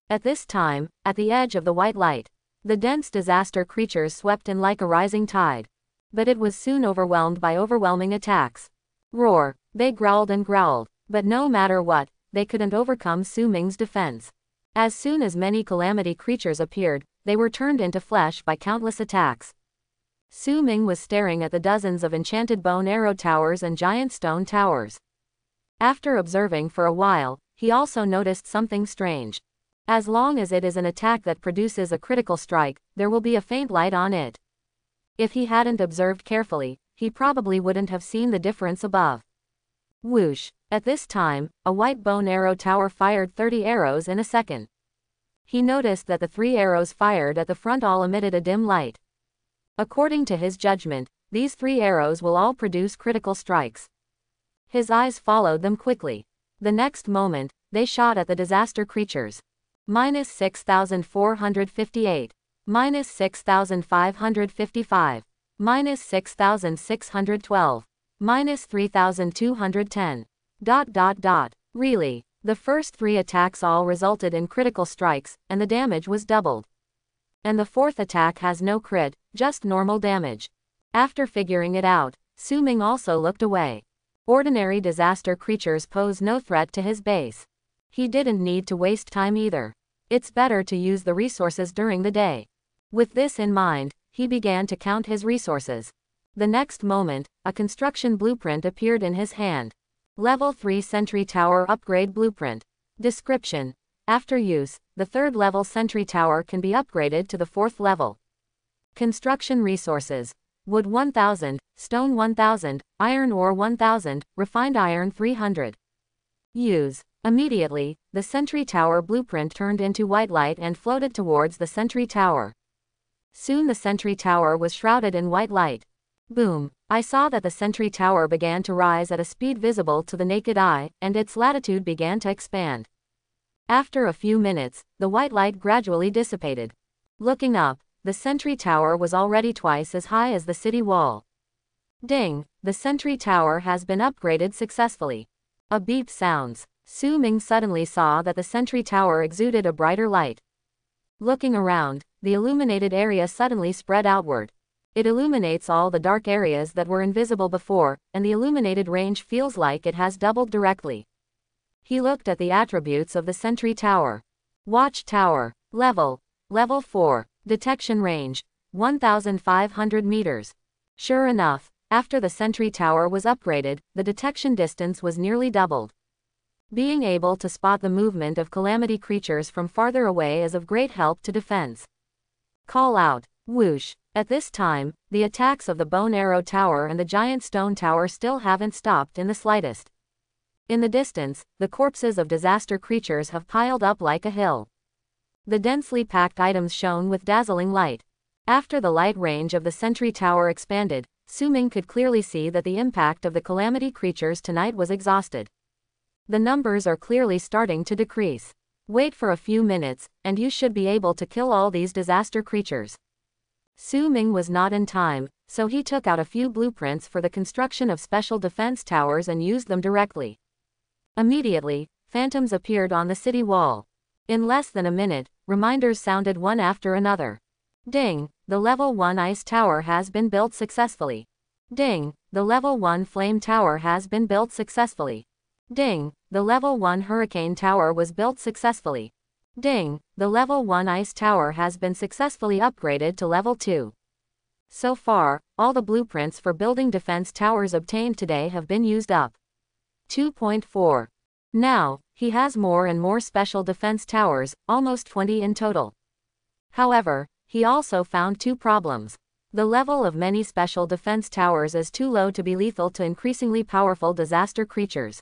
At this time, at the edge of the white light, the dense disaster creatures swept in like a rising tide. But it was soon overwhelmed by overwhelming attacks. Roar, they growled and growled, but no matter what, they couldn't overcome Su Ming's defense. As soon as many calamity creatures appeared, they were turned into flesh by countless attacks. Su Ming was staring at the dozens of enchanted bone arrow towers and giant stone towers. After observing for a while, he also noticed something strange. As long as it is an attack that produces a critical strike, there will be a faint light on it. If he hadn't observed carefully, he probably wouldn't have seen the difference above. Whoosh. At this time, a white bone arrow tower fired 30 arrows in a second. He noticed that the 3 arrows fired at the front all emitted a dim light. According to his judgment, these 3 arrows will all produce critical strikes. His eyes followed them quickly. The next moment, they shot at the disaster creatures. -6,458. -6,555. -6,612. -3,210. ... Really, the first 3 attacks all resulted in critical strikes, and the damage was doubled. And the 4th attack has no crit, just normal damage. After figuring it out, Su Ming also looked away. Ordinary disaster creatures pose no threat to his base. He didn't need to waste time either. It's better to use the resources during the day. With this in mind, he began to count his resources. The next moment, a construction blueprint appeared in his hand. Level 3 Sentry Tower Upgrade Blueprint. Description. After use, the third-level sentry tower can be upgraded to the fourth level. Construction resources: wood 1000, stone 1000, iron ore 1000, refined iron 300. Use. Immediately, the sentry tower blueprint turned into white light and floated towards the sentry tower. Soon the sentry tower was shrouded in white light. Boom! I saw that the sentry tower began to rise at a speed visible to the naked eye, and its latitude began to expand. After a few minutes, the white light gradually dissipated. Looking up, the sentry tower was already twice as high as the city wall. Ding! The sentry tower has been upgraded successfully. A beep sounds. Su Ming suddenly saw that the sentry tower exuded a brighter light. Looking around, the illuminated area suddenly spread outward. It illuminates all the dark areas that were invisible before, and the illuminated range feels like it has doubled directly. He looked at the attributes of the sentry tower. Watch tower. Level 4. Detection range 1,500 meters. Sure enough, after the sentry tower was upgraded, the detection distance was nearly doubled. Being able to spot the movement of calamity creatures from farther away is of great help to defense. Call out. Whoosh. At this time, the attacks of the Bone Arrow Tower and the Giant Stone Tower still haven't stopped in the slightest. In the distance, the corpses of disaster creatures have piled up like a hill. The densely packed items shone with dazzling light. After the light range of the sentry tower expanded, Su Ming could clearly see that the impact of the calamity creatures tonight was exhausted. The numbers are clearly starting to decrease. Wait for a few minutes, and you should be able to kill all these disaster creatures. Su Ming was not in time, so he took out a few blueprints for the construction of special defense towers and used them directly. Immediately, phantoms appeared on the city wall. In less than a minute, reminders sounded one after another. Ding! The level 1 ice tower has been built successfully. Ding! The level 1 flame tower has been built successfully. Ding! The level 1 hurricane tower was built successfully. Ding! The level 1 ice tower has been successfully upgraded to level 2. So far, all the blueprints for building defense towers obtained today have been used up. 2.4. Now, he has more and more special defense towers, almost 20 in total. However, he also found two problems. The level of many special defense towers is too low to be lethal to increasingly powerful disaster creatures.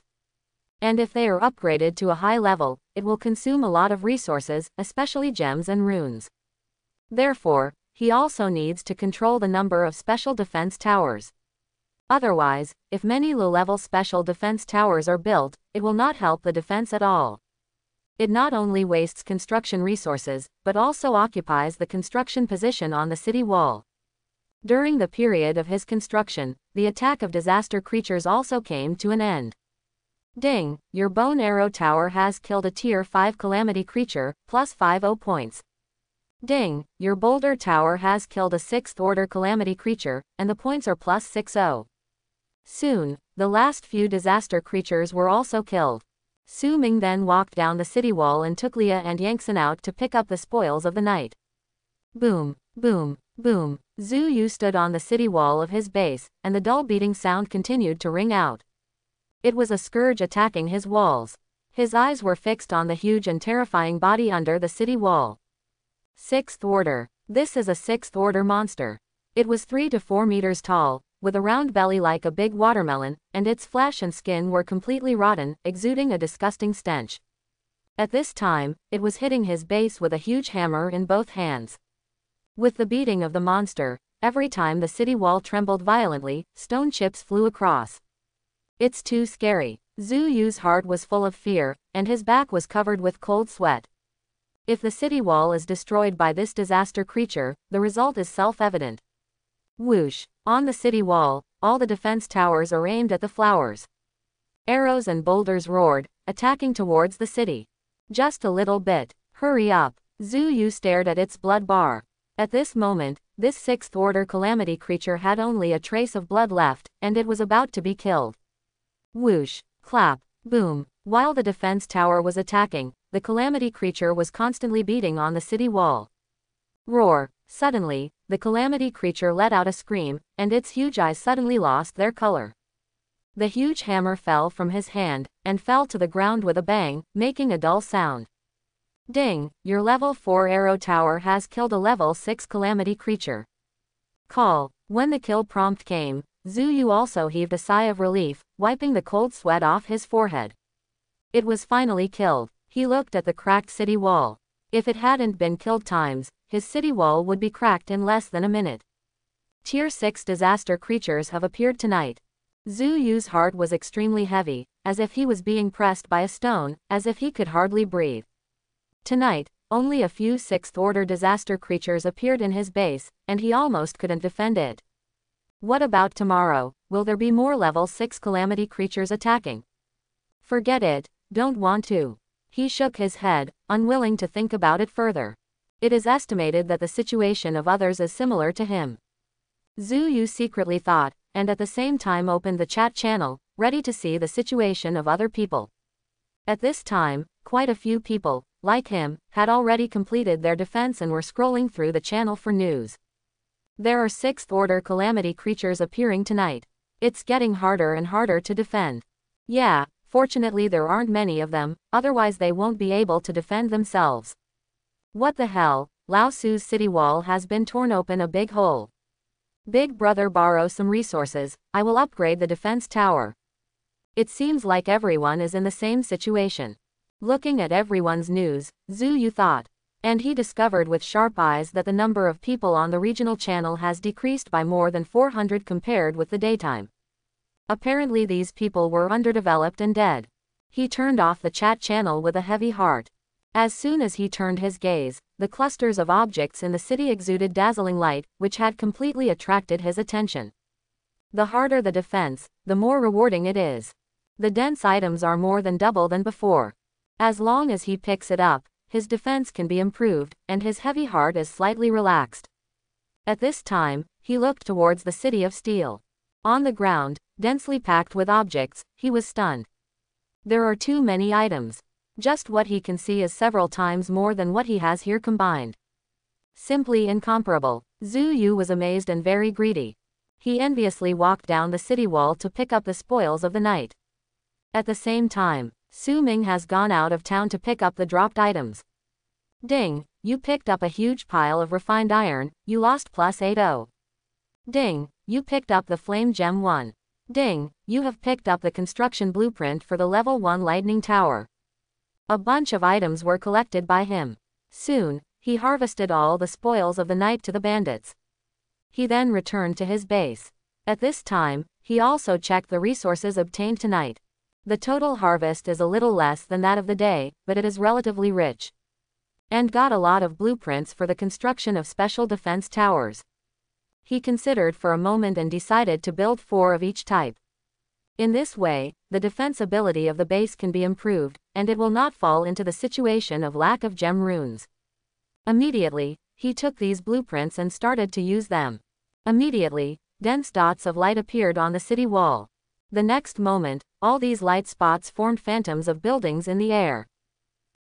And if they are upgraded to a high level, it will consume a lot of resources, especially gems and runes. Therefore, he also needs to control the number of special defense towers. Otherwise, if many low-level special defense towers are built, it will not help the defense at all. It not only wastes construction resources, but also occupies the construction position on the city wall. During the period of his construction, the attack of disaster creatures also came to an end. Ding! Your Bone Arrow Tower has killed a Tier 5 Calamity creature, plus 50 points. Ding! Your Boulder Tower has killed a 6th Order Calamity creature, and the points are plus 60. Soon, the last few disaster creatures were also killed. Su Ming then walked down the city wall and took Leah and Yangtze out to pick up the spoils of the night. Boom, boom, boom. Zhu Yu stood on the city wall of his base, and the dull beating sound continued to ring out. It was a scourge attacking his walls. His eyes were fixed on the huge and terrifying body under the city wall. 6th Order. This is a 6th Order monster. It was 3 to 4 meters tall, with a round belly like a big watermelon, and its flesh and skin were completely rotten, exuding a disgusting stench. At this time, it was hitting his base with a huge hammer in both hands. With the beating of the monster, every time the city wall trembled violently, stone chips flew across. It's too scary. Zhu Yu's heart was full of fear, and his back was covered with cold sweat. If the city wall is destroyed by this disaster creature, the result is self-evident. Whoosh! On the city wall, all the defense towers are aimed at the flowers. Arrows and boulders roared, attacking towards the city. Just a little bit. Hurry up. Zhu Yu stared at its blood bar. At this moment, this 6th Order Calamity creature had only a trace of blood left, and it was about to be killed. Whoosh! Clap! Boom! While the defense tower was attacking, the calamity creature was constantly beating on the city wall. Roar! Suddenly, the calamity creature let out a scream, and its huge eyes suddenly lost their color. The huge hammer fell from his hand, and fell to the ground with a bang, making a dull sound. Ding, your level 4 arrow tower has killed a level 6 calamity creature. Call. When the kill prompt came, Zhu Yu also heaved a sigh of relief, wiping the cold sweat off his forehead. It was finally killed. He looked at the cracked city wall. If it hadn't been killed times, his city wall would be cracked in less than a minute. Tier 6 disaster creatures have appeared tonight. Zhu Yu's heart was extremely heavy, as if he was being pressed by a stone, as if he could hardly breathe. Tonight, only a few 6th order disaster creatures appeared in his base, and he almost couldn't defend it. What about tomorrow? Will there be more level 6 calamity creatures attacking? Forget it, don't want to. He shook his head, unwilling to think about it further. It is estimated that the situation of others is similar to him. Zhu Yu secretly thought, and at the same time opened the chat channel, ready to see the situation of other people. At this time, quite a few people, like him, had already completed their defense and were scrolling through the channel for news. There are 6th order calamity creatures appearing tonight. It's getting harder and harder to defend. Yeah, fortunately there aren't many of them, otherwise they won't be able to defend themselves. What the hell? Lao Su's city wall has been torn open a big hole. Big brother, borrow some resources, I will upgrade the defense tower. It seems like everyone is in the same situation. Looking at everyone's news, Zhu Yu thought. And he discovered with sharp eyes that the number of people on the regional channel has decreased by more than 400 compared with the daytime. Apparently these people were underdeveloped and dead. He turned off the chat channel with a heavy heart. As soon as he turned his gaze, the clusters of objects in the city exuded dazzling light, which had completely attracted his attention. The harder the defense, the more rewarding it is. The dense items are more than double than before. As long as he picks it up, his defense can be improved, and his heavy heart is slightly relaxed. At this time, he looked towards the city of steel. On the ground, densely packed with objects, he was stunned. There are too many items. Just what he can see is several times more than what he has here combined. Simply incomparable. Zhu Yu was amazed and very greedy. He enviously walked down the city wall to pick up the spoils of the night. At the same time, Su Ming has gone out of town to pick up the dropped items. Ding, you picked up a huge pile of refined iron, you lost +80. Ding, you picked up the flame gem 1. Ding, you have picked up the construction blueprint for the level 1 lightning tower. A bunch of items were collected by him. Soon, he harvested all the spoils of the night to the bandits. He then returned to his base. At this time, he also checked the resources obtained tonight. The total harvest is a little less than that of the day, but it is relatively rich. And got a lot of blueprints for the construction of special defense towers. He considered for a moment and decided to build 4 of each type. In this way, the defense ability of the base can be improved, and it will not fall into the situation of lack of gem runes. Immediately, he took these blueprints and started to use them. Immediately, dense dots of light appeared on the city wall. The next moment, all these light spots formed phantoms of buildings in the air.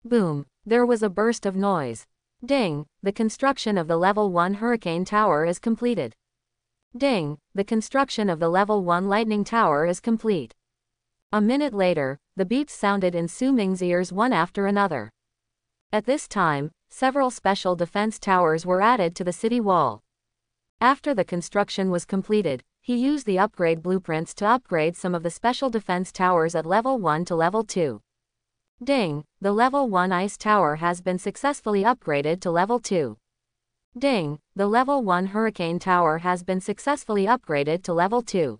Boom! There was a burst of noise. Ding! The construction of the level 1 hurricane tower is completed. Ding! The construction of the level 1 lightning tower is complete. A minute later, the beeps sounded in Su Ming's ears one after another. At this time, several special defense towers were added to the city wall. After the construction was completed, he used the upgrade blueprints to upgrade some of the special defense towers at level 1 to level 2. Ding! The level 1 ice tower has been successfully upgraded to level 2. Ding! The level 1 hurricane tower has been successfully upgraded to level 2.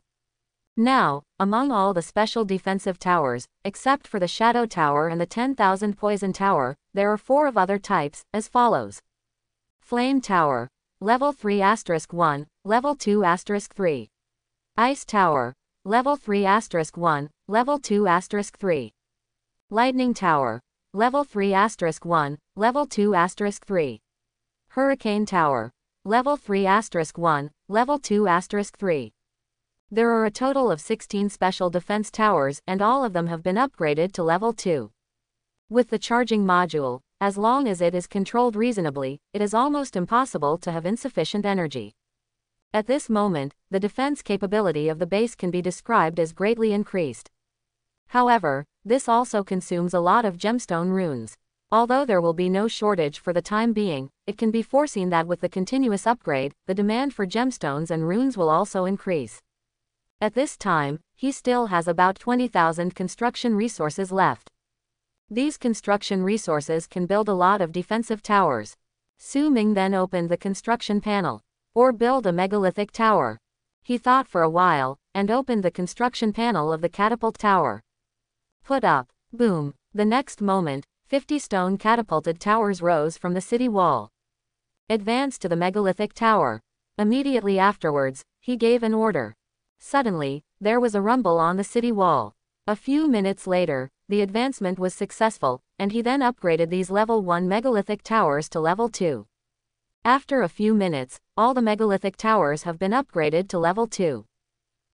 Now, among all the special defensive towers, except for the shadow tower and the 10,000 poison tower, there are 4 of other types, as follows. Flame tower. Level 3*1, level 2*3. Ice tower. Level 3*1, level 2*3. Lightning tower. Level 3*1, level 2*3. Hurricane tower. Level 3*1, level 2*3. There are a total of 16 special defense towers and all of them have been upgraded to level 2. With the charging module, as long as it is controlled reasonably, it is almost impossible to have insufficient energy. At this moment, the defense capability of the base can be described as greatly increased. However, this also consumes a lot of gemstone runes. Although there will be no shortage for the time being, it can be foreseen that with the continuous upgrade, the demand for gemstones and runes will also increase. At this time, he still has about 20,000 construction resources left. These construction resources can build a lot of defensive towers. Su Ming then opened the construction panel. Or build a megalithic tower. He thought for a while, and opened the construction panel of the catapult tower. Put up. Boom. The next moment, 50 stone catapulted towers rose from the city wall. Advance to the megalithic tower. Immediately afterwards, he gave an order. Suddenly, there was a rumble on the city wall. A few minutes later, the advancement was successful, and he then upgraded these level 1 megalithic towers to level 2. After a few minutes, all the megalithic towers have been upgraded to level 2.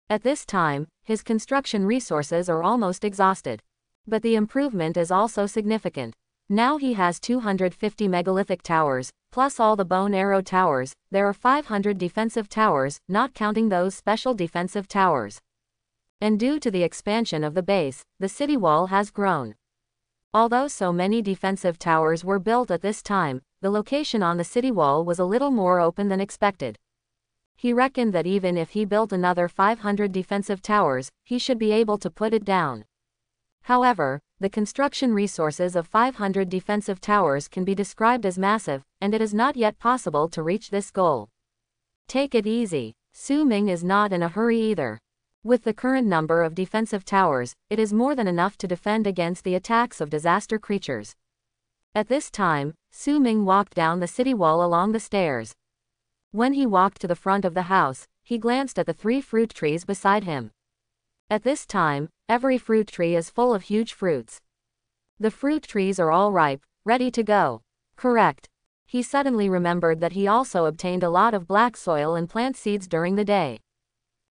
At this time, his construction resources are almost exhausted. But the improvement is also significant. Now he has 250 megalithic towers, plus all the bone arrow towers. There are 500 defensive towers, not counting those special defensive towers. And due to the expansion of the base, the city wall has grown. Although so many defensive towers were built at this time, the location on the city wall was a little more open than expected. He reckoned that even if he built another 500 defensive towers, he should be able to put it down. However, the construction resources of 500 defensive towers can be described as massive, and it is not yet possible to reach this goal. Take it easy. Su Ming is not in a hurry either. With the current number of defensive towers, it is more than enough to defend against the attacks of disaster creatures. At this time, Su Ming walked down the city wall along the stairs. When he walked to the front of the house, he glanced at the 3 fruit trees beside him. At this time, every fruit tree is full of huge fruits. The fruit trees are all ripe, ready to go. Correct. He suddenly remembered that he also obtained a lot of black soil and plant seeds during the day.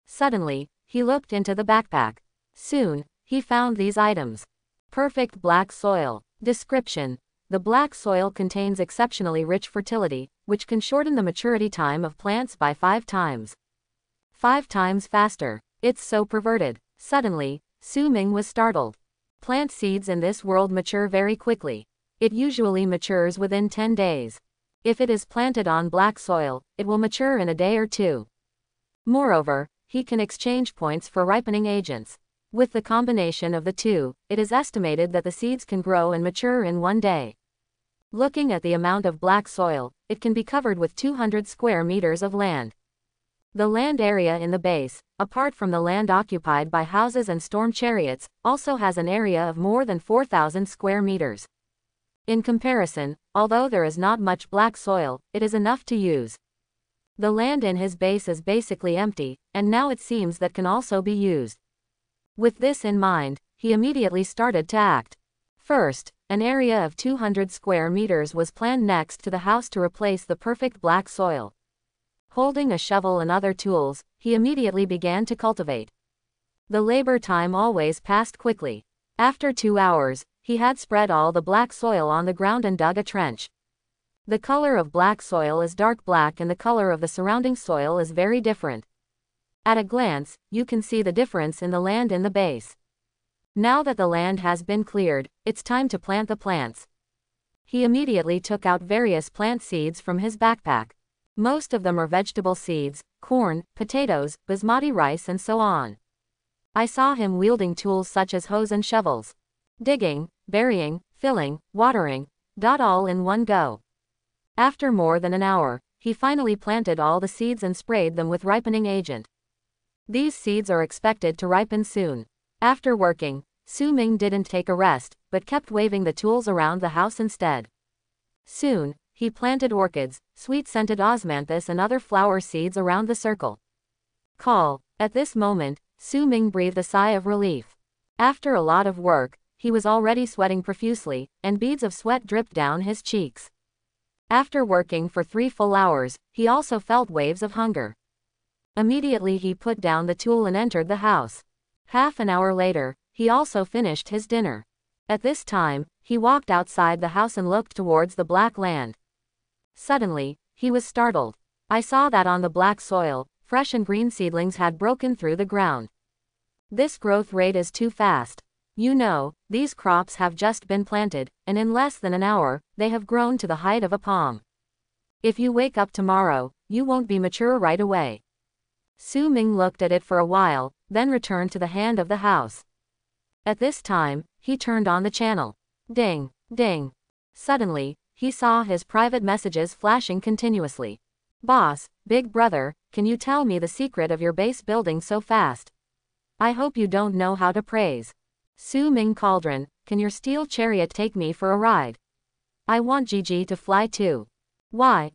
Suddenly, he looked into the backpack. Soon, he found these items. Perfect black soil. Description. The black soil contains exceptionally rich fertility, which can shorten the maturity time of plants by 5 times. 5 times faster. It's so perverted. Suddenly, Su Ming was startled. Plant seeds in this world mature very quickly. It usually matures within 10 days. If it is planted on black soil, it will mature in a day or 2. Moreover, he can exchange points for ripening agents. With the combination of the two, it is estimated that the seeds can grow and mature in 1 day. Looking at the amount of black soil, it can be covered with 200 square meters of land. The land area in the base, apart from the land occupied by houses and storm chariots, also has an area of more than 4,000 square meters. In comparison, although there is not much black soil, it is enough to use. The land in his base is basically empty, and now it seems that can also be used. With this in mind, he immediately started to act. First, an area of 200 square meters was planned next to the house to replace the perfect black soil. Holding a shovel and other tools, he immediately began to cultivate. The labor time always passed quickly. After 2 hours, he had spread all the black soil on the ground and dug a trench. The color of black soil is dark black and the color of the surrounding soil is very different. At a glance, you can see the difference in the land in the base. Now that the land has been cleared, it's time to plant the plants. He immediately took out various plant seeds from his backpack. Most of them are vegetable seeds, corn, potatoes, basmati rice and so on. I saw him wielding tools such as hoes and shovels. Digging, burying, filling, watering, all in one go. After more than an hour, he finally planted all the seeds and sprayed them with ripening agent. These seeds are expected to ripen soon. After working, Su Ming didn't take a rest, but kept waving the tools around the house instead. Soon, he planted orchids, sweet-scented osmanthus and other flower seeds around the circle. Call. At this moment, Su Ming breathed a sigh of relief. After a lot of work, he was already sweating profusely, and beads of sweat dripped down his cheeks. After working for 3 full hours, he also felt waves of hunger. Immediately he put down the tool and entered the house. Half an hour later, he also finished his dinner. At this time, he walked outside the house and looked towards the black land. Suddenly, he was startled. I saw that on the black soil, fresh and green seedlings had broken through the ground. This growth rate is too fast. You know, these crops have just been planted, and in less than an hour, they have grown to the height of a palm. If you wake up tomorrow, you won't be mature right away. Su Ming looked at it for a while, then returned to the hand of the house. At this time, he turned on the channel. Ding, ding. Suddenly, he saw his private messages flashing continuously. Boss, big brother, can you tell me the secret of your base building so fast? I hope you don't know how to praise. Su Ming Cauldron, can your steel chariot take me for a ride? I want Gigi to fly too. Why,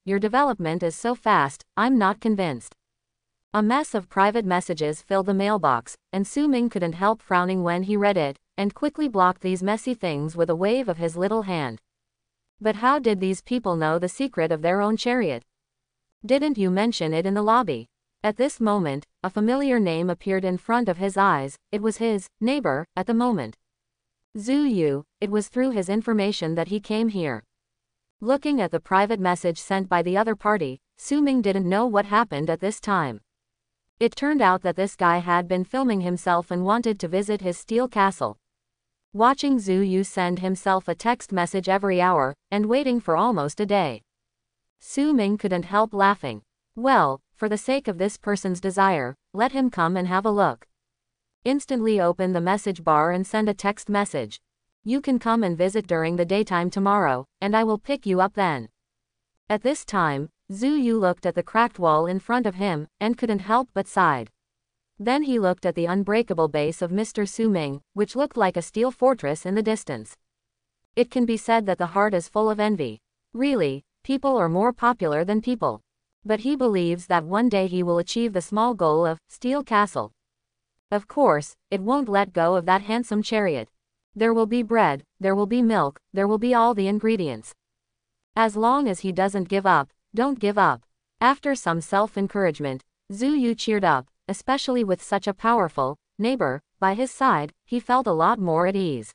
your development is so fast, I'm not convinced. A mess of private messages filled the mailbox, and Su Ming couldn't help frowning when he read it, and quickly blocked these messy things with a wave of his little hand. But how did these people know the secret of their own chariot? Didn't you mention it in the lobby? At this moment, a familiar name appeared in front of his eyes. It was his neighbor at the moment. Zhu Yu. It was through his information that he came here. Looking at the private message sent by the other party, Su Ming didn't know what happened at this time. It turned out that this guy had been filming himself and wanted to visit his steel castle. Watching Zhu Yu send himself a text message every hour, and waiting for almost a day. Su Ming couldn't help laughing. Well, for the sake of this person's desire, let him come and have a look. Instantly open the message bar and send a text message. You can come and visit during the daytime tomorrow, and I will pick you up then. At this time, Zhu Yu looked at the cracked wall in front of him, and couldn't help but sighed. Then he looked at the unbreakable base of Mr. Su Ming, which looked like a steel fortress in the distance. It can be said that the heart is full of envy. Really, people are more popular than people. But he believes that one day he will achieve the small goal of Steel Castle. Of course, it won't let go of that handsome chariot. There will be bread, there will be milk, there will be all the ingredients. As long as he doesn't give up, don't give up. After some self-encouragement, Zhu Yu cheered up, especially with such a powerful neighbor by his side. He felt a lot more at ease.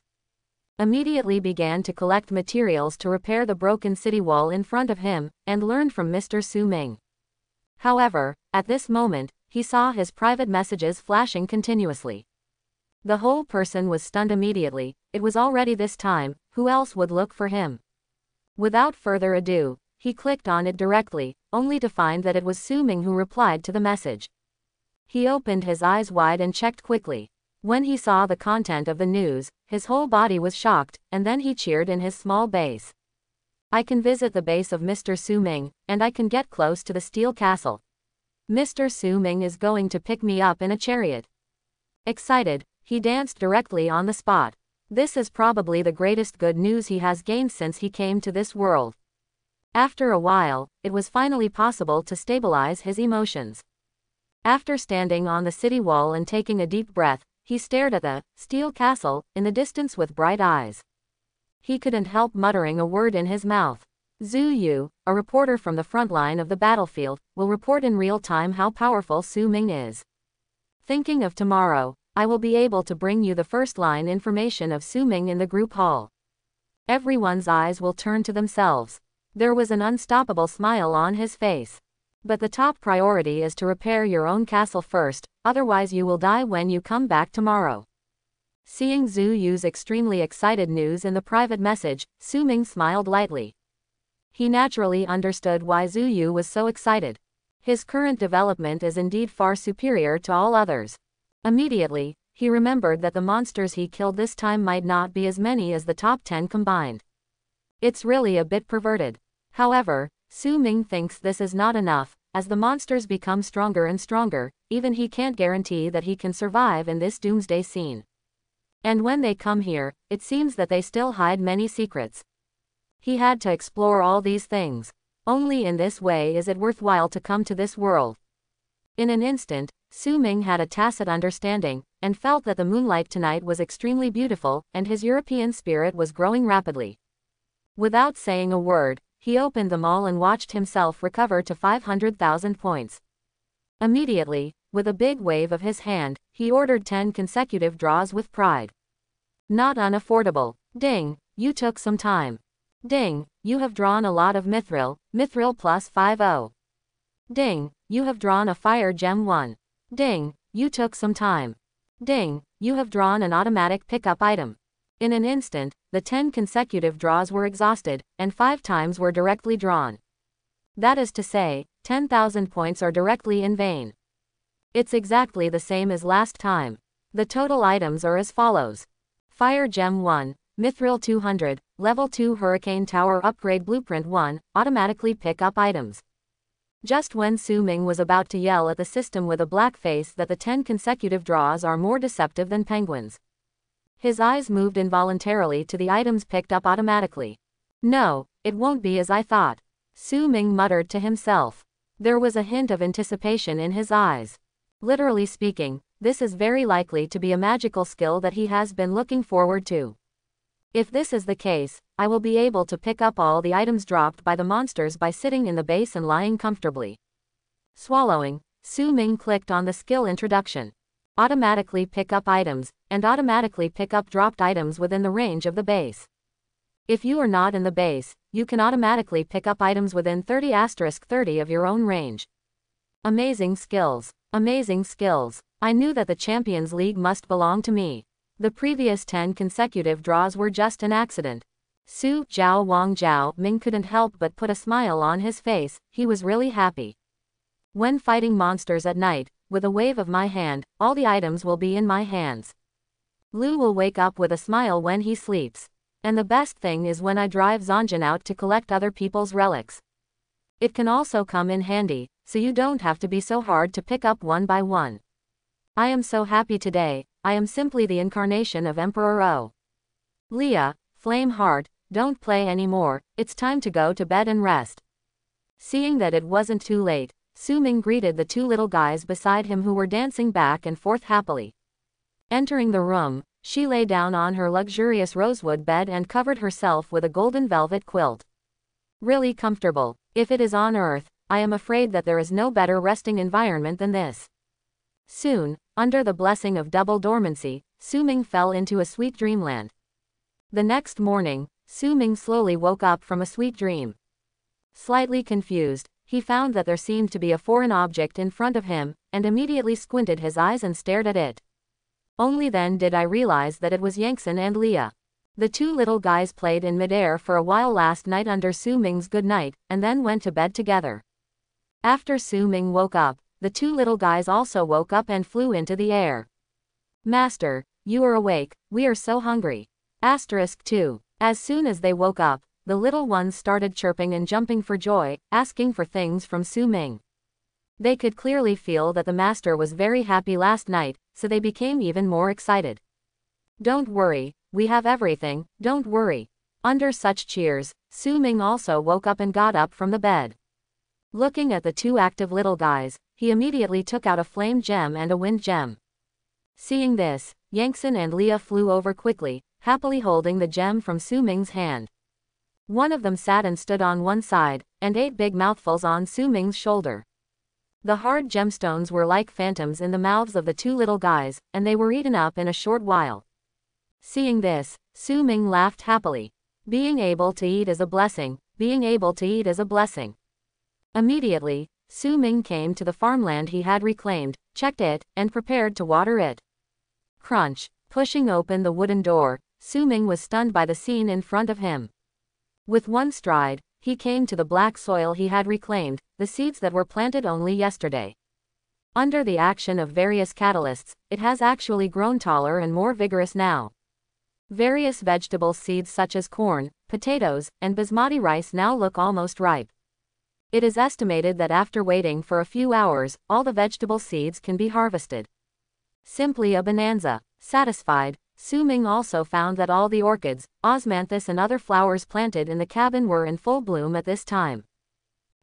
Immediately began to collect materials to repair the broken city wall in front of him, and learned from Mr. Su Ming. However, at this moment, he saw his private messages flashing continuously. The whole person was stunned immediately. It was already this time, who else would look for him? Without further ado, he clicked on it directly, only to find that it was Su Ming who replied to the message. He opened his eyes wide and checked quickly. When he saw the content of the news, his whole body was shocked, and then he cheered in his small base. I can visit the base of Mr. Su Ming, and I can get close to the Steel Castle. Mr. Su Ming is going to pick me up in a chariot. Excited, he danced directly on the spot. This is probably the greatest good news he has gained since he came to this world. After a while, it was finally possible to stabilize his emotions. After standing on the city wall and taking a deep breath, he stared at the Steel Castle in the distance with bright eyes. He couldn't help muttering a word in his mouth. Zhu Yu, a reporter from the front line of the battlefield, will report in real time how powerful Su Ming is. Thinking of tomorrow, I will be able to bring you the first line information of Su Ming in the group hall. Everyone's eyes will turn to themselves. There was an unstoppable smile on his face. But the top priority is to repair your own castle first, otherwise you will die when you come back tomorrow. Seeing Zhu Yu's extremely excited news in the private message, Su Ming smiled lightly. He naturally understood why Zhu Yu was so excited. His current development is indeed far superior to all others. Immediately, he remembered that the monsters he killed this time might not be as many as the top 10 combined. It's really a bit perverted. However, Su Ming thinks this is not enough. As the monsters become stronger and stronger, even he can't guarantee that he can survive in this doomsday scene. And when they come here, it seems that they still hide many secrets. He had to explore all these things. Only in this way is it worthwhile to come to this world. In an instant, Su Ming had a tacit understanding, and felt that the moonlight tonight was extremely beautiful, and his European spirit was growing rapidly. Without saying a word, he opened them all and watched himself recover to 500,000 points. Immediately, with a big wave of his hand, he ordered 10 consecutive draws with pride. Not unaffordable. Ding, you took some time. Ding, you have drawn a lot of mithril plus 50. Ding, you have drawn a fire gem 1. Ding, you took some time. Ding, you have drawn an automatic pickup item. In an instant, the 10 consecutive draws were exhausted, and 5 times were directly drawn. That is to say, 10,000 points are directly in vain. It's exactly the same as last time. The total items are as follows. Fire Gem 1, Mithril 200, Level 2 Hurricane Tower Upgrade Blueprint 1, automatically pick up items. Just when Su Ming was about to yell at the system with a black face that the 10 consecutive draws are more deceptive than penguins, his eyes moved involuntarily to the items picked up automatically. No, it won't be as I thought, Su Ming muttered to himself. There was a hint of anticipation in his eyes. Literally speaking, this is very likely to be a magical skill that he has been looking forward to. If this is the case, I will be able to pick up all the items dropped by the monsters by sitting in the base and lying comfortably. Swallowing, Su Ming clicked on the skill introduction. Automatically pick up items, and automatically pick up dropped items within the range of the base. If you are not in the base, you can automatically pick up items within 30*30 of your own range. Amazing skills. Amazing skills. I knew that the Champions League must belong to me. The previous 10 consecutive draws were just an accident. Su Zhao Wang Zhao Ming couldn't help but put a smile on his face, he was really happy. When fighting monsters at night, with a wave of my hand, all the items will be in my hands. Lu will wake up with a smile when he sleeps. And the best thing is when I drive Zonjin out to collect other people's relics. It can also come in handy, so you don't have to be so hard to pick up one by one. I am so happy today, I am simply the incarnation of Emperor O. Leah, Flame Heart, don't play anymore, it's time to go to bed and rest. Seeing that it wasn't too late, Su Ming greeted the 2 little guys beside him who were dancing back and forth happily. Entering the room, she lay down on her luxurious rosewood bed and covered herself with a golden velvet quilt. Really comfortable. If it is on Earth, I am afraid that there is no better resting environment than this. Soon, under the blessing of double dormancy, Su Ming fell into a sweet dreamland. The next morning, Su Ming slowly woke up from a sweet dream. Slightly confused, he found that there seemed to be a foreign object in front of him, and immediately squinted his eyes and stared at it. Only then did I realize that it was Yangtze and Leah. The 2 little guys played in midair for a while last night under Su Ming's good night, and then went to bed together. After Su Ming woke up, the 2 little guys also woke up and flew into the air. Master, you are awake, we are so hungry. Asterisk 2. As soon as they woke up, the little ones started chirping and jumping for joy, asking for things from Su Ming. They could clearly feel that the master was very happy last night, so they became even more excited. Don't worry, we have everything, don't worry. Under such cheers, Su Ming also woke up and got up from the bed. Looking at the 2 active little guys, he immediately took out a flame gem and a wind gem. Seeing this, Yangtze and Leah flew over quickly, happily holding the gem from Su Ming's hand. One of them sat and stood on one side, and ate big mouthfuls on Su Ming's shoulder. The hard gemstones were like phantoms in the mouths of the 2 little guys, and they were eaten up in a short while. Seeing this, Su Ming laughed happily. Being able to eat is a blessing, being able to eat is a blessing. Immediately, Su Ming came to the farmland he had reclaimed, checked it, and prepared to water it. Crunch. Pushing open the wooden door, Su Ming was stunned by the scene in front of him. With one stride, he came to the black soil he had reclaimed, the seeds that were planted only yesterday. Under the action of various catalysts, it has actually grown taller and more vigorous now. Various vegetable seeds such as corn, potatoes, and basmati rice now look almost ripe. It is estimated that after waiting for a few hours, all the vegetable seeds can be harvested. Simply a bonanza. Satisfied, Su Ming also found that all the orchids, osmanthus and other flowers planted in the cabin were in full bloom at this time.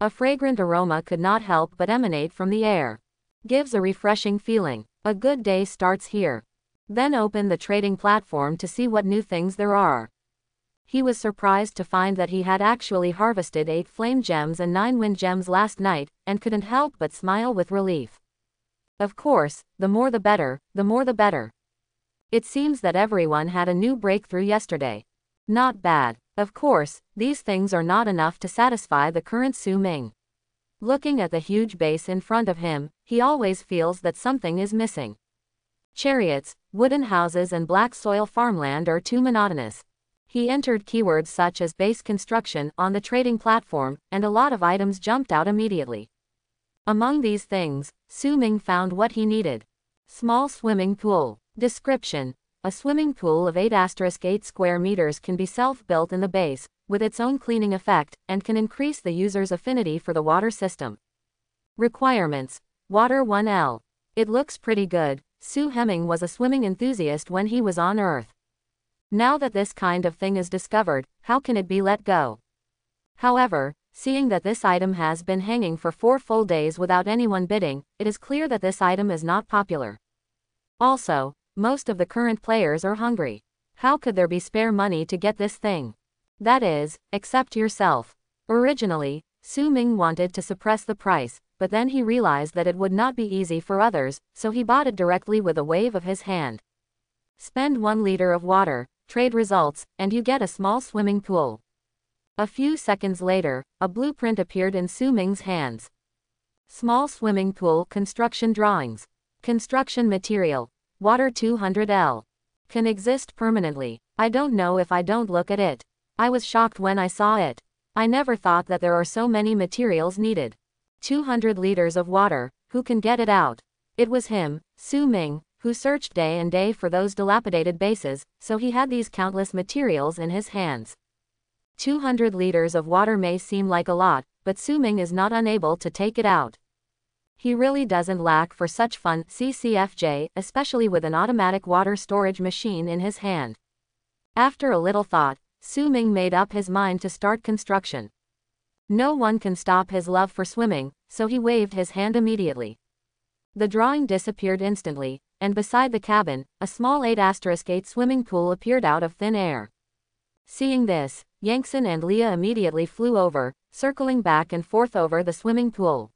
A fragrant aroma could not help but emanate from the air. Gives a refreshing feeling. A good day starts here. Then open the trading platform to see what new things there are. He was surprised to find that he had actually harvested 8 flame gems and 9 wind gems last night, and couldn't help but smile with relief. Of course, the more the better, the more the better. It seems that everyone had a new breakthrough yesterday. Not bad. Of course, these things are not enough to satisfy the current Su Ming. Looking at the huge base in front of him, he always feels that something is missing. Chariots, wooden houses and black soil farmland are too monotonous. He entered keywords such as base construction on the trading platform, and a lot of items jumped out immediately. Among these things, Su Ming found what he needed. Small swimming pool. Description: a swimming pool of 8*8 square meters can be self-built in the base, with its own cleaning effect, and can increase the user's affinity for the water system. Requirements: water 1L. It looks pretty good. Su Heming was a swimming enthusiast when he was on Earth. Now that this kind of thing is discovered, how can it be let go? However, seeing that this item has been hanging for 4 full days without anyone bidding, it is clear that this item is not popular. Also, most of the current players are hungry. How could there be spare money to get this thing? That is, except yourself. Originally, Su Ming wanted to suppress the price, but then he realized that it would not be easy for others, so he bought it directly with a wave of his hand. Spend 1 liter of water, trade results, and you get a small swimming pool. A few seconds later, a blueprint appeared in Su Ming's hands. Small swimming pool construction drawings. Construction material: water 200L. Can exist permanently. I don't know if I don't look at it. I was shocked when I saw it. I never thought that there are so many materials needed. 200 liters of water, who can get it out? It was him, Su Ming, who searched day and day for those dilapidated bases, so he had these countless materials in his hands. 200 liters of water may seem like a lot, but Su Ming is not unable to take it out. He really doesn't lack for such fun, CCFJ, especially with an automatic water storage machine in his hand. After a little thought, Su Ming made up his mind to start construction. No one can stop his love for swimming, so he waved his hand immediately. The drawing disappeared instantly, and beside the cabin, a small 8*8 swimming pool appeared out of thin air. Seeing this, Yangtze and Leah immediately flew over, circling back and forth over the swimming pool.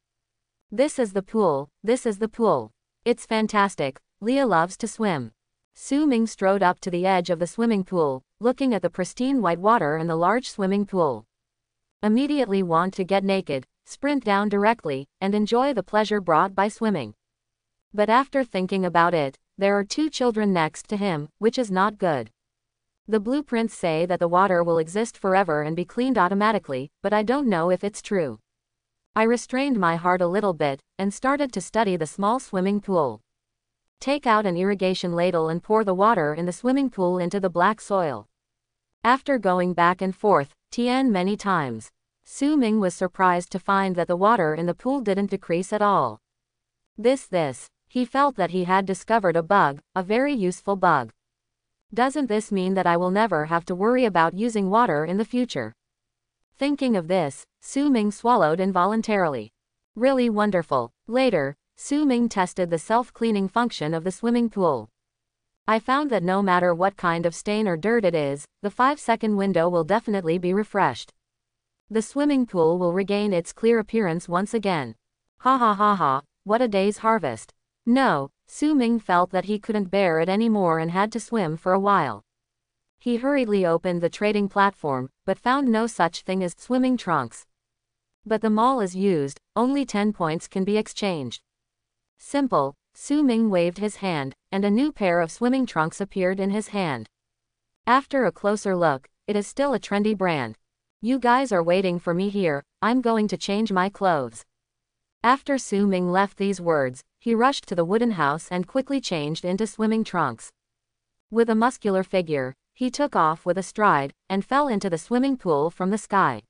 This is the pool, this is the pool. It's fantastic, Leah loves to swim. Su Ming strode up to the edge of the swimming pool, looking at the pristine white water in the large swimming pool. Immediately want to get naked, sprint down directly, and enjoy the pleasure brought by swimming. But after thinking about it, there are 2 children next to him, which is not good. The blueprints say that the water will exist forever and be cleaned automatically, but I don't know if it's true. I restrained my heart a little bit, and started to study the small swimming pool. Take out an irrigation ladle and pour the water in the swimming pool into the black soil. After going back and forth, many times, Su Ming was surprised to find that the water in the pool didn't decrease at all. He felt that he had discovered a bug, a very useful bug. Doesn't this mean that I will never have to worry about using water in the future? Thinking of this, Su Ming swallowed involuntarily. Really wonderful. Later, Su Ming tested the self-cleaning function of the swimming pool. I found that no matter what kind of stain or dirt it is, the 5-second window will definitely be refreshed. The swimming pool will regain its clear appearance once again. Ha ha ha ha, what a day's harvest. No, Su Ming felt that he couldn't bear it anymore and had to swim for a while. He hurriedly opened the trading platform, but found no such thing as swimming trunks. But the mall is used, only 10 points can be exchanged. Simple. Su Ming waved his hand, and a new pair of swimming trunks appeared in his hand. After a closer look, it is still a trendy brand. You guys are waiting for me here, I'm going to change my clothes. After Su Ming left these words, he rushed to the wooden house and quickly changed into swimming trunks. With a muscular figure, he took off with a stride, and fell into the swimming pool from the sky.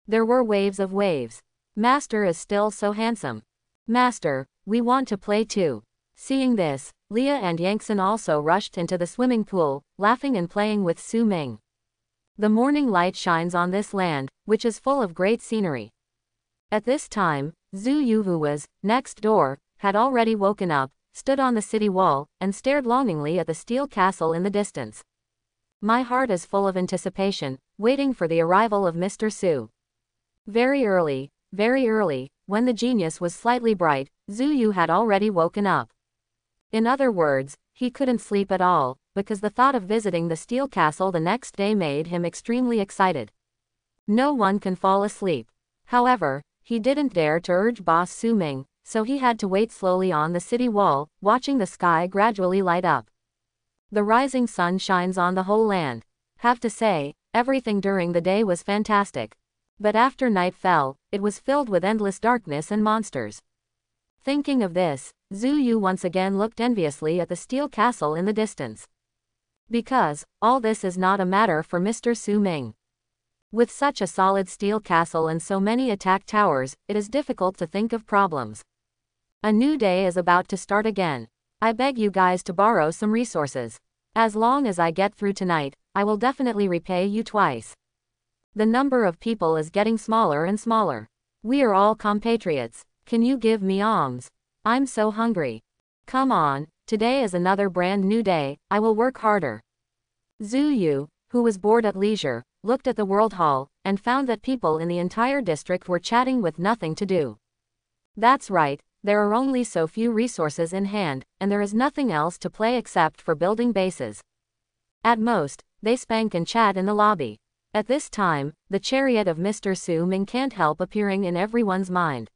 There were waves of waves. Master is still so handsome. Master, we want to play too. Seeing this, Leah and Yangtze also rushed into the swimming pool, laughing and playing with Su Ming. The morning light shines on this land, which is full of great scenery. At this time, Zhu Yu, who was next door, had already woken up, stood on the city wall, and stared longingly at the steel castle in the distance. My heart is full of anticipation, waiting for the arrival of Mr. Su. Very early, when the genius was slightly bright, Zhu Yu had already woken up. In other words, he couldn't sleep at all, because the thought of visiting the steel castle the next day made him extremely excited. No one can fall asleep. However, he didn't dare to urge boss Su Ming, so he had to wait slowly on the city wall, watching the sky gradually light up. The rising sun shines on the whole land. Have to say, everything during the day was fantastic. But after night fell, it was filled with endless darkness and monsters. Thinking of this, Zhu Yu once again looked enviously at the steel castle in the distance. Because, all this is not a matter for Mr. Su Ming. With such a solid steel castle and so many attack towers, it is difficult to think of problems. A new day is about to start again. I beg you guys to borrow some resources. As long as I get through tonight, I will definitely repay you twice. The number of people is getting smaller and smaller. We are all compatriots. Can you give me alms? I'm so hungry. Come on, today is another brand new day, I will work harder. Zhu Yu, who was bored at leisure, looked at the World Hall, and found that people in the entire district were chatting with nothing to do. That's right, there are only so few resources in hand, and there is nothing else to play except for building bases. At most, they spank and chat in the lobby. At this time, the chariot of Mr. Su Ming can't help appearing in everyone's mind.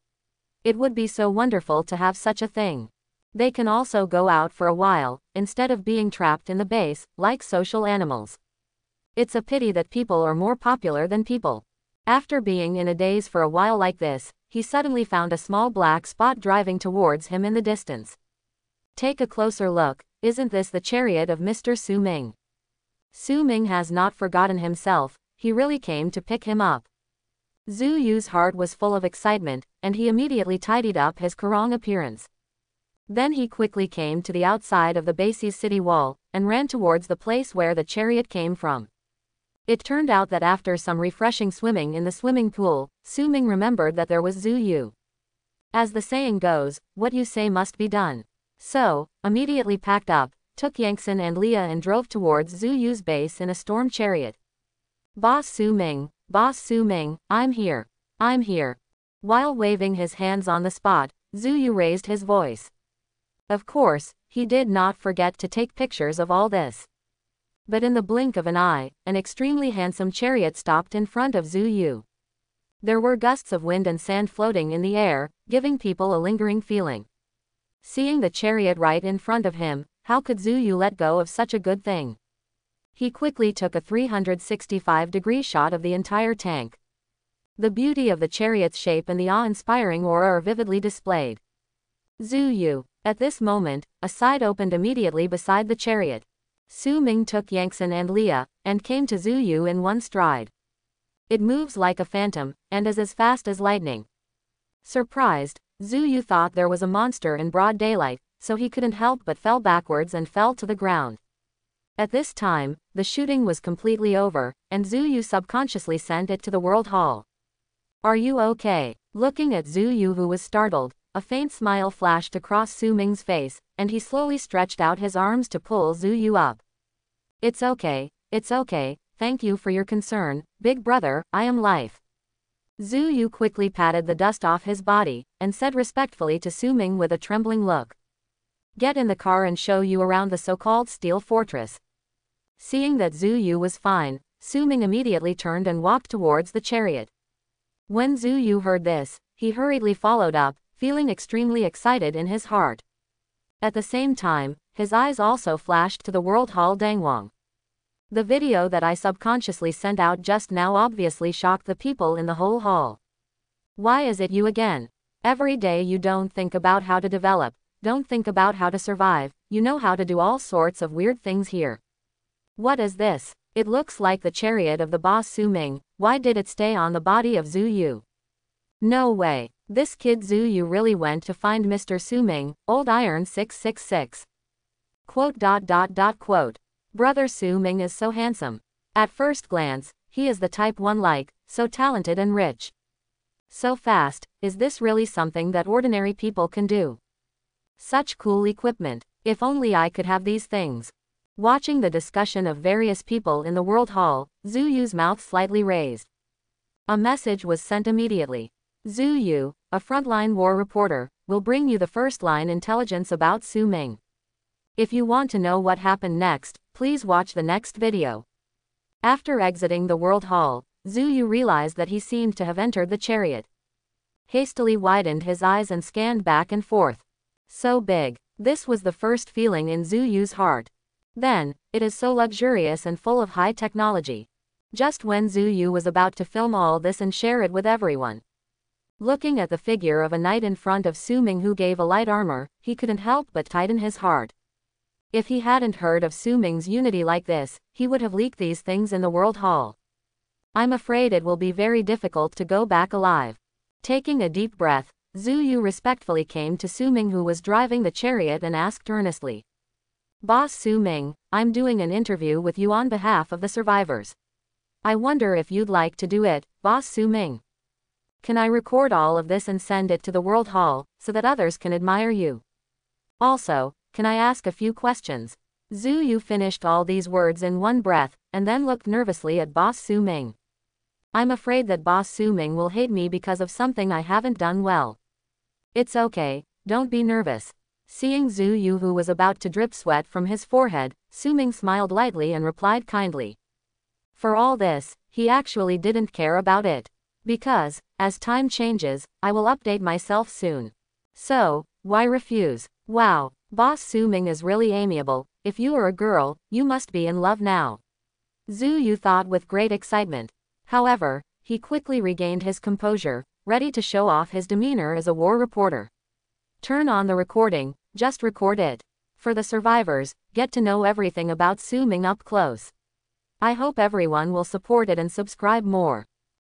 It would be so wonderful to have such a thing. They can also go out for a while, instead of being trapped in the base, like social animals. It's a pity that people are more popular than people. After being in a daze for a while like this, he suddenly found a small black spot driving towards him in the distance. Take a closer look, isn't this the chariot of Mr. Su Ming? Su Ming has not forgotten himself, he really came to pick him up. Zhu Yu's heart was full of excitement, and he immediately tidied up his Kurong appearance. Then he quickly came to the outside of the base's city wall, and ran towards the place where the chariot came from. It turned out that after some refreshing swimming in the swimming pool, Su Ming remembered that there was Zhu Yu. As the saying goes, what you say must be done. So, immediately packed up, took Yangtze and Leah and drove towards Zhu Yu's base in a storm chariot. Boss Su Ming, I'm here. I'm here. While waving his hands on the spot, Zhu Yu raised his voice. Of course, he did not forget to take pictures of all this. But in the blink of an eye, an extremely handsome chariot stopped in front of Zhu Yu. There were gusts of wind and sand floating in the air, giving people a lingering feeling. Seeing the chariot right in front of him, how could Zhu Yu let go of such a good thing? He quickly took a 365-degree shot of the entire tank. The beauty of the chariot's shape and the awe-inspiring aura are vividly displayed. Zhu Yu. At this moment, a side opened immediately beside the chariot. Su Ming took Yangtze and Leah, and came to Zhu Yu in one stride. It moves like a phantom, and is as fast as lightning. Surprised, Zhu Yu thought there was a monster in broad daylight, so he couldn't help but fell backwards and fell to the ground. At this time, the shooting was completely over, and Zhu Yu subconsciously sent it to the World Hall. Are you okay? Looking at Zhu Yu, who was startled, a faint smile flashed across Su Ming's face, and he slowly stretched out his arms to pull Zhu Yu up. It's okay, thank you for your concern, big brother, I am life. Zhu Yu quickly patted the dust off his body, and said respectfully to Su Ming with a trembling look. Get in the car and show you around the so-called steel fortress. Seeing that Zhu Yu was fine, Su Ming immediately turned and walked towards the chariot. When Zhu Yu heard this, he hurriedly followed up, feeling extremely excited in his heart. At the same time, his eyes also flashed to the World Hall Dangwang. The video that I subconsciously sent out just now obviously shocked the people in the whole hall. Why is it you again? Every day you don't think about how to develop, don't think about how to survive, you know how to do all sorts of weird things here. What is this? It looks like the chariot of the boss Su Ming, why did it stay on the body of Zhu Yu? No way. This kid Zhu Yu really went to find Mr. Su Ming, old iron 666. Quote. Brother Su Ming is so handsome. At first glance, he is the type one like, so talented and rich. So fast, is this really something that ordinary people can do? Such cool equipment. If only I could have these things. Watching the discussion of various people in the World Hall, Zhu Yu's mouth slightly raised. A message was sent immediately. Zhu Yu, a frontline war reporter, will bring you the first-line intelligence about Su Ming. If you want to know what happened next, please watch the next video. After exiting the World Hall, Zhu Yu realized that he seemed to have entered the chariot. hastily widened his eyes and scanned back and forth. So big. This was the first feeling in Zhu Yu's heart. Then, it is so luxurious and full of high technology. Just when Zhu Yu was about to film all this and share it with everyone. Looking at the figure of a knight in front of Su Ming who gave a light armor, he couldn't help but tighten his heart. If he hadn't heard of Su Ming's unity like this, he would have leaked these things in the World Hall. I'm afraid it will be very difficult to go back alive. Taking a deep breath, Zhu Yu respectfully came to Su Ming who was driving the chariot and asked earnestly. Boss Su Ming, I'm doing an interview with you on behalf of the survivors. I wonder if you'd like to do it, Boss Su Ming. Can I record all of this and send it to the World Hall, so that others can admire you? Also, can I ask a few questions? Zhu Yu finished all these words in one breath, and then looked nervously at Boss Su Ming. I'm afraid that Boss Su Ming will hate me because of something I haven't done well. It's okay, don't be nervous. Seeing Zhu Yu who was about to drip sweat from his forehead, Su Ming smiled lightly and replied kindly. For all this, he actually didn't care about it. Because, as time changes, I will update myself soon. So, why refuse? Wow, Boss Su Ming is really amiable. If you are a girl, you must be in love now. Zhu Yu thought with great excitement. However, he quickly regained his composure, ready to show off his demeanor as a war reporter. Turn on the recording, just record it. For the survivors, get to know everything about Su Ming up close. I hope everyone will support it and subscribe more.